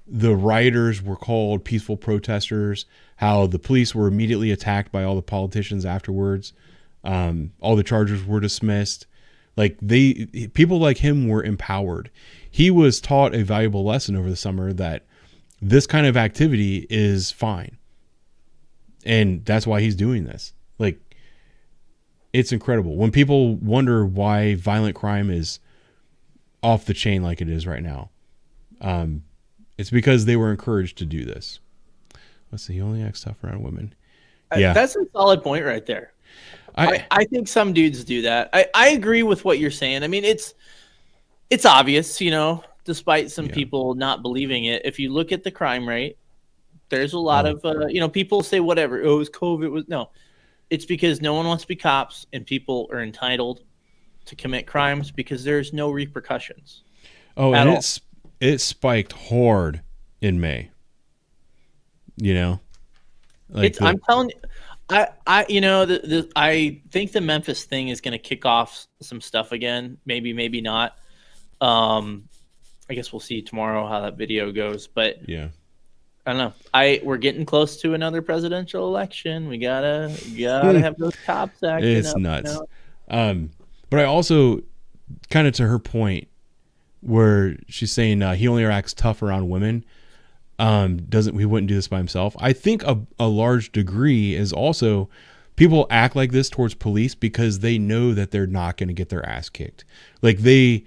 the rioters were called peaceful protesters, how the police were immediately attacked by all the politicians afterwards. All the charges were dismissed. Like people like him were empowered. He was taught a valuable lesson over the summer that this kind of activity is fine. And that's why he's doing this. Like, it's incredible. When people wonder why violent crime is off the chain like it is right now, it's because they were encouraged to do this. Let's see, he only acts tough around women. Yeah. That's a solid point right there. I think some dudes do that. I agree with what you're saying. I mean, it's obvious, you know, despite some people not believing it. If you look at the crime rate, there's a lot of, you know, people say whatever. Oh, it was COVID. No, it's because no one wants to be cops and people are entitled to commit crimes because there's no repercussions. Oh, and it spiked hard in May. You know, like I'm telling you, you know, I think the Memphis thing is going to kick off some stuff again. Maybe not. I guess we'll see tomorrow how that video goes. But yeah, I don't know. We're getting close to another presidential election. We gotta have those cops acting it's up, nuts. You know? But I also, kind of to her point, where she's saying he only acts tough around women. He wouldn't do this by himself. I think a large degree is also people act like this towards police because they know that they're not going to get their ass kicked. Like they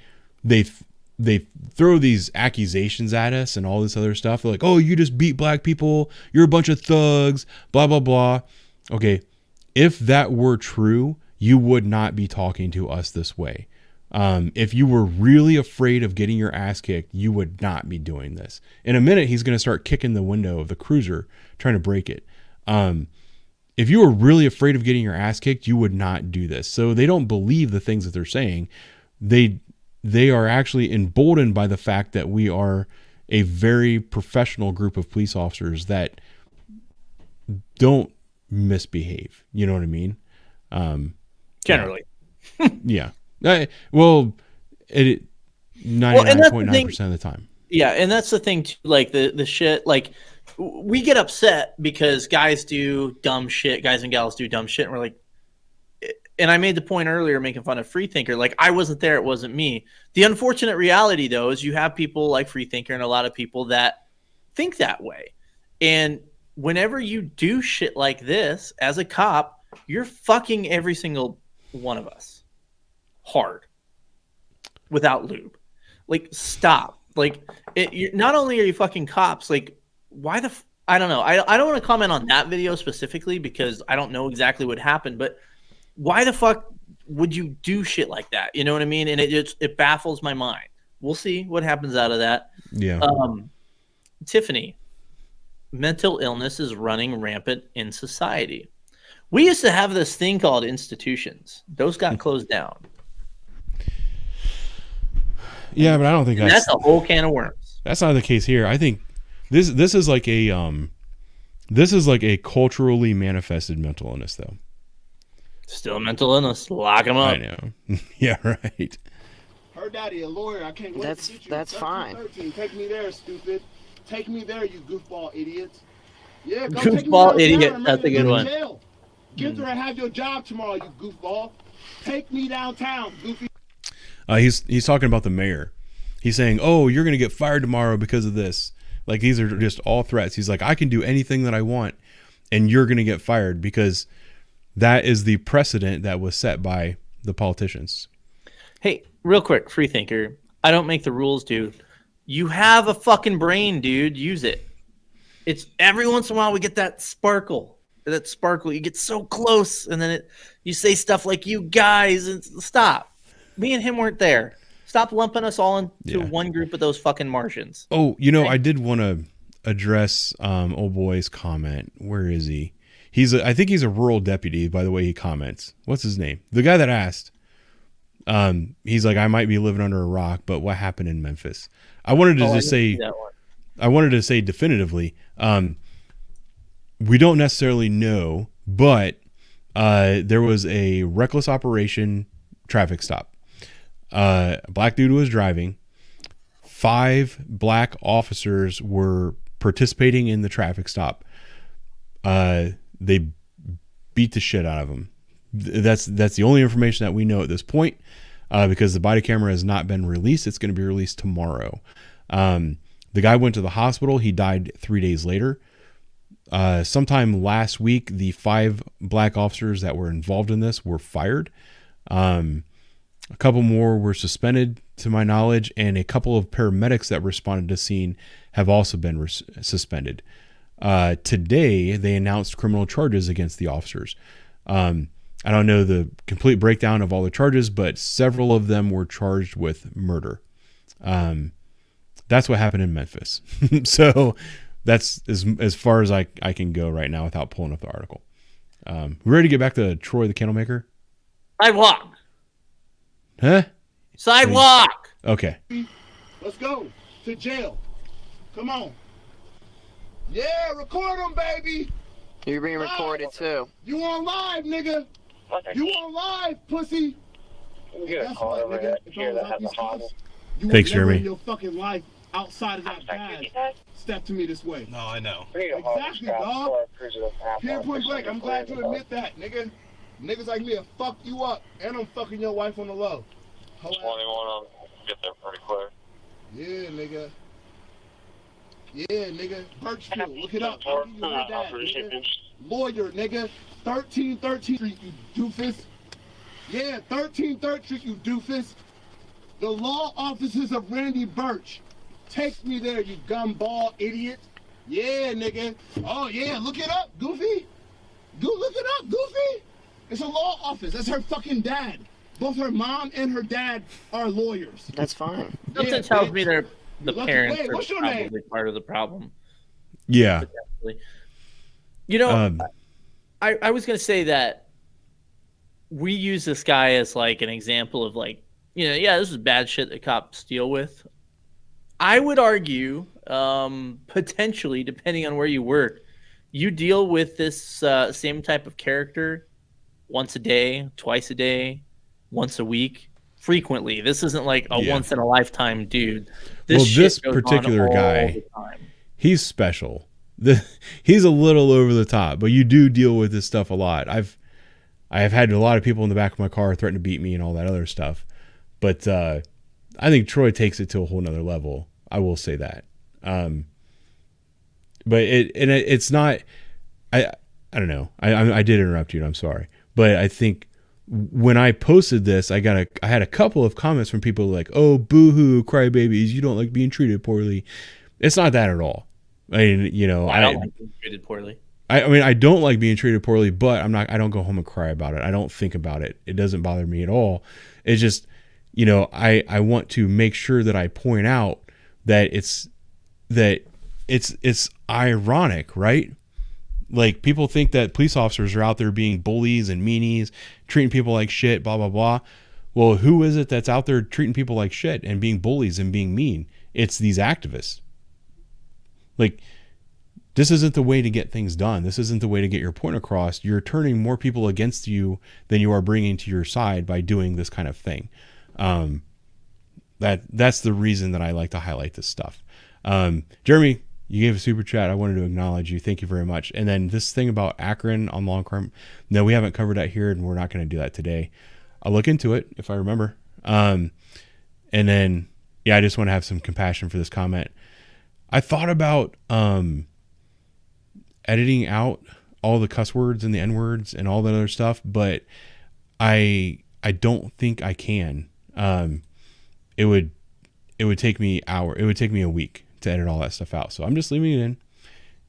throw these accusations at us and all this other stuff. They're like, oh, you just beat black people. You're a bunch of thugs, blah, blah, blah. Okay. If that were true, you would not be talking to us this way. If you were really afraid of getting your ass kicked, you would not be doing this. In a minute, he's going to start kicking the window of the cruiser, trying to break it. If you were really afraid of getting your ass kicked, you would not do this. So they don't believe the things that they're saying. They are actually emboldened by the fact that we are a very professional group of police officers that don't misbehave. You know what I mean? Generally. Yeah. Well, 99.9% of the time. Yeah, and that's the thing too, like the shit, like we get upset because guys do dumb shit, guys and gals do dumb shit, and we're like, and I made the point earlier making fun of Freethinker, like I wasn't there, it wasn't me. The unfortunate reality though is you have people like Freethinker and a lot of people that think that way. And whenever you do shit like this as a cop, you're fucking every single one of us hard without lube. Like, stop. Like, not only are you fucking cops, like, why the I don't know. I don't want to comment on that video specifically because I don't know exactly what happened, but why the fuck would you do shit like that? You know what I mean? And it baffles my mind. We'll see what happens out of that. Yeah. Tiffany, mental illness is running rampant in society. We used to have this thing called institutions. Those got closed down. Yeah, but I don't think that's a whole can of worms. That's not the case here. I think this is like a culturally manifested mental illness, though. Still mental illness. Lock them up. I know. Yeah, right. Her daddy a lawyer. I can't wait to get you. That's fine. 13. Take me there, stupid. Take me there, you goofball idiots. Yeah, go take me Goofball downtown. idiot. I'm That's ready a to good go to one. jail. Get there and have your job tomorrow, you goofball. Take me downtown, goofy. He's talking about the mayor. He's saying, "Oh, you're going to get fired tomorrow because of this." Like, these are just all threats. He's like, "I can do anything that I want, and you're going to get fired," because that is the precedent that was set by the politicians. Hey, real quick, free thinker. I don't make the rules, dude. You have a fucking brain, dude. Use it. It's every once in a while we get that sparkle. You get so close, and then you say stuff like "you guys," and stop. Me and him weren't there. Stop lumping us all into one group of those fucking Martians. Oh, you know, I did want to address old boy's comment. Where is he? I think he's a rural deputy, by the way he comments. What's his name? The guy that asked. He's like, I might be living under a rock, but what happened in Memphis? I wanted to say definitively, we don't necessarily know, but there was a reckless operation traffic stop. A black dude was driving. 5 black officers were participating in the traffic stop. They beat the shit out of him. That's the only information that we know at this point, because the body camera has not been released. It's going to be released tomorrow. The guy went to the hospital. He died 3 days later. Sometime last week, the 5 black officers that were involved in this were fired. A couple more were suspended, to my knowledge, and a couple of paramedics that responded to scene have also been suspended. Today, they announced criminal charges against the officers. I don't know the complete breakdown of all the charges, but several of them were charged with murder. That's what happened in Memphis. So that's as far as I can go right now without pulling up the article. We ready to get back to Troy the Candlemaker? Sidewalk. Huh? Sidewalk. Okay. Let's go to jail. Come on. Yeah, record them, baby. You're being recorded too. You on live, nigga. You on live, pussy. That's right, nigga. If I was out these streets, you Thanks, would never Jeremy. in your fucking life outside of that badge step to me this way. No, I know. Exactly, dog. Here, point blank. I'm glad you admit that, nigga. Niggas like me will fuck you up, and I'm fucking your wife on the low. 21 get there pretty quick. Yeah, nigga. Yeah, nigga. Birchfield, look it up. I'll give you her dad, nigga. Lawyer, nigga. 1313 Street, you doofus. Yeah, 1313 Street, you doofus. The law offices of Randy Birch. Take me there, you gumball idiot. Yeah, nigga. Oh, yeah, look it up, Goofy. Go look it up, Goofy. It's a law office. That's her fucking dad. Both her mom and her dad are lawyers. That's fine. Something tells me the parents Wait, are what's your name? probably part of the problem. Yeah. You know, I was going to say that we use this guy as like an example of like, you know, yeah, this is bad shit that cops deal with. I would argue, potentially, depending on where you work, you deal with this same type of character once a day, twice a day, once a week, frequently. This isn't like a once in a lifetime dude. This particular guy, he's special. He's a little over the top, but you do deal with this stuff a lot. I have had a lot of people in the back of my car threaten to beat me and all that other stuff. But I think Troy takes it to a whole nother level. I will say that. But it's not. I don't know. I did interrupt you, and I'm sorry. But I think when I posted this, I had a couple of comments from people like, "Oh, boo-hoo, crybabies! You don't like being treated poorly." It's not that at all. I mean, you know, I don't like being treated poorly. I mean, I don't like being treated poorly, but I don't go home and cry about it. I don't think about it. It doesn't bother me at all. It's just, you know, I want to make sure that I point out that it's ironic, right? Like, people think that police officers are out there being bullies and meanies, treating people like shit, blah, blah, blah. Well, who is it that's out there treating people like shit and being bullies and being mean? It's these activists. Like, this isn't the way to get things done. This isn't the way to get your point across. You're turning more people against you than you are bringing to your side by doing this kind of thing. That's the reason that I like to highlight this stuff. Jeremy You gave a super chat. I wanted to acknowledge you. Thank you very much. And then this thing about Akron on long term. No, we haven't covered that here, and we're not going to do that today. I'll look into it if I remember. And then, yeah, I just want to have some compassion for this comment. I thought about editing out all the cuss words and the N words and all that other stuff, but I don't think I can. It would take me It would take me a week to edit all that stuff out. So I'm just leaving it in.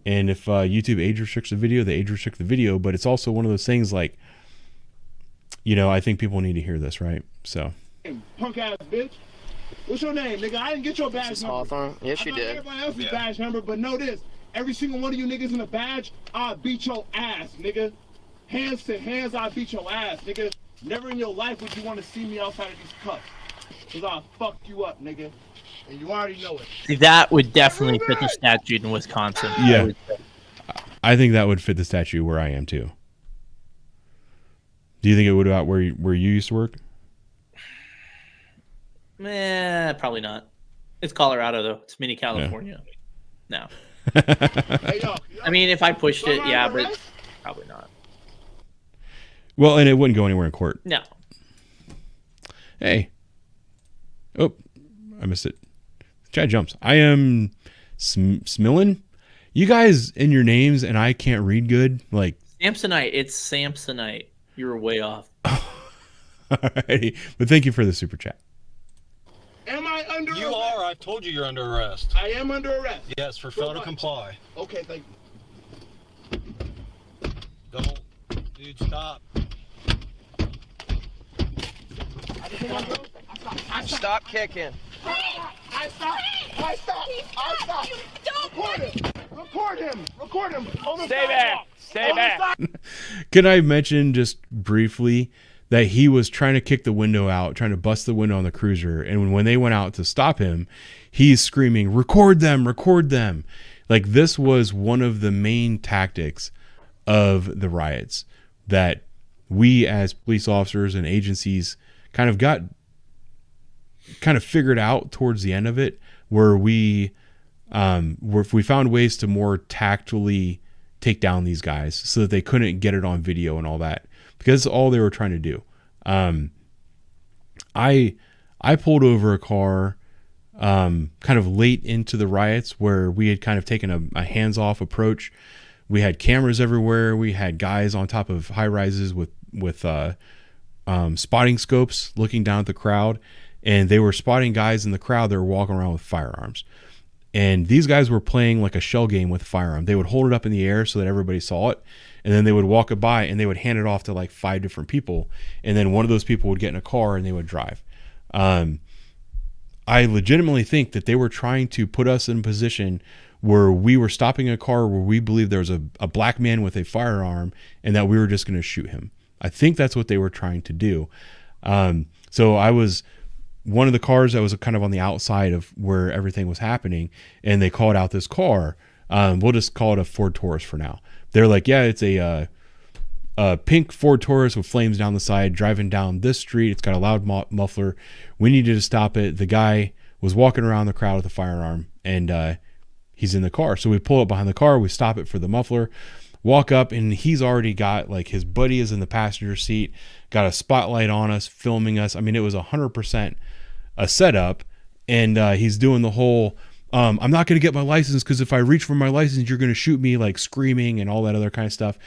And if YouTube age restricts the video, they age restrict the video. But it's also one of those things like, you know, I think people need to hear this, right? So. Punk ass bitch. What's your name, nigga? I didn't get your badge number. Hawthorne. Yes, you did. Everybody else's badge number, but know this. Every single one of you niggas in a badge, I'll beat your ass, nigga. Hands to hands, I'll beat your ass, nigga. Never in your life would you want to see me outside of these cuffs. Because I'll fuck you up, nigga. And you already know it. See, that would definitely fit the statute in Wisconsin. Yeah. I think that would fit the statute where I am too. Do you think it would out where you used to work? Probably not. It's Colorado though. It's mini California. No. I mean, if I pushed it, yeah, but probably not. Well, and it wouldn't go anywhere in court. No. Hey. Oh, I missed it. Chad jumps. I am Smillen. You guys in your names, and I can't read good. Like Samsonite. It's Samsonite. You were way off. Alrighty, but thank you for the super chat. Am I under arrest? You are. I told you you're under arrest. I am under arrest. Yes, for fail to comply. Okay, thank you. Don't, dude, stop. Stop kicking. I stop. Record him. Stay back. Stay back. Can I mention just briefly that he was trying to kick the window out, trying to bust the window on the cruiser, and when they went out to stop him, he's screaming, record them. Like, this was one of the main tactics of the riots that we as police officers and agencies kind of figured out towards the end of it, where we found ways to more tactfully take down these guys so that they couldn't get it on video and all that, because that's all they were trying to do. I pulled over a car kind of late into the riots where we had kind of taken a hands-off approach. We had cameras everywhere. We had guys on top of high rises with spotting scopes looking down at the crowd, and they were spotting guys in the crowd that were walking around with firearms. And these guys were playing like a shell game with a firearm. They would hold it up in the air so that everybody saw it, and then they would walk it by and they would hand it off to like 5 different people, and then one of those people would get in a car and they would drive. I legitimately think that they were trying to put us in a position where we were stopping a car where we believed there was a black man with a firearm and that we were just going to shoot him. I think that's what they were trying to do. So I was one of the cars that was kind of on the outside of where everything was happening, and they called out this car. We'll just call it a Ford Taurus for now. They're like, yeah, it's a pink Ford Taurus with flames down the side driving down this street. It's got a loud muffler. We needed to stop it. The guy was walking around the crowd with a firearm, and he's in the car. So we pull up behind the car. We stop it for the muffler, walk up, and he's already got, like, his buddy is in the passenger seat, got a spotlight on us, filming us. I mean, it was 100% a setup, and he's doing the whole, I'm not going to get my license because if I reach for my license, you're going to shoot me, like screaming and all that other kind of stuff.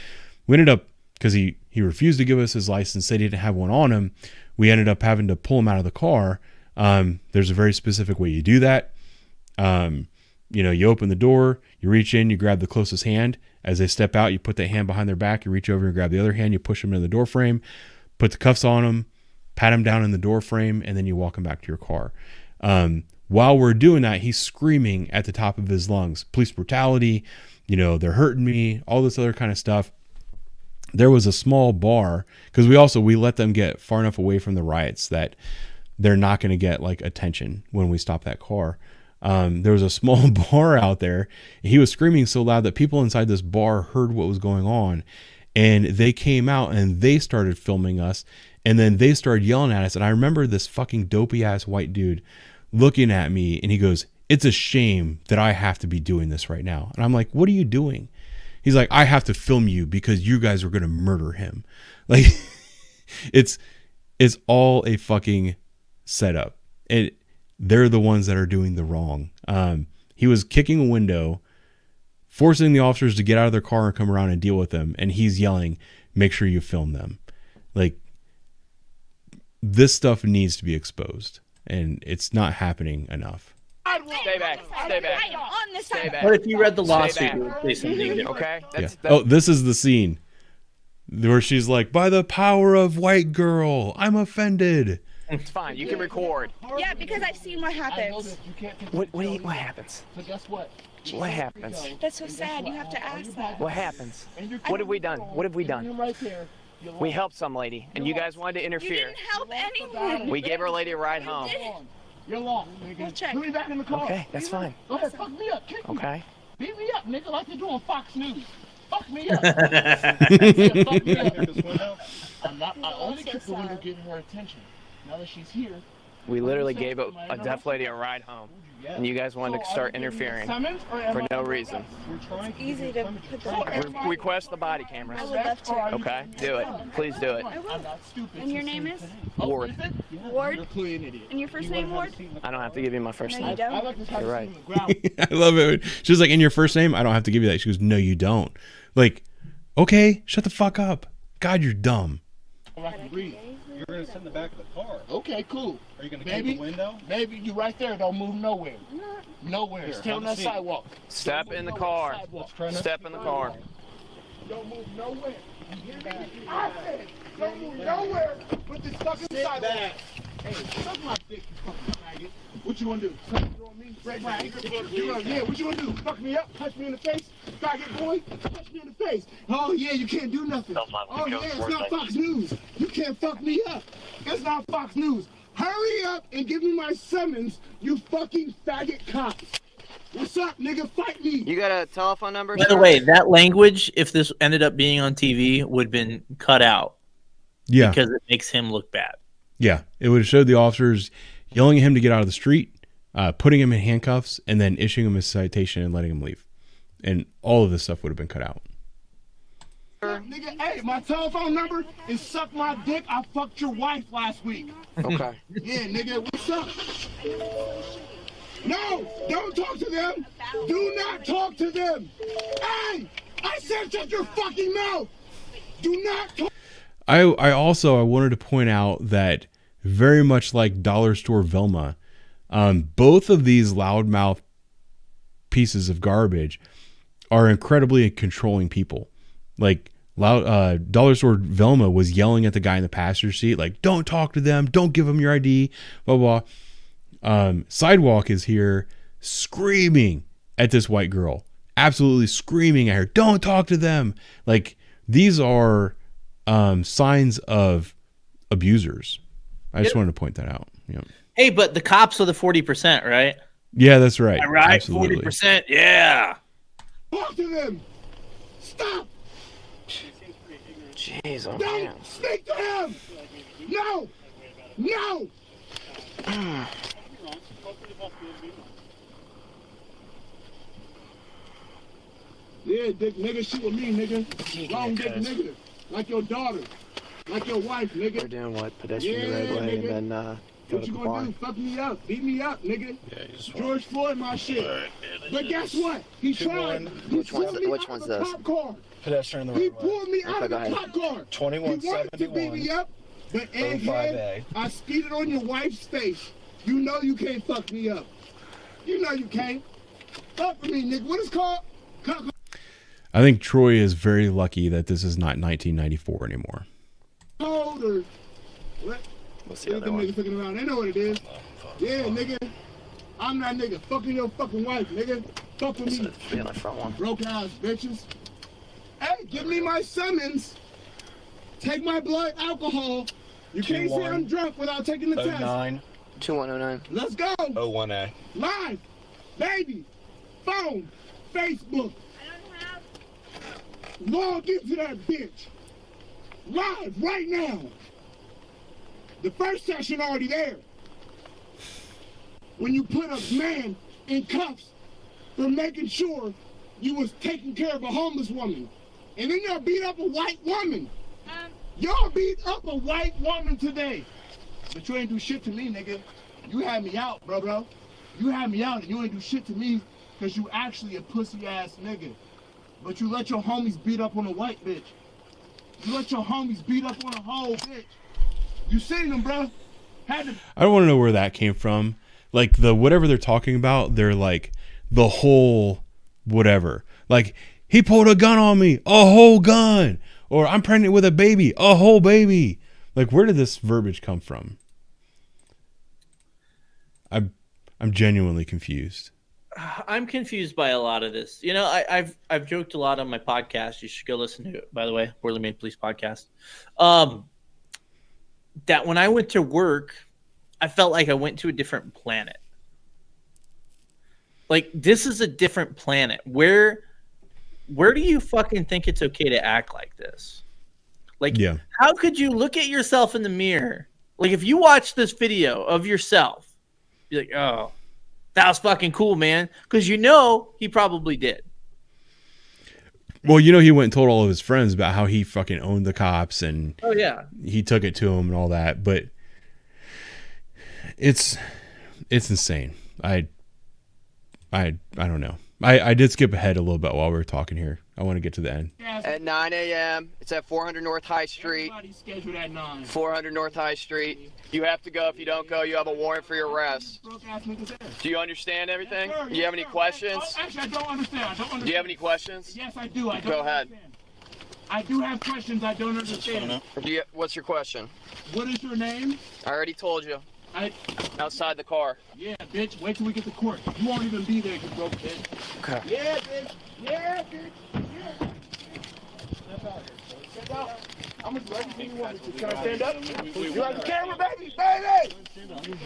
We ended up, because he refused to give us his license, said he didn't have one on him, we ended up having to pull him out of the car. There's a very specific way you do that. You open the door, you reach in, you grab the closest hand. As they step out, you put that hand behind their back, you reach over and grab the other hand, you push them in the door frame, put the cuffs on them, pat him down in the door frame, and then you walk him back to your car. While we're doing that, he's screaming at the top of his lungs, police brutality, they're hurting me, all this other kind of stuff. There was a small bar, because we let them get far enough away from the riots that they're not going to get like attention when we stop that car. There was a small bar out there. He was screaming so loud that people inside this bar heard what was going on, and they came out and they started filming us, and then they started yelling at us. And I remember this fucking dopey ass white dude looking at me, and he goes, it's a shame that I have to be doing this right now. And I'm like, what are you doing? He's like, I have to film you because you guys are going to murder him. Like, it's all a fucking setup. And they're the ones that are doing the wrong. He was kicking a window, forcing the officers to get out of their car and come around and deal with them. And he's yelling, make sure you film them. Like, this stuff needs to be exposed. And it's not happening enough. Stay back. Stay back. Stay back. What if you read the Stay lawsuit? back. It would say something different. Okay. Yeah. Oh, this is the scene where she's like, by the power of white girl, I'm offended. It's fine. You can record. Yeah, because I've seen what happens. What happens? But guess what? What happens? That's so sad. You have to ask that. What happens? What have we done? What have we done? We helped some lady, and you guys wanted to You interfere. didn't help anyone. We gave our lady a ride home. You're lost, nigga. We'll check. Put me back in the car. Okay, that's fine. Go ahead, fuck me up. Kick me. Okay. Beat me up, nigga, like you do on Fox News. Fuck me up. Yeah, fuck me up. I only kicked the window, giving her attention. Now that she's here. We literally gave a deaf lady a ride home, and you guys wanted to start interfering for no reason. It's easy to put the Request the body cameras. I would love to. Okay, do it. Please do it. I will. And your name is? Ward. Ward? And your first name, Ward? I don't have to give you my first No, name. you don't. You're right. I love it. She was like, in your first name, I don't have to give you that. She goes, no, you don't. Like, okay, shut the fuck up. God, you're dumb. You're going to sit in the back of the car. Okay, cool. Are you going to take the window? Baby, you right there. Don't move nowhere. Nowhere. Here, Stay on have a that seat. sidewalk. Step in the car. Step in the car. Don't move nowhere. I said, don't move nowhere. Put this fucking sidewalk. Hey, suck my dick, you fucking faggot. What you gonna do? Suck it on me? Right. Yeah, what you gonna do? Fuck me up? Punch me in the face? Faggot boy? Punch me in the face. Oh yeah, you can't do nothing. Oh yeah, it's not Fox News. You can't fuck me up. It's not Fox News. Hurry up and give me my summons, you fucking faggot cops. What's up, nigga? Fight me. You got a telephone number? By the way, that language, if this ended up being on TV, would have been cut out. Yeah. Because it makes him look bad. Yeah. It would have showed the officers yelling at him to get out of the street, putting him in handcuffs, and then issuing him a citation and letting him leave. And all of this stuff would have been cut out. Nigga, hey, my telephone number is suck my dick. I fucked your wife last week. Okay. Yeah, nigga, what's up? No, don't talk to them. Do not talk to them. Hey, I said shut your fucking mouth. Do not talk. I wanted to point out that very much like Dollar Store Velma, both of these loudmouth pieces of garbage are incredibly controlling people. Like Dollar Store Velma was yelling at the guy in the passenger seat, like, don't talk to them, don't give them your ID, blah, blah. Sidewalk is here screaming at this white girl, absolutely screaming at her, don't talk to them. Like, these are signs of abusers. I just wanted to point that out. Yeah. Hey, but the cops are the 40%, right? Yeah, that's right. All right, Absolutely. 40%. Yeah. Talk to them. Stop. Jeez, oh Don't man. speak to him. No. No. Yeah, dick nigga, shoot with me, nigga. Long dick nigga. Like your daughter. Like your wife, nigga. We're doing what? Pedestrian Yeah, the right way nigga. and then go What to you the gonna bar. do? Fuck me up. Beat me up, nigga. George Floyd, my shit. But guess what? He tried. He Which one's pulled me which out one's of the this? cop car. Pedestrian the He right way. pulled me out Okay, of go the ahead. cop car. He wanted to 2171. beat me up, but egghead, 05A. I speeded on your wife's face. You know you can't fuck me up. You know you can't. Fuck with me, nigga. What is called? I think Troy is very lucky that this is not 1994 anymore. Older. What? What's the Look at other them one? niggas looking around. They know what it is. Yeah, nigga. I'm that nigga. Fucking your fucking wife, nigga. Fuck with me. Be on the front one. Broke ass bitches. Hey, give me my summons. Take my blood alcohol. You can't say I'm drunk without taking the test. 09 2109. Let's go. 01A. Live. Baby. Phone. Facebook. Log into that bitch. Live right now. The first session already there. When you put a man in cuffs for making sure you was taking care of a homeless woman. And then y'all beat up a white woman. Y'all beat up a white woman today. But you ain't do shit to me, nigga. You had me out, bro. You had me out and you ain't do shit to me because you actually a pussy ass nigga. But you let your homies beat up on a white bitch. You let your homies beat up on a whole bitch. You seen them, bro. I don't want to know where that came from. Like the whatever they're talking about, they're like the whole whatever. Like he pulled a gun on me, a whole gun. Or I'm pregnant with a baby, a whole baby. Like where did this verbiage come from? I'm genuinely confused. I'm confused by a lot of this. You know, I've joked a lot on my podcast. You should go listen to it, by the way, Poorly Made Police podcast. That when I went to work, I felt like I went to a different planet. Like this is a different planet. Where do you fucking think it's okay to act like this? Like, yeah. How could you look at yourself in the mirror? Like if you watch this video of yourself, be like, oh, that was fucking cool, man. Because you know he probably did. Well, you know, he went and told all of his friends about how he fucking owned the cops and oh yeah, he took it to him and all that. But it's insane. I don't know. I did skip ahead a little bit while we were talking here. I want to get to the end. At 9 a.m. It's at 400 North High Street. 400 North High Street. You have to go. If you don't go, you have a warrant for your arrest. Do you understand everything? Do you have any questions? Actually, I don't understand. Do you have any questions? Yes, I do. Go ahead. I do have questions I don't understand. What's your question? What is your name? I already told you. Outside the car. Yeah, bitch. Wait till we get to court. You won't even be there, you broke bitch. Okay. Yeah, bitch. Yeah, bitch. Yeah. Step out. I'm gonna do everything you want me to. Can I stand up? You like the camera, baby? Baby!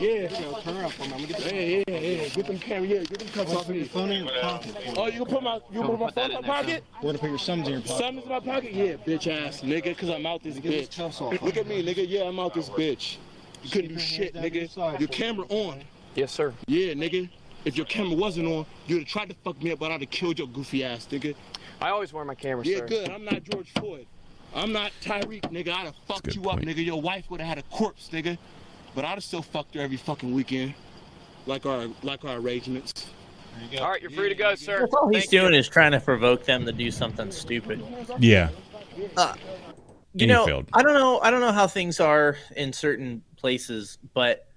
Yeah. Turn around for me. I'm gonna get the yeah. Get them camera. Yeah, get them cups off me. Phone in your pocket. Oh, you can put my phone in my pocket? We're gonna put your summons in your pocket. Summons in my pocket? Yeah, bitch ass nigga, cause I'm out this bitch. Look at me, nigga. Yeah, I'm out this bitch. You couldn't do shit, nigga. Your camera on. Yes, sir. Yeah, nigga. If your camera wasn't on, you'd have tried to fuck me up, but I'd have killed your goofy ass, nigga. I always wear my camera, yeah, sir. Good. I'm not George Floyd. I'm not Tyreek, nigga. I'd have fucked you up, nigga. Your wife would have had a corpse, nigga. But I'd have still fucked her every fucking weekend. Like our arrangements. All right, you're free to go, sir. That's all he's doing is trying to provoke them to do something stupid. Yeah. You know, I don't know how things are in certain places, but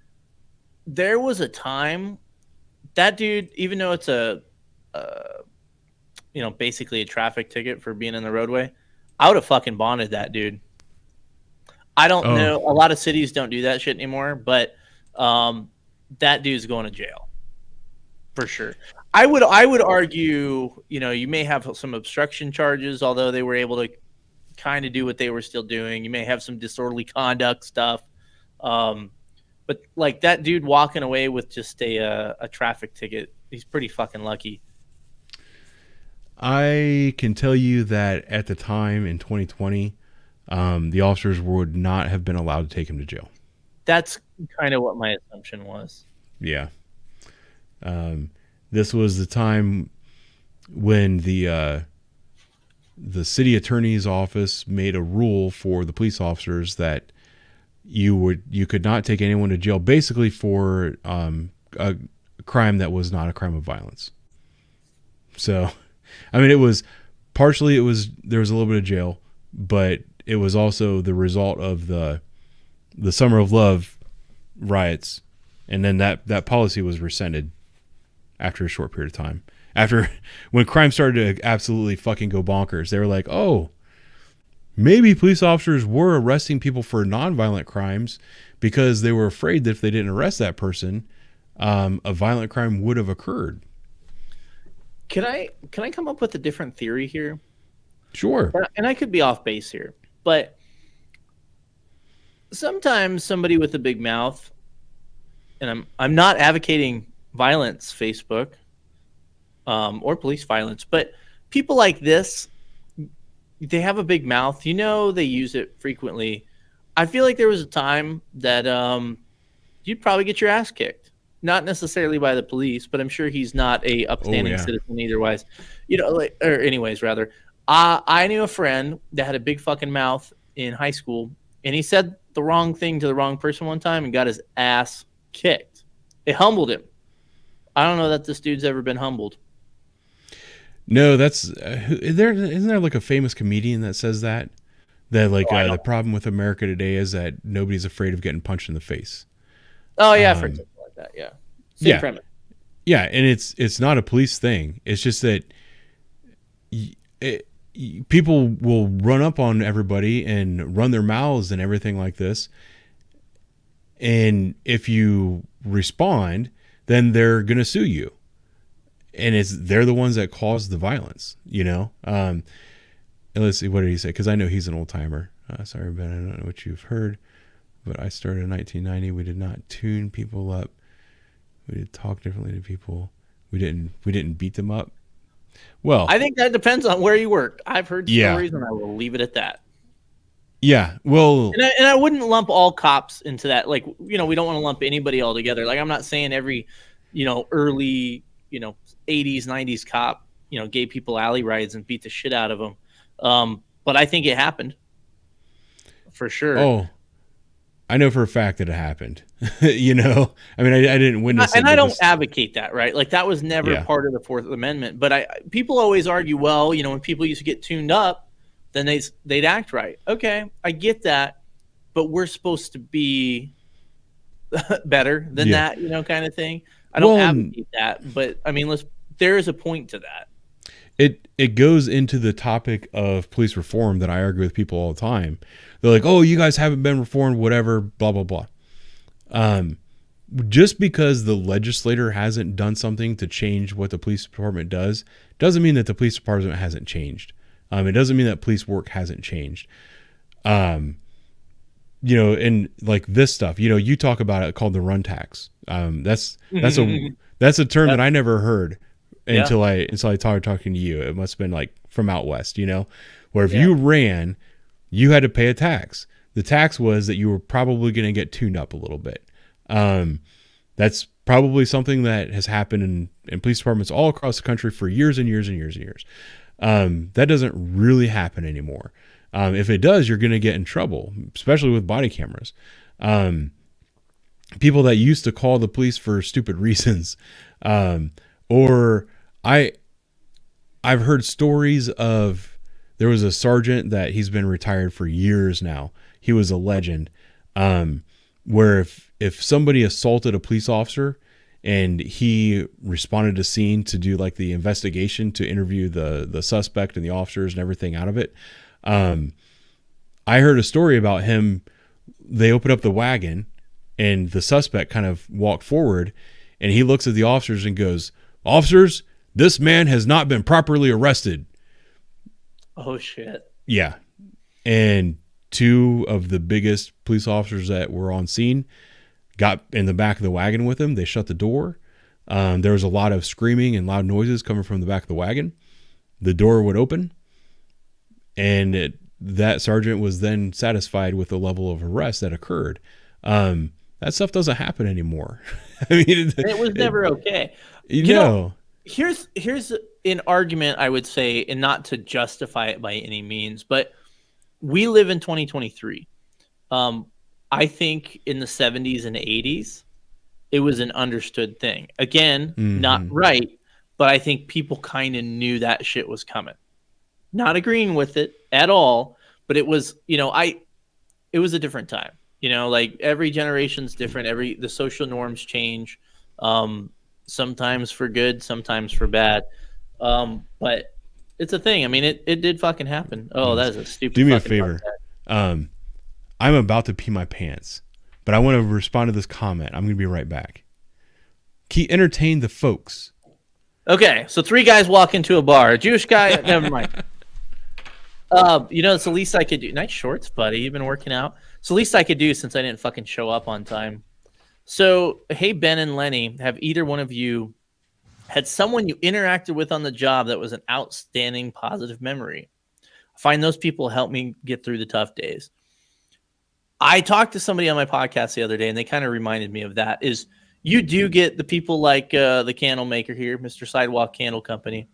there was a time that dude, even though it's basically a traffic ticket for being in the roadway, I would have fucking bonded that dude. I don't know. A lot of cities don't do that shit anymore, but that dude's going to jail for sure. I would argue, you may have some obstruction charges, although they were able to kind of do what they were still doing. You may have some disorderly conduct stuff. But like that dude walking away with just a traffic ticket, he's pretty fucking lucky. I can tell you that at the time in 2020, the officers would not have been allowed to take him to jail. That's kind of what my assumption was. Yeah. This was the time when the city attorney's office made a rule for the police officers that you could not take anyone to jail basically for a crime that was not a crime of violence. So, I mean, there was a little bit of jail, but it was also the result of the Summer of Love riots, and then that policy was rescinded after a short period of time. After when crime started to absolutely fucking go bonkers, they were like, oh, maybe police officers were arresting people for nonviolent crimes because they were afraid that if they didn't arrest that person, a violent crime would have occurred. Can I come up with a different theory here? Sure. And I could be off base here, but sometimes somebody with a big mouth, and I'm not advocating violence, Facebook, or police violence, but people like this, they have a big mouth. They use it frequently. I feel like there was a time that you'd probably get your ass kicked. not necessarily by the police, but I'm sure he's not a upstanding citizen either-wise. Anyways, rather. I knew a friend that had a big fucking mouth in high school, and he said the wrong thing to the wrong person one time and got his ass kicked. It humbled him. I don't know that this dude's ever been humbled. No, that's isn't there like a famous comedian that says that the problem with America today is that nobody's afraid of getting punched in the face. Oh yeah, for something like that. Yeah. Same premise. Yeah, and it's not a police thing. It's just that people will run up on everybody and run their mouths and everything like this. And if you respond, then they're going to sue you. And they're the ones that caused the violence, And let's see, what did he say? Because I know he's an old timer. Sorry, Ben, I don't know what you've heard, but I started in 1990. We did not tune people up. We did talk differently to people. We didn't beat them up. Well, I think that depends on where you work. I've heard stories, and I will leave it at that. Yeah, well, and I wouldn't lump all cops into that. Like, we don't want to lump anybody all together. Like, I'm not saying every, early, 80s, 90s cop, gave people alley rides and beat the shit out of them. But I think it happened for sure. Oh, I know for a fact that it happened. I mean, I didn't witness it. And I don't advocate that, right? Like, that was never part of the Fourth Amendment. But people always argue, well, when people used to get tuned up, then they'd act right. Okay, I get that, but we're supposed to be better than that, kind of thing. I don't advocate that, but I mean, there is a point to that. It goes into the topic of police reform that I argue with people all the time. They're like, "Oh, you guys haven't been reformed, whatever, blah blah blah." Just because the legislator hasn't done something to change what the police department does, doesn't mean that the police department hasn't changed. It doesn't mean that police work hasn't changed. And like this stuff, you talk about it called the run tax. That's a term that I never heard until I started talking to you. It must have been like from out west, where if you ran, you had to pay a tax. The tax was that you were probably going to get tuned up a little bit. That's probably something that has happened in police departments all across the country for years and years and years and years. That doesn't really happen anymore. If it does, you're going to get in trouble, especially with body cameras. People that used to call the police for stupid reasons, or I've heard stories of, there was a sergeant that he's been retired for years now. He was a legend, where if somebody assaulted a police officer and he responded to scene to do like the investigation, to interview the suspect and the officers and everything out of it. I heard a story about him. They opened up the wagon and the suspect kind of walked forward, and he looks at the officers and goes, "Officers, this man has not been properly arrested." Oh shit. Yeah. And two of the biggest police officers that were on scene got in the back of the wagon with him. They shut the door. There was a lot of screaming and loud noises coming from the back of the wagon. The door would open, and that sergeant was then satisfied with the level of arrest that occurred. That stuff doesn't happen anymore. I mean, it was never okay. Here's an argument, I would say, and not to justify it by any means, but we live in 2023. I think in the 70s and 80s, it was an understood thing. Again, not right, but I think people kind of knew that shit was coming. Not agreeing with it at all, but it was, it was a different time. Like every generation's different. The social norms change, sometimes for good, sometimes for bad. But it's a thing. I mean, it did fucking happen. Oh, that is a stupid. Do me a favor. I'm about to pee my pants, but I want to respond to this comment. I'm going to be right back. Entertain the folks. Okay, so 3 guys walk into a bar. A Jewish guy. Never mind. It's the least I could do. Nice shorts, buddy. You've been working out. It's the least I could do since I didn't fucking show up on time. So, hey, Ben and Lenny, have either one of you had someone you interacted with on the job that was an outstanding positive memory? I find those people help me get through the tough days. I talked to somebody on my podcast the other day, and they kind of reminded me of that. Is, you do get the people like the candle maker here, Mr. Sidewalk Candle Company,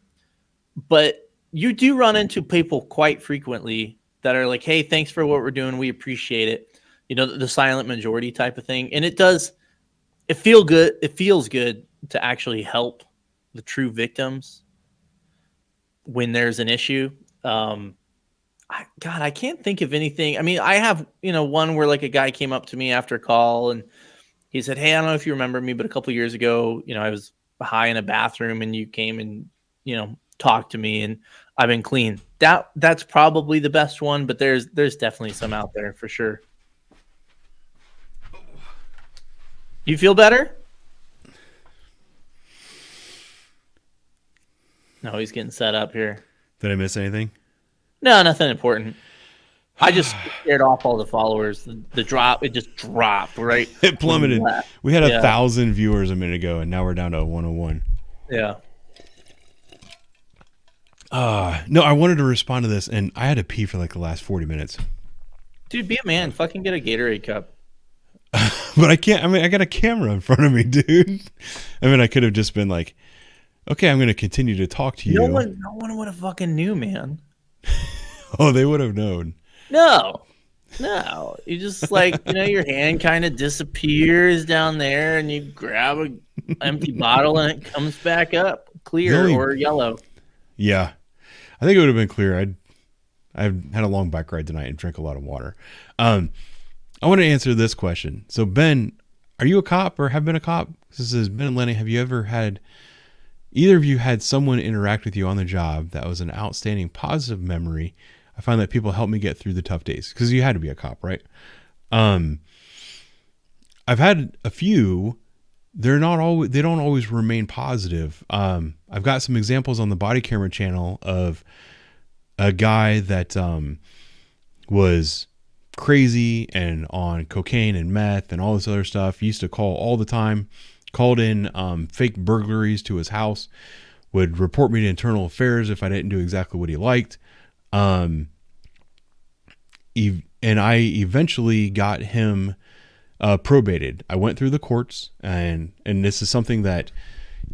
but you do run into people quite frequently that are like, hey, thanks for what we're doing. We appreciate it. You know, the silent majority type of thing. And it feels good to actually help the true victims when there's an issue. I can't think of anything. I mean, I have, one where like a guy came up to me after a call and he said, hey, I don't know if you remember me, but a couple years ago, I was high in a bathroom and you came and, talked to me and I've been clean. That's probably the best one, but there's definitely some out there for sure. You feel better? No, he's getting set up here. Did I miss anything? No, nothing important. I just scared off all the followers. The drop, it just dropped, right? It plummeted. We had 1,000 viewers a minute ago, and now we're down to 101. Yeah. No, I wanted to respond to this, and I had to pee for like the last 40 minutes. Dude, be a man. Fucking get a Gatorade cup. But I can't. I mean, I got a camera in front of me, dude. I mean, I could have just been like, okay, I'm going to continue to talk to you. No one would have fucking knew, man. Oh, they would have known. No. You just like, your hand kind of disappears down there and you grab an empty bottle and it comes back up clear or yellow. Yeah. I think it would have been clear. I've had a long bike ride tonight and drank a lot of water. I want to answer this question. So Ben, are you a cop or have been a cop? This is Ben and Lenny. Have you ever had, either of you had someone interact with you on the job that was an outstanding positive memory? I find that people help me get through the tough days because you had to be a cop, right? I've had a few. They don't always remain positive. I've got some examples on the body camera channel of a guy that was crazy and on cocaine and meth and all this other stuff. He used to call all the time, called in fake burglaries to his house, would report me to internal affairs if I didn't do exactly what he liked. And I eventually got him probated. I went through the courts, and this is something that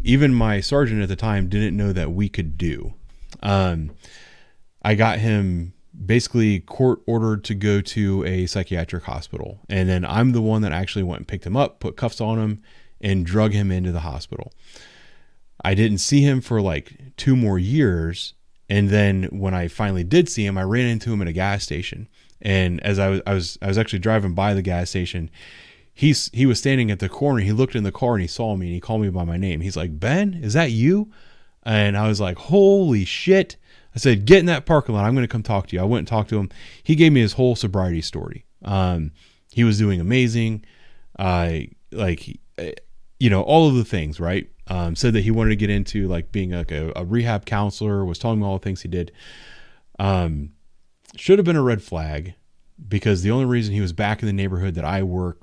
even my sergeant at the time didn't know that we could do. I got him basically court ordered to go to a psychiatric hospital, and then I'm the one that actually went and picked him up, put cuffs on him, and drug him into the hospital. I didn't see him for like 2 more years. And then when I finally did see him, I ran into him at a gas station. And as I was actually driving by the gas station, he was standing at the corner. He looked in the car and he saw me and he called me by my name. He's like, Ben, is that you? And I was like, holy shit. I said, get in that parking lot. I'm going to come talk to you. I went and talked to him. He gave me his whole sobriety story. He was doing amazing. All of the things, right? Said that he wanted to get into like being like a rehab counselor, was telling me all the things he did. Should have been a red flag because the only reason he was back in the neighborhood that I work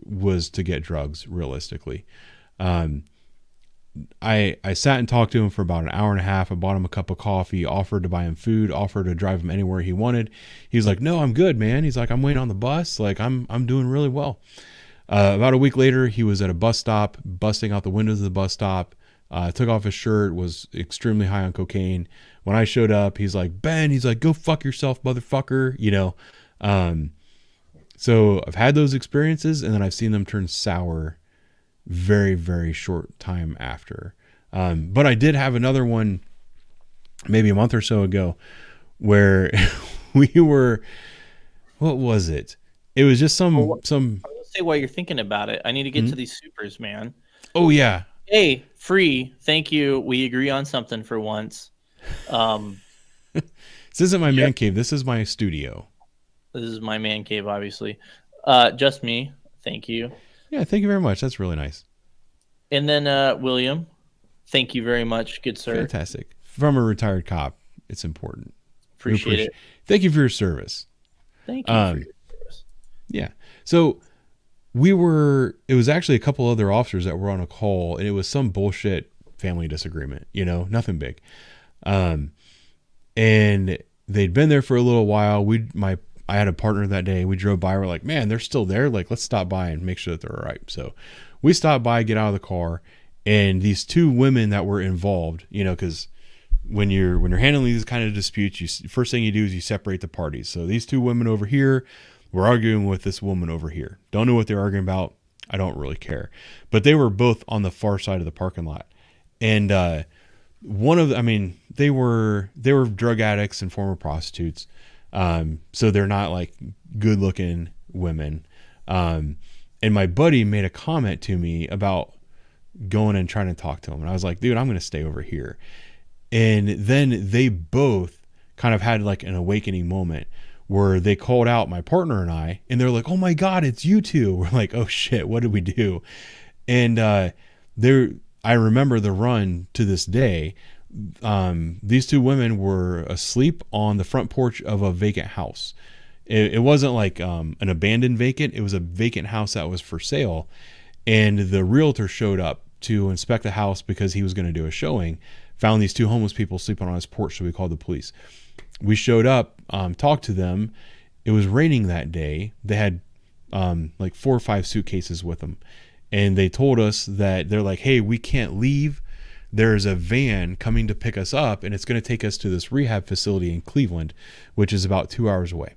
was to get drugs, realistically. I sat and talked to him for about an hour and a half. I bought him a cup of coffee, offered to buy him food, offered to drive him anywhere he wanted. He's like, no, I'm good, man. He's like, I'm waiting on the bus. Like I'm doing really well. About a week later, he was at a bus stop, busting out the windows of the bus stop, took off his shirt, was extremely high on cocaine. When I showed up, he's like, Ben, he's like, go fuck yourself, motherfucker. So I've had those experiences, and then I've seen them turn sour very, very short time after. But I did have another one maybe a month or so ago where we were, what was it? It was just some say while you're thinking about it, I need to get to these supers, man. Oh yeah. Hey, free. Thank you. We agree on something for once. This isn't my man cave. This is my studio. This is my man cave, obviously. Just me. Thank you. Yeah, thank you very much. That's really nice. And then William, thank you very much, good sir. Fantastic. From a retired cop, it's important. Appreciate it. Thank you for your service. Thank you for your service. Yeah. So it was actually a couple other officers that were on a call, and it was some bullshit family disagreement, nothing big. And they'd been there for a little while. I had a partner that day. We drove by. We're like, man, they're still there. Like, let's stop by and make sure that they're all right. So we stop by, get out of the car, and these two women that were involved, you know, because when you're handling these kind of disputes, first thing you do is you separate the parties. So these two women over here were arguing with this woman over here. Don't know what they're arguing about. I don't really care. But they were both on the far side of the parking lot. And they were drug addicts and former prostitutes. So they're not like good looking women. And my buddy made a comment to me about going and trying to talk to him. And I was like, dude, I'm going to stay over here. And then they both kind of had like an awakening moment where they called out my partner and I, and they're like, oh my God, it's you two. We're like, oh shit, what did we do? And I remember the run to this day. These two women were asleep on the front porch of a vacant house. It wasn't like an abandoned vacant. It was a vacant house that was for sale. And the realtor showed up to inspect the house because he was going to do a showing, found these two homeless people sleeping on his porch. So we called the police. We showed up, talked to them. It was raining that day. They had like 4 or 5 suitcases with them. And they told us that they're like, hey, we can't leave. There's a van coming to pick us up, and it's going to take us to this rehab facility in Cleveland, which is about 2 hours away.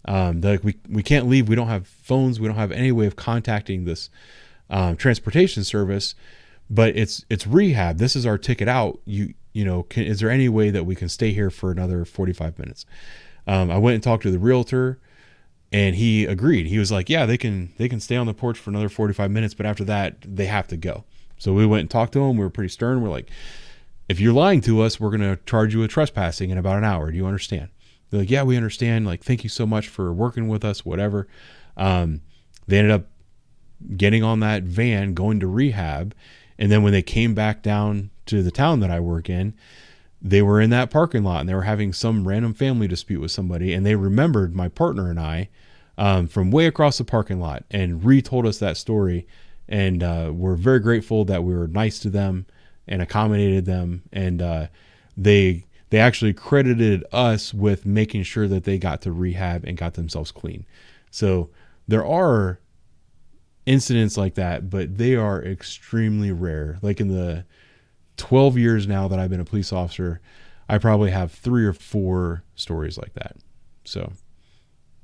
We can't leave. We don't have phones. We don't have any way of contacting this transportation service, but it's rehab. This is our ticket out. Is there any way that we can stay here for another 45 minutes? I went and talked to the realtor, and he agreed. He was like, yeah, they can stay on the porch for another 45 minutes, but after that they have to go. So we went and talked to him. We were pretty stern. We're like, if you're lying to us, we're going to charge you with trespassing in about an hour. Do you understand? They're like, yeah, we understand. Like, thank you so much for working with us, whatever. They ended up getting on that van, going to rehab. And then when they came back down to the town that I work in, they were in that parking lot and they were having some random family dispute with somebody. And they remembered my partner and I from way across the parking lot and retold us that story. And we're very grateful that we were nice to them and accommodated them. And they actually credited us with making sure that they got to rehab and got themselves clean. So there are incidents like that, but they are extremely rare. Like in the 12 years now that I've been a police officer, I probably have 3 or 4 stories like that. So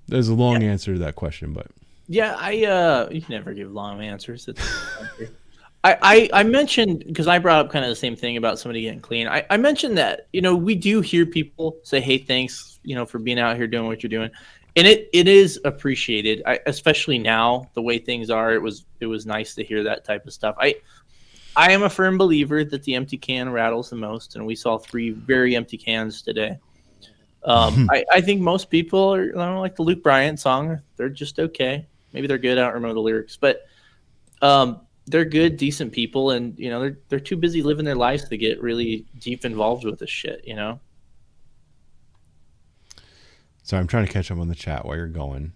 there's a long answer to that question, but yeah, you can never give long answers. I mentioned, because I brought up kind of the same thing about somebody getting clean. I mentioned that, we do hear people say, hey, thanks, for being out here doing what you're doing. And it is appreciated, especially now, the way things are. It was nice to hear that type of stuff. I am a firm believer that the empty can rattles the most, and we saw 3 very empty cans today. I think most people are like the Luke Bryant song. They're just okay. Maybe they're good. I don't remember the lyrics, but they're good, decent people, and they're too busy living their lives to get really deep involved with this shit. So I'm trying to catch up on the chat while you're going.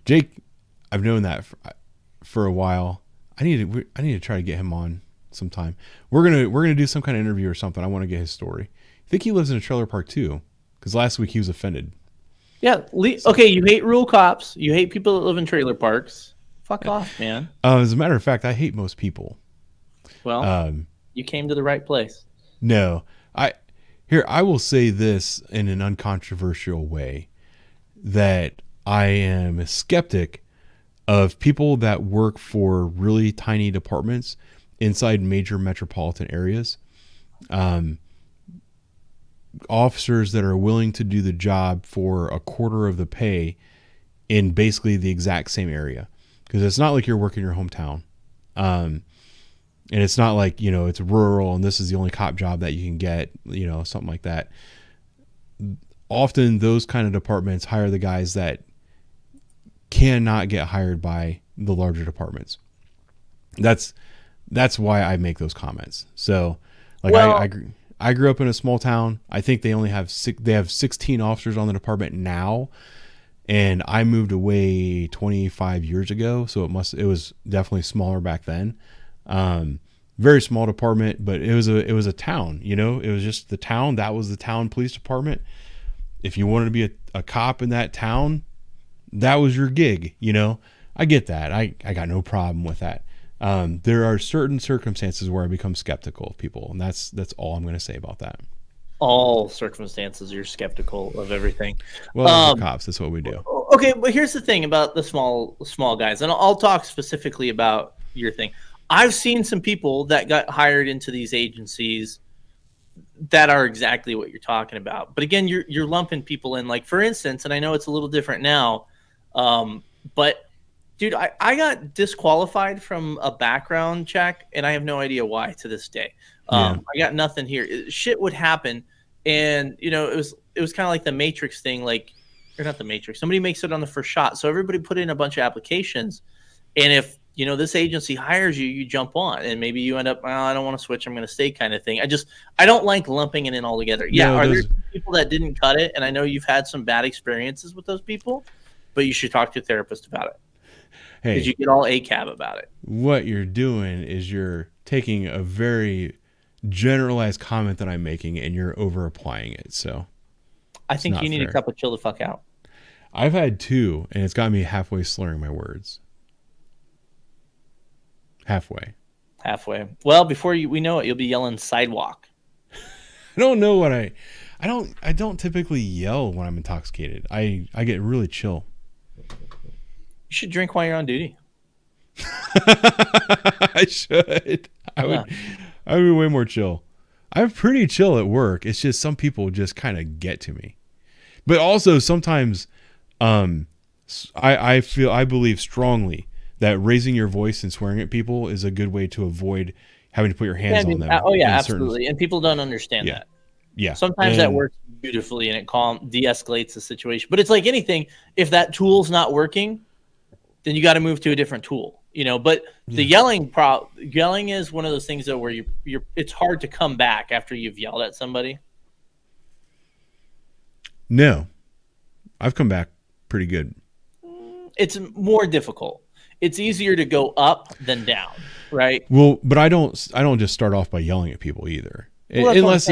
Jake, I've known that for a while. I need to try to get him on sometime. We're gonna do some kind of interview or something. I want to get his story. I think he lives in a trailer park too, because last week he was offended. Yeah. Okay. You hate rural cops. You hate people that live in trailer parks. Fuck off, man. As a matter of fact, I hate most people. Well, you came to the right place. No, I will say this in an uncontroversial way, that I am a skeptic of people that work for really tiny departments inside major metropolitan areas. Officers that are willing to do the job for a quarter of the pay in basically the exact same area. Because it's not like you're working your hometown. And it's not like, it's rural and this is the only cop job that you can get, something like that. Often those kind of departments hire the guys that cannot get hired by the larger departments. That's why I make those comments. So I grew up in a small town. I think they only have 16 officers on the department now. And I moved away 25 years ago. So it was definitely smaller back then. Very small department, but it was a town, it was just the town. That was the town police department. If you wanted to be a cop in that town, that was your gig. I get that. I got no problem with that. There are certain circumstances where I become skeptical of people, and that's all I'm going to say about that. All circumstances, you're skeptical of everything. Well, we're cops. That's what we do. Okay, but here's the thing about the small guys, and I'll talk specifically about your thing. I've seen some people that got hired into these agencies that are exactly what you're talking about. But again, you're lumping people in. Like, for instance, and I know it's a little different now, but dude, I got disqualified from a background check, and I have no idea why to this day. I got nothing here. Shit would happen, and it was kind of like the Matrix thing, like, or not the Matrix. Somebody makes it on the first shot, so everybody put in a bunch of applications, and if this agency hires you, you jump on, and maybe you end up, I don't want to switch, I'm going to stay, kind of thing. I don't like lumping it in all together. Yeah, are there people that didn't cut it? And I know you've had some bad experiences with those people, but you should talk to a therapist about it. Hey, because you get all ACAB about it. What you're doing is you're taking a very generalized comment that I'm making and you're over applying it. So I think you need a cup of chill the fuck out. I've had 2, and it's got me halfway slurring my words. Halfway. Well, before we know it, you'll be yelling sidewalk. I don't know what I don't typically yell when I'm intoxicated. I get really chill. You should drink while you're on duty. I should. I would be way more chill. I'm pretty chill at work. It's just some people just kind of get to me. But also sometimes I believe strongly that raising your voice and swearing at people is a good way to avoid having to put your hands on them. Oh yeah, absolutely. And people don't understand that. Yeah. Sometimes that works beautifully and it de-escalates the situation. But it's like anything, if that tool's not working, then you got to move to a different tool. But the yelling is one of those things though where it's hard to come back after you've yelled at somebody. No. I've come back pretty good. It's more difficult. It's easier to go up than down, right? Well, but I don't just start off by yelling at people either. Unless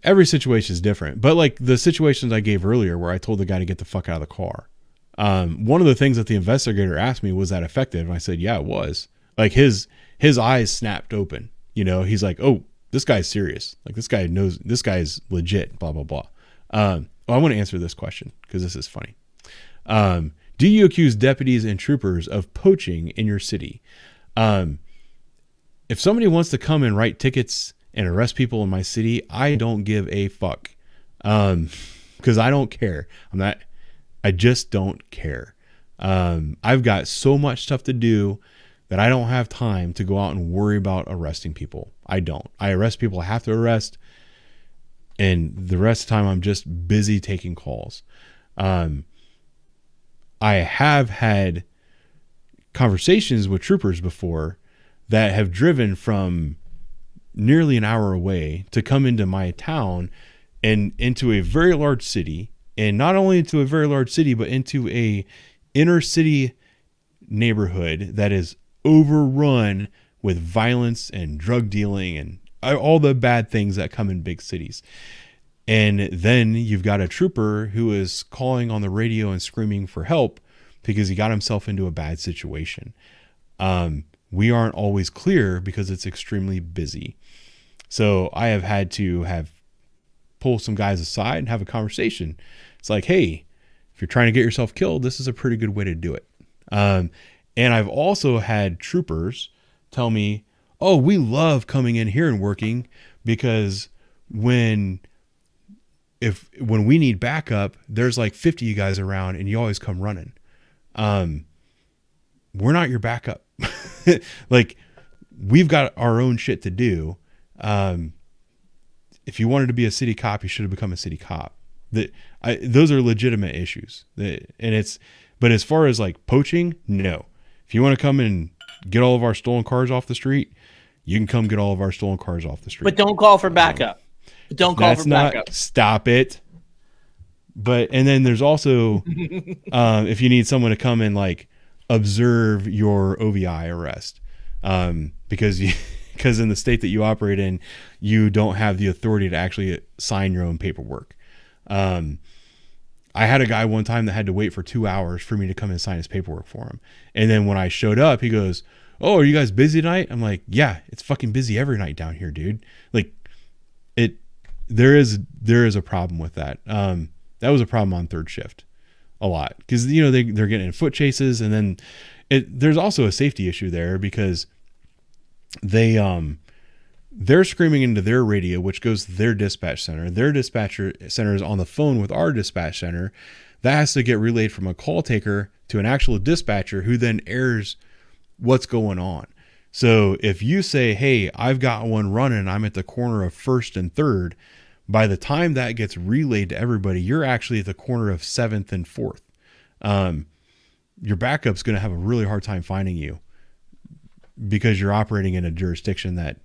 every situation is different. But like the situations I gave earlier where I told the guy to get the fuck out of the car. One of the things that the investigator asked me, was that effective? And I said, yeah, it was. Like his eyes snapped open. He's like, oh, this guy's serious. Like this guy knows, this guy is legit, blah, blah, blah. I want to answer this question because this is funny. Do you accuse deputies and troopers of poaching in your city? If somebody wants to come and write tickets and arrest people in my city, I don't give a fuck. Because I don't care. I just don't care. I've got so much stuff to do that I don't have time to go out and worry about arresting people. I don't. I arrest people I have to arrest. And the rest of the time I'm just busy taking calls. I have had conversations with troopers before that have driven from nearly an hour away to come into my town and into a very large city, and not only into a very large city, but into a inner city neighborhood that is overrun with violence and drug dealing and all the bad things that come in big cities. And then you've got a trooper who is calling on the radio and screaming for help because he got himself into a bad situation. We aren't always clear because it's extremely busy. So I have had to pull some guys aside and have a conversation. It's like, hey, if you're trying to get yourself killed, this is a pretty good way to do it. And I've also had troopers tell me, oh, we love coming in here and working because when we need backup, there's like 50 of you guys around and you always come running. We're not your backup. Like, we've got our own shit to do. If you wanted to be a city cop, you should have become a city cop. Those are legitimate issues. But as far as like poaching, no. If you want to come and get all of our stolen cars off the street, you can come get all of our stolen cars off the street. But don't call for backup. Stop it. And then there's also, if you need someone to come and like observe your OVI arrest, because in the state that you operate in, you don't have the authority to actually sign your own paperwork. I had a guy one time that had to wait for 2 hours for me to come and sign his paperwork for him. And then when I showed up, he goes, "Oh, are you guys busy tonight?" I'm like, "Yeah, it's fucking busy every night down here, dude." Like, there is a problem with that. That was a problem on third shift a lot, because they're getting in foot chases, and then there's also a safety issue there, because they're screaming into their radio, which goes to their dispatch center. Their dispatcher center is on the phone with our dispatch center. That has to get relayed from a call taker to an actual dispatcher, who then airs what's going on. So if you say, "Hey, I've got one running, I'm at the corner of 1st and 3rd," by the time that gets relayed to everybody, you're actually at the corner of 7th and 4th. Your backup's going to have a really hard time finding you, because you're operating in a jurisdiction that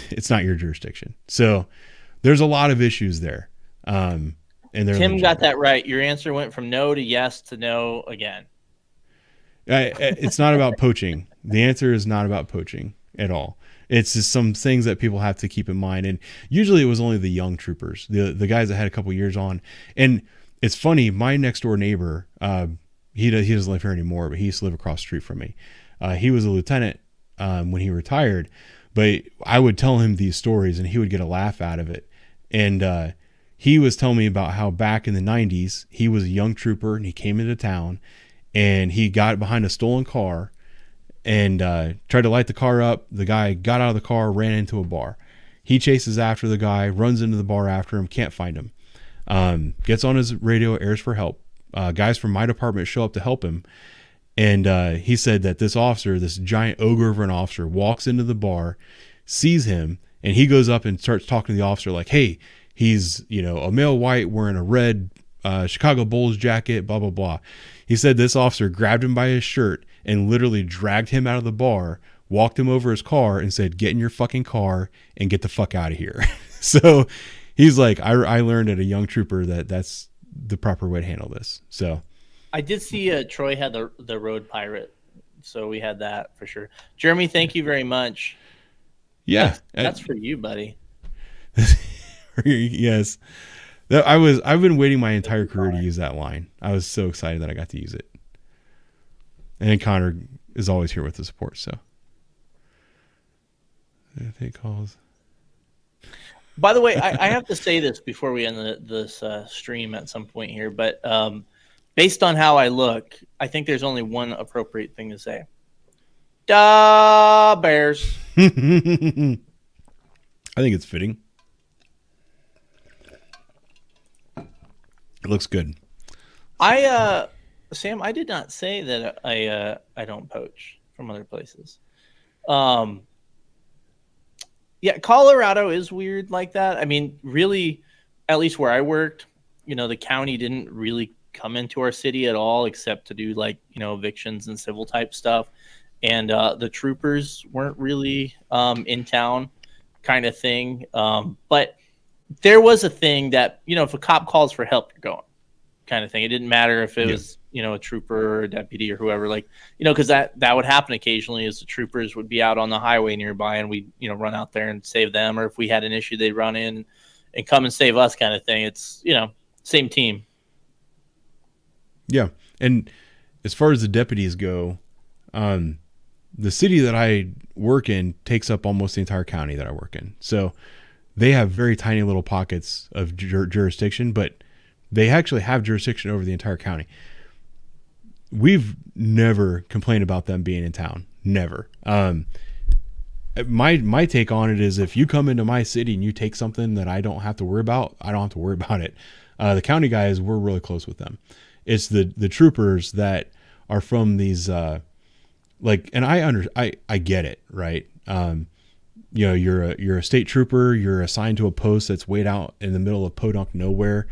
it's not your jurisdiction. So there's a lot of issues there. And Tim got that right. Your answer went from no to yes to no again. It's not about poaching. The answer is not about poaching at all. It's just some things that people have to keep in mind. And usually it was only the young troopers, the guys that had a couple years on. And it's funny, my next door neighbor, he doesn't live here anymore, but he used to live across the street from me. He was a lieutenant when he retired, but I would tell him these stories and he would get a laugh out of it. And he was telling me about how back in the 90s, he was a young trooper and he came into town and he got behind a stolen car and tried to light the car up. The guy got out of the car, ran into a bar. He chases after the guy, runs into the bar after him, can't find him. Gets on his radio, airs for help. Guys from my department show up to help him. And he said that this officer, this giant ogre of an officer, walks into the bar, sees him, and he goes up and starts talking to the officer like, "Hey, he's, a male white wearing a red Chicago Bulls jacket, blah, blah, blah." He said this officer grabbed him by his shirt and literally dragged him out of the bar, walked him over his car and said, "Get in your fucking car and get the fuck out of here." So he's like, I learned at a young trooper that that's the proper way to handle this. So I did see Troy had the Road Pirate, so we had that for sure. Jeremy, thank you very much. Yeah, that's for you, buddy. Yes, I've been waiting my entire career to use that line. I was so excited that I got to use it. And Connor is always here with the support. So I think calls. By the way, I have to say this before we end this stream at some point here, but based on how I look, I think there's only one appropriate thing to say. Da Bears. I think it's fitting. It looks good. Sam, I did not say that I don't poach from other places. Yeah, Colorado is weird like that. I mean, really, at least where I worked, the county didn't really come into our city at all, except to do evictions and civil type stuff. And the troopers weren't really in town kind of thing. But there was a thing that, if a cop calls for help, you're going kind of thing. It didn't matter if it was, a trooper or a deputy or whoever, because that would happen occasionally as the troopers would be out on the highway nearby and we'd, run out there and save them. Or if we had an issue, they'd run in and come and save us kind of thing. It's, same team. Yeah. And as far as the deputies go, the city that I work in takes up almost the entire county that I work in. So they have very tiny little pockets of jurisdiction, but they actually have jurisdiction over the entire county. We've never complained about them being in town. Never. My take on it is if you come into my city and you take something that I don't have to worry about, I don't have to worry about it. The county guys, we're really close with them. It's the troopers that are from these, and I get it, right? You're a state trooper, you're assigned to a post that's way out in the middle of podunk nowhere.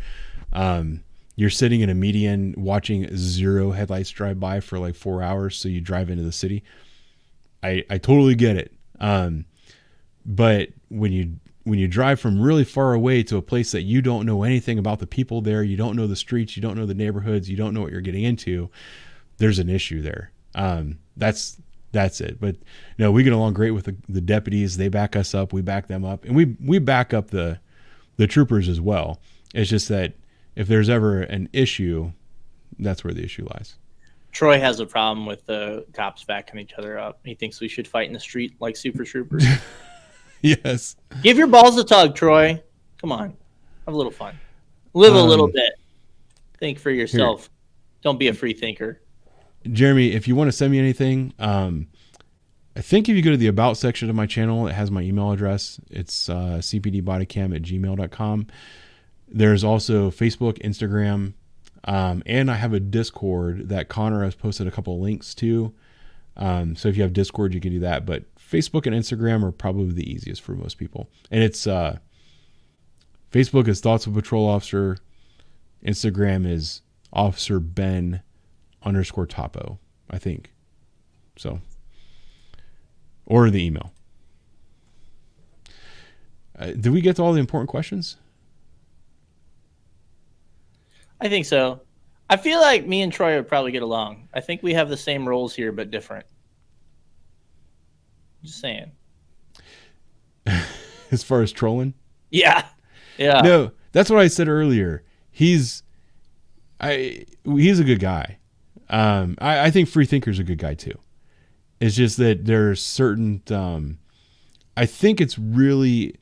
You're sitting in a median watching 0 headlights drive by for like 4 hours. So you drive into the city. I totally get it. But when you drive from really far away to a place that you don't know anything about the people there, you don't know the streets, you don't know the neighborhoods, you don't know what you're getting into, there's an issue there. That's it. But we get along great with the deputies. They back us up. We back them up, and we back up the troopers as well. It's just that if there's ever an issue, that's where the issue lies. Troy has a problem with the cops backing each other up. He thinks we should fight in the street like Super Troopers. Yes. Give your balls a tug, Troy. Come on. Have a little fun. Live a little bit. Think for yourself. Here. Don't be a free thinker. Jeremy, if you want to send me anything, I think if you go to the About section of my channel, it has my email address. It's cpdbodycam@gmail.com. There's also Facebook, Instagram, and I have a Discord that Connor has posted a couple of links to. So if you have Discord, you can do that. But Facebook and Instagram are probably the easiest for most people. And it's Facebook is Thoughts of a Patrol Officer. Instagram is Officer Ben _Topo, I think. So, or the email. Did we get to all the important questions? I think so. I feel like me and Troy would probably get along. I think we have the same roles here, but different. Just saying. As far as trolling? Yeah. Yeah. No, that's what I said earlier. He's a good guy. I think Free Thinker's a good guy too. It's just that there's certain, I think it's really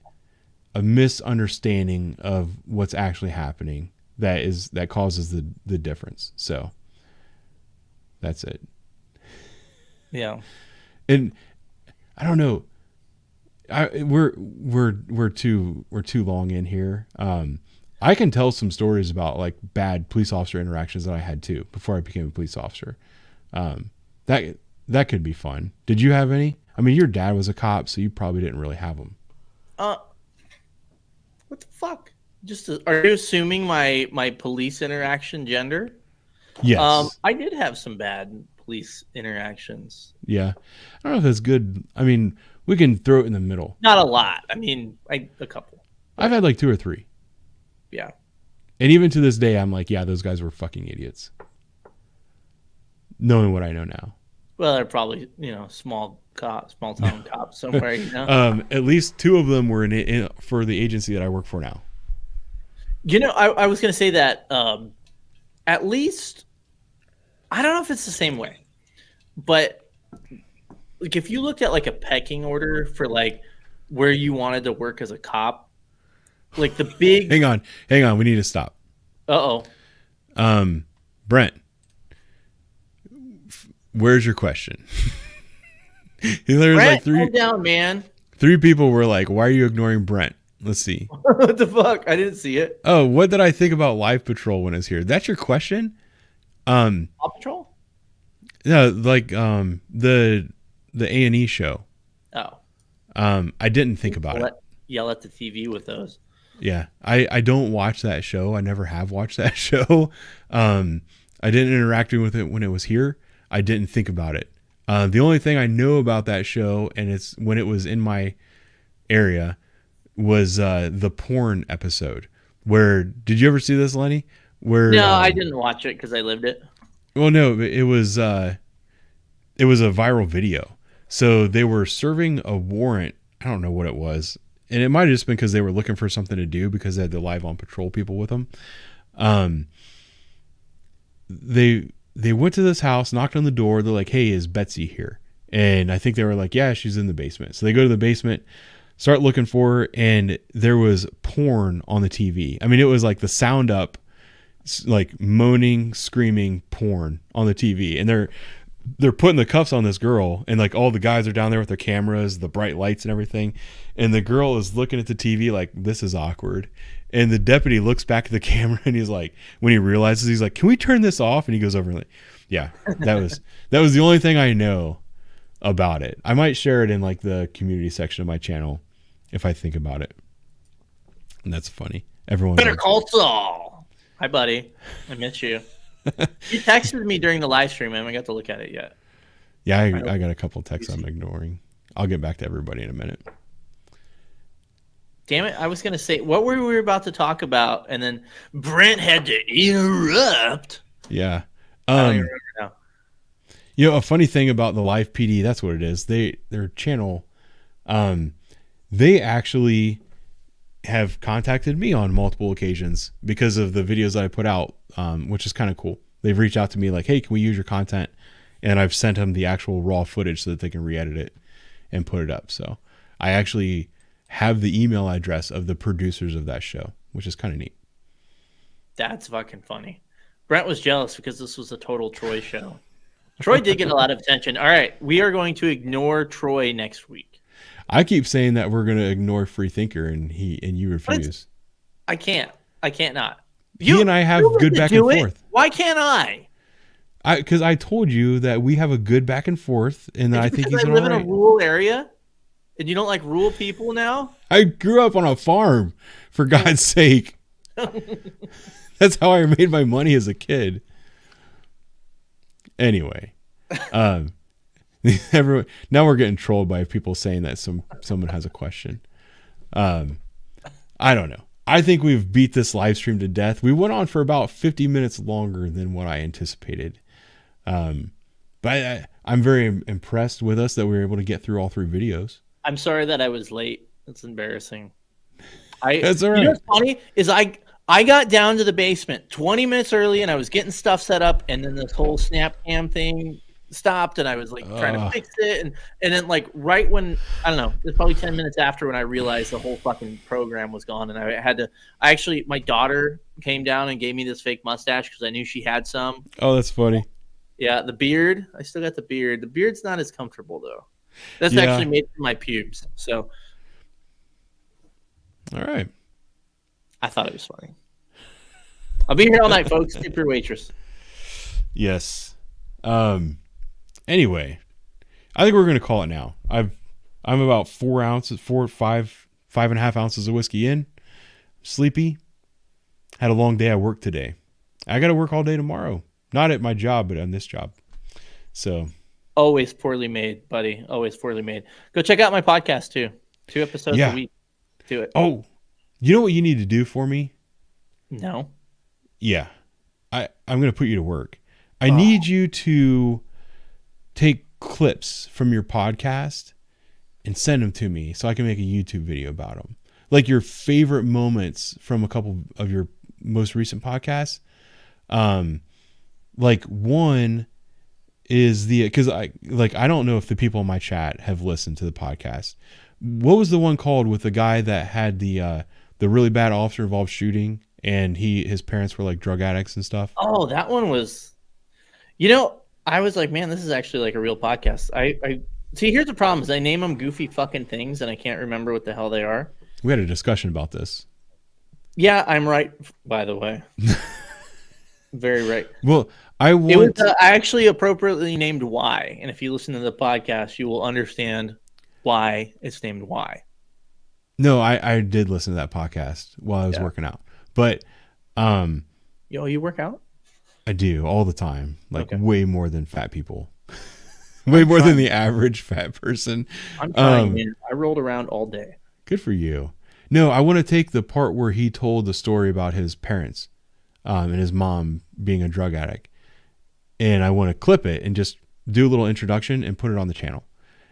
a misunderstanding of what's actually happening that causes the difference. So that's it. Yeah. And I don't know. We're too long in here. I can tell some stories about like bad police officer interactions that I had too before I became a police officer. That could be fun. Did you have any? I mean, your dad was a cop, so you probably didn't really have them. What the fuck? Are you assuming my police interaction gender? Yes. I did have some bad police interactions. Yeah. I don't know if that's good. I mean, we can throw it in the middle. Not a lot. I mean, a couple. I've had like 2 or 3. Yeah. And even to this day, I'm like, yeah, those guys were fucking idiots. Knowing what I know now. Well, they're probably, small town cops somewhere, At least 2 of them were in for the agency that I work for now. I was going to say that at least, I don't know if it's the same way, but like if you looked at like a pecking order for like where you wanted to work as a cop, like the big... Hang on. We need to stop. Uh-oh. Brent, where's your question? There's Brent, calm down, man. 3 people were like, why are you ignoring Brent? Let's see. What the fuck? I didn't see it. Oh, what did I think about Live Patrol when I was here? That's your question? Paw Patrol? Yeah, like the A&E show. Oh. I didn't think about it. Yell at the TV with those. Yeah, I don't watch that show. I never have watched that show. I didn't interact with it when it was here. I didn't think about it. The only thing I know about that show, and it's when it was in my area, was the porn episode. Where did you ever see this, Lenny? Where no, I didn't watch it because I lived it. Well, no, it was a viral video. So they were serving a warrant. I don't know what it was. And it might have just been because they were looking for something to do because they had the Live on Patrol people with them. They went to this house, knocked on the door. They're like, hey, is Betsy here? And I think they were like, yeah, she's in the basement. So they go to the basement, start looking for her, and there was porn on the TV. I mean, it was like the sound up, like moaning, screaming porn on the TV. And they're putting the cuffs on this girl, and like all the guys are down there with their cameras, the bright lights and everything. And the girl is looking at the TV like, this is awkward. And the deputy looks back at the camera and he's like, when he realizes, he's like, can we turn this off? And he goes over and like, yeah, that was the only thing I know about it. I might share it in like the community section of my channel if I think about it. And that's funny. Everyone Better call Saul. Hi, buddy. I miss you. You texted me during the live stream. I haven't got to look at it yet. Yeah, I got a couple texts I'm ignoring. I'll get back to everybody in a minute. Damn it. I was going to say, what were we about to talk about? And then Brent had to interrupt. Yeah. I don't even remember now. A funny thing about the Live PD, that's what it is. Their channel, they actually have contacted me on multiple occasions because of the videos that I put out, which is kind of cool. They've reached out to me like, hey, can we use your content? And I've sent them the actual raw footage so that they can re-edit it and put it up. So I actually have the email address of the producers of that show, which is kind of neat. That's fucking funny. Brent was jealous because this was a total Troy show. Troy did get a lot of attention. All right, we are going to ignore Troy next week. I keep saying that we're going to ignore Free Thinker, and you refuse. I can't not. He and I have good back and forth. Why can't I? Because I told you that we have a good back and forth, and that I think he's I live in a rural area, and you don't like rural people now. I grew up on a farm, for God's sake. That's how I made my money as a kid. Anyway, everyone, now we're getting trolled by people saying that someone has a question. I don't know. I think we've beat this live stream to death. We went on for about 50 minutes longer than what I anticipated. But I'm very impressed with us that we were able to get through all 3 videos. I'm sorry that I was late. It's embarrassing. That's all right. You know what's funny is I got down to the basement 20 minutes early and I was getting stuff set up, and then this whole snap cam thing stopped, and I was like trying to fix it, and then like right when, I don't know, it was probably 10 minutes after when I realized the whole fucking program was gone, and I actually my daughter came down and gave me this fake mustache because I knew she had some. Oh, that's funny. Yeah, the beard, I still got the beard. The beard's not as comfortable though. That's Yeah. actually made from my pubes. So all right. I thought it was funny. I'll be here all night, folks. Tip your waitress. Yes. Anyway, I think we're going to call it now. I'm about 5.5 ounces of whiskey in. Sleepy. Had a long day at work today. I got to work all day tomorrow. Not at my job, but on this job. So. Always poorly made, buddy. Always poorly made. Go check out my podcast too. 2 episodes a week. Do it. Oh, you know what you need to do for me? No. Yeah. I'm going to put you to work. I need you to take clips from your podcast and send them to me so I can make a YouTube video about them. Like your favorite moments from a couple of your most recent podcasts. Like one is because I don't know if the people in my chat have listened to the podcast. What was the one called with the guy that had the really bad officer involved shooting, and his parents were like drug addicts and stuff? Oh, that one was, I was like, man, this is actually like a real podcast. I see, here's the problem is I name them goofy fucking things and I can't remember what the hell they are. We had a discussion about this. Yeah, I'm right, by the way. Very right. Well, I actually appropriately named Y, and if you listen to the podcast, you will understand why it's named Y. No, I did listen to that podcast while I was working out. But you work out? I do all the time. Like way more than fat people. Way more than the average fat person. I'm trying, man. I rolled around all day. Good for you. No, I want to take the part where he told the story about his parents and his mom being a drug addict. And I want to clip it and just do a little introduction and put it on the channel.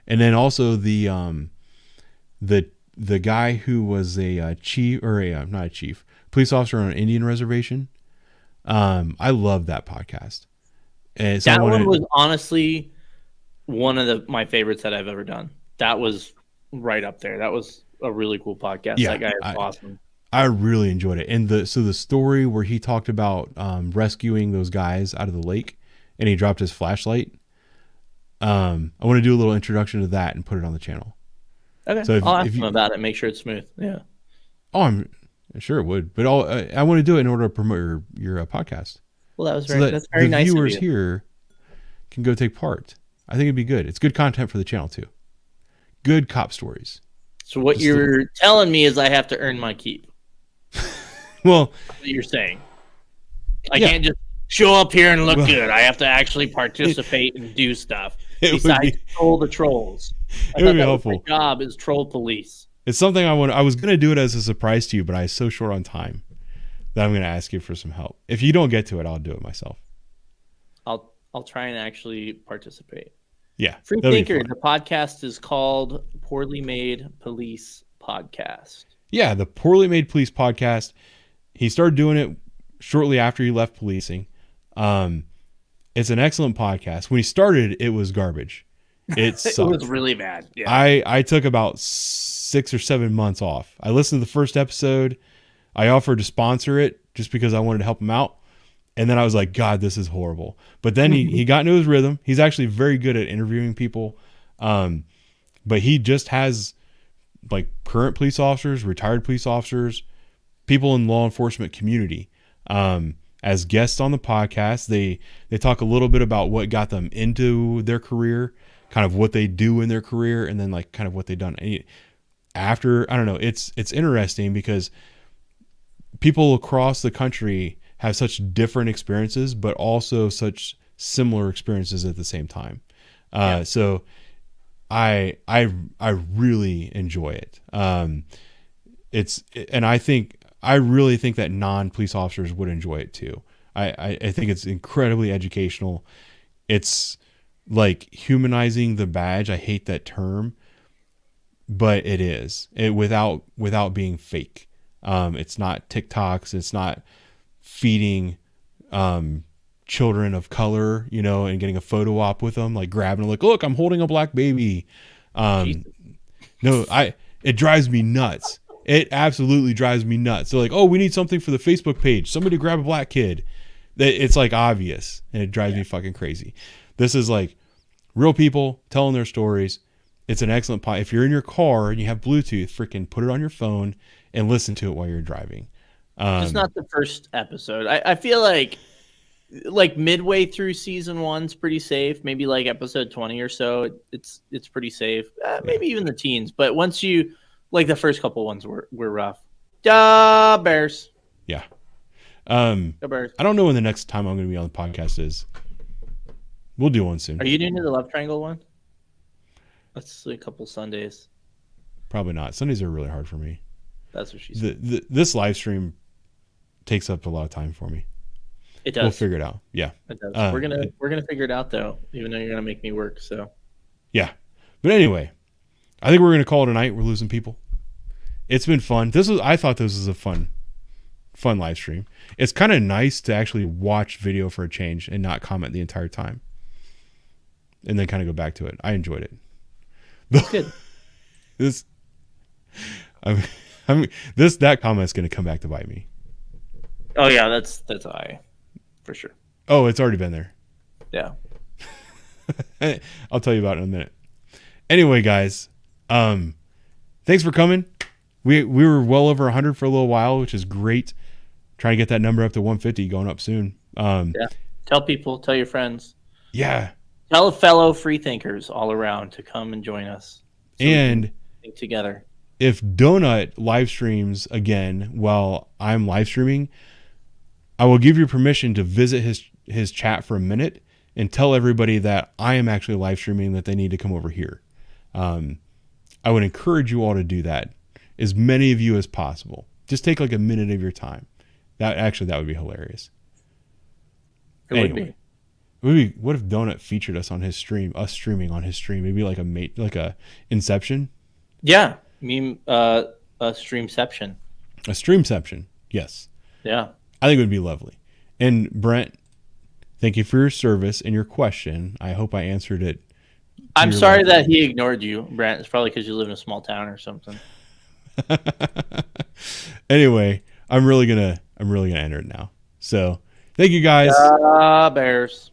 And then also the guy who was a chief, or not a chief, police officer on an Indian reservation. I love that podcast. And so that one was honestly one of my favorites that I've ever done. That was right up there. That was a really cool podcast. Yeah, that guy is awesome. I really enjoyed it. And the story where he talked about rescuing those guys out of the lake and he dropped his flashlight. I want to do a little introduction to that and put it on the channel. Okay. So I'll ask him about it. Make sure it's smooth. Yeah. Oh, I'm sure it would, but I want to do it in order to promote your podcast. Well, that's very nice. The viewers here can go take part. I think it'd be good. It's good content for the channel too. Good cop stories. So what you're telling me is I have to earn my keep. Well, that's what you're saying. I can't just show up here and look good. I have to actually participate and do stuff. Besides troll the trolls. It would be helpful. My job is troll police. It's something I was going to do it as a surprise to you, but I was so short on time that I'm going to ask you for some help. If you don't get to it, I'll do it myself. I'll try and actually participate. Yeah. Free Thinker, the podcast is called Poorly Made Police Podcast. Yeah, the Poorly Made Police Podcast. He started doing it shortly after he left policing. It's an excellent podcast. When he started, it was garbage. It sucked. It was really bad. Yeah. I took about 6 or 7 months off. I listened to the first episode. I offered to sponsor it just because I wanted to help him out. And then I was like, God, this is horrible. But then he got into his rhythm. He's actually very good at interviewing people. But he just has like current police officers, retired police officers, people in law enforcement community as guests on the podcast. They talk a little bit about what got them into their career, kind of what they do in their career, and then like kind of what they've done after. I don't know. It's interesting because people across the country have such different experiences, but also such similar experiences at the same time. So I really enjoy it. And I really think that non-police officers would enjoy it too. I think it's incredibly educational. It's like humanizing the badge. I hate that term, but it is without being fake. It's not TikToks. It's not feeding children of color, and getting a photo op with them, like grabbing, like, look, I'm holding a black baby. No, it drives me nuts. It absolutely drives me nuts. They're like, oh, we need something for the Facebook page. Somebody grab a black kid. It's like obvious, and it drives me fucking crazy. This is like real people telling their stories. It's an excellent pod. If you're in your car and you have Bluetooth, freaking put it on your phone and listen to it while you're driving. Just not the first episode. I feel like midway through season 1's pretty safe. Maybe like episode 20 or so, it's pretty safe. Maybe even the teens. But once you like the first couple ones were rough. Bears. Yeah. Bears. I don't know when the next time I'm going to be on the podcast is. We'll do one soon. Are you doing the Love Triangle one? That's a couple Sundays. Probably not. Sundays are really hard for me. That's what she said. This live stream takes up a lot of time for me. It does. We'll figure it out. Yeah. It does. We're gonna figure it out though, even though you're gonna make me work. So. Yeah, but anyway, I think we're gonna call it a night. We're losing people. It's been fun. I thought this was a fun live stream. It's kind of nice to actually watch video for a change and not comment the entire time, and then kind of go back to it. I enjoyed it. Good. That comment's gonna come back to bite me. Oh yeah, that's for sure. Oh, it's already been there. Yeah. I'll tell you about it in a minute. Anyway, guys, thanks for coming. We were well over 100 for a little while, which is great. Trying to get that number up to 150, going up soon. Yeah. Tell people, tell your friends. Yeah. Tell fellow free thinkers all around to come and join us. So and think together. If Donut live streams again while I'm live streaming, I will give you permission to visit his chat for a minute and tell everybody that I am actually live streaming, that they need to come over here. I would encourage you all to do that. As many of you as possible. Just take like a minute of your time. That would be hilarious. Anyway, what if Donut featured us on his stream? Us streaming on his stream, maybe like a Inception. Yeah, a streamception. A streamception, yes. Yeah, I think it would be lovely. And Brent, thank you for your service and your question. I hope I answered it. I'm sorry that he ignored you, Brent. It's probably because you live in a small town or something. Anyway, I'm really gonna enter it now. So thank you guys. Bears.